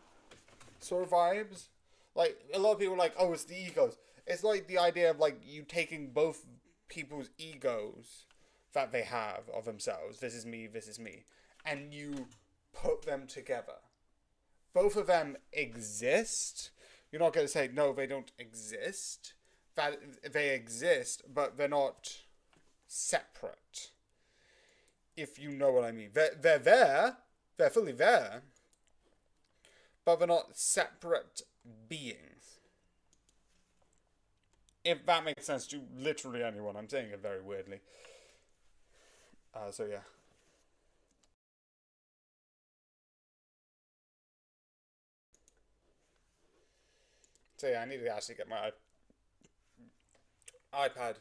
sort of vibes. Like, a lot of people are like, oh, it's the egos. It's like the idea of, like, you taking both people's egos that they have of themselves, this is me, and you put them together. Both of them exist. You're not going to say, no, they don't exist. That they exist, but they're not separate. If you know what I mean. They're there. They're fully there. But they're not separate beings. If that makes sense to literally anyone. I'm saying it very weirdly. So yeah. So yeah, I need to actually get my iPad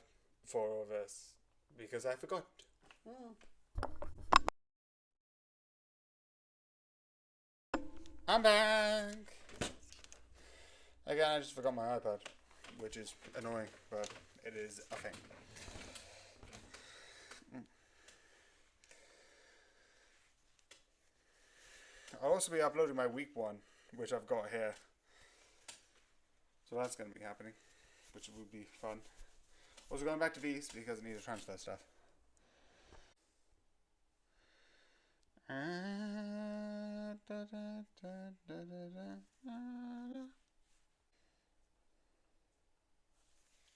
for all this. Because I forgot. I'm back! Again, I just forgot my iPad. Which is annoying, but it is a thing. I'll also be uploading my week one, which I've got here. So that's going to be happening, which will be fun. Also going back to these because I need to transfer stuff.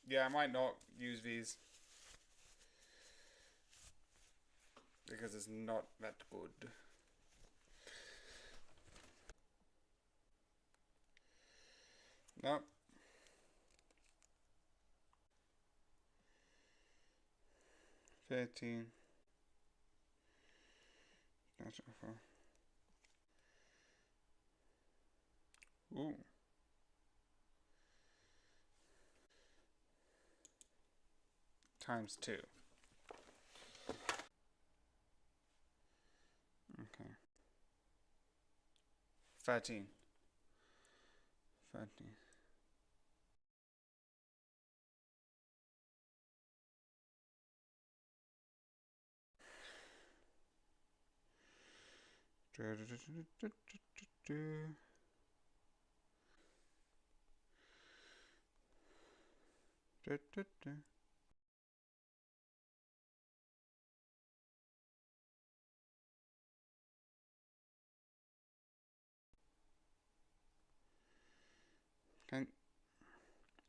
Yeah, I might not use these because it's not that good. No. $13. That's awful. Ooh. Times 2. Okay. 13. 13.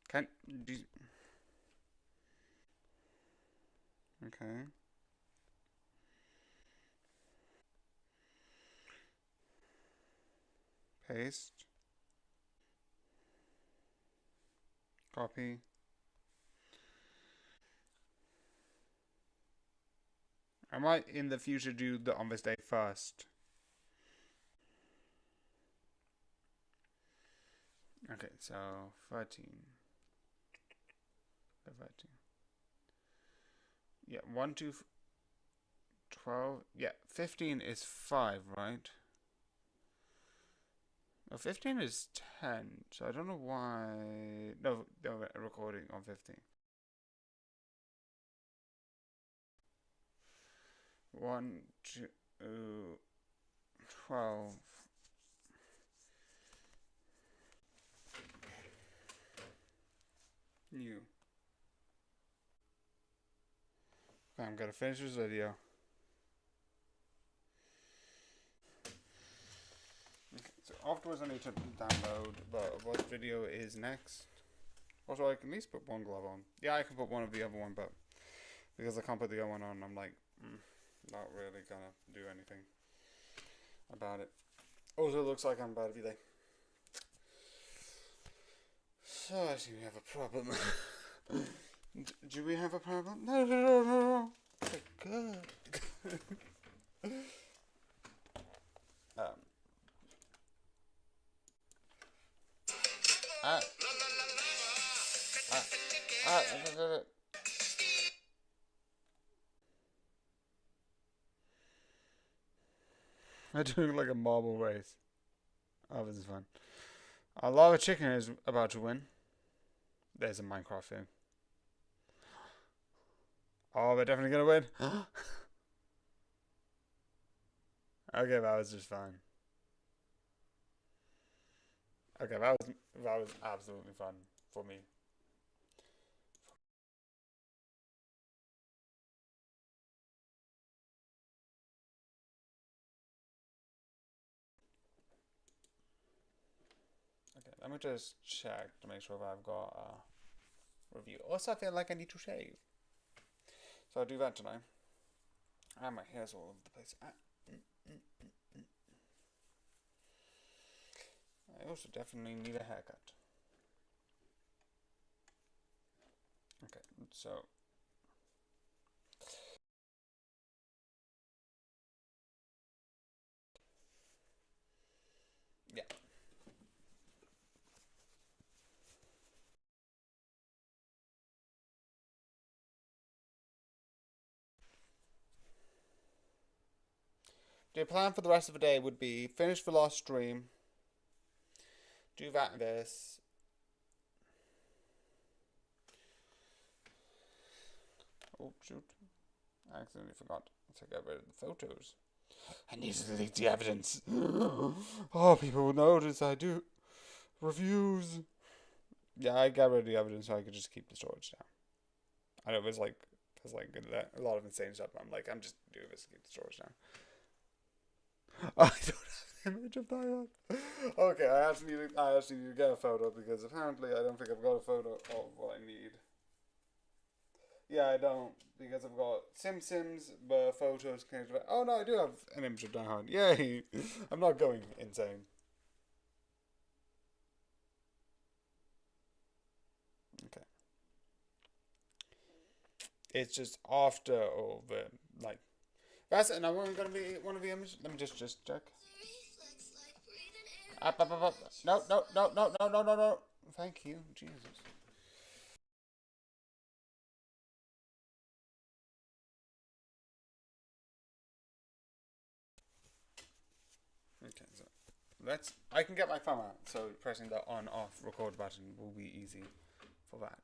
Can do okay. Paste. Copy. I might in the future do the on this day first. Okay, so 13. 13. Yeah, 1, 2, 12. Yeah, 15 is 5, right? No, 15 is 10. So I don't know why. No, recording on 15. 1, 2, 12. New. Okay, I'm gonna finish this video. Okay, so afterwards I need to download what video is next. Also, I can at least put one glove on. Yeah, I can put one of the other one, but because I can't put the other one on, I'm like, not really gonna do anything about it. Also, it looks like I'm bad every day. So I think we have a problem. Do we have a problem? No. Good. I'm doing like a marble race. Oh, this is fun. A lava chicken is about to win. There's a Minecraft thing. Oh, we're definitely gonna win. Okay, that was just fine. Okay, that was absolutely fun for me. Okay, let me just check to make sure if I've got a review. Also, I feel like I need to shave, so I'll do that tonight. And my hair's all over the place. I also definitely need a haircut. Okay, so yeah. The plan for the rest of the day would be finish the last stream, do that and this. Oh shoot. I accidentally forgot to get rid of the photos. I need to delete the evidence. Oh, people will notice I do reviews. Yeah, I got rid of the evidence so I could just keep the storage down. I know there's like a lot of insane stuff. I'm just doing this to keep the storage down. I don't have an image of that yet. Okay, I actually need to get a photo because apparently I don't think I've got a photo of what I need. Yeah, I don't, because I've got Simpsons, but photos connected. Oh no, I do have an image of Die Hard. Yay! I'm not going insane. Okay. It's just after all the like. That's it. And I wasn't gonna be one of the images. Let me just check. Up. No. Thank you, Jesus. Okay, so I can get my thumb out, so pressing the on/off record button will be easy for that.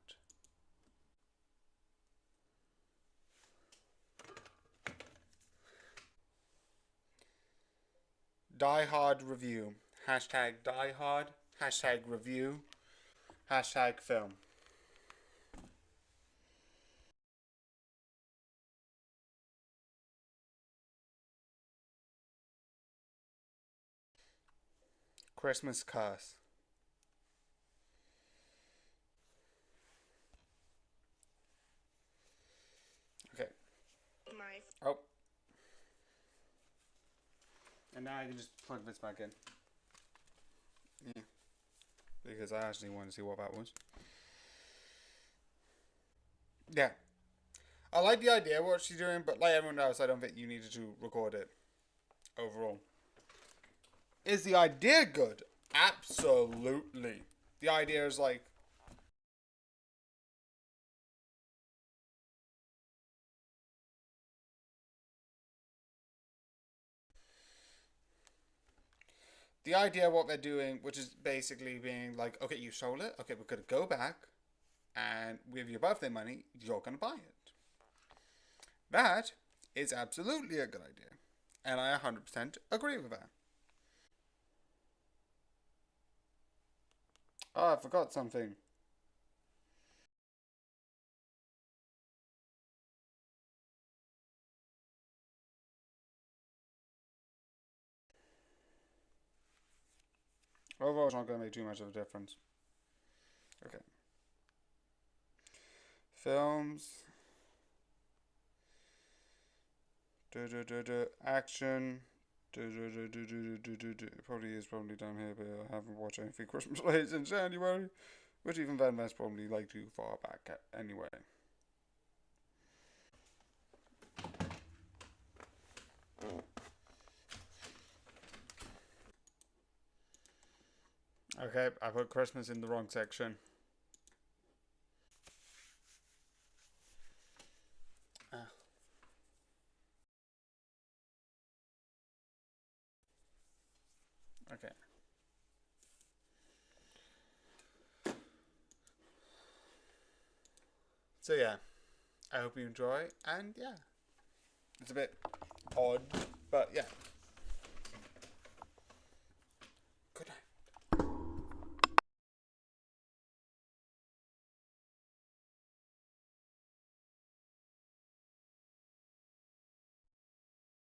Die Hard review. Hashtag Die Hard. Hashtag review. Hashtag film. Christmas curse. Okay. Oh. And now I can just plug this back in. Yeah. Because I actually want to see what that was. Yeah. I like the idea of what she's doing, but like everyone else, I don't think you needed to record it overall. Is the idea good? Absolutely. The idea is like, the idea of what they're doing, which is basically being like, okay, you sold it. Okay, we're going to go back and with your birthday money, you're going to buy it. That is absolutely a good idea. And I 100% agree with that. Oh, I forgot something. Overall, it's not going to make too much of a difference. Okay. Films. Action. It probably is down here, but I haven't watched anything Christmas related since January. Which even then, that's probably like too far back anyway. Okay, I put Christmas in the wrong section. Okay. So yeah, I hope you enjoy, and yeah, it's a bit odd, but yeah.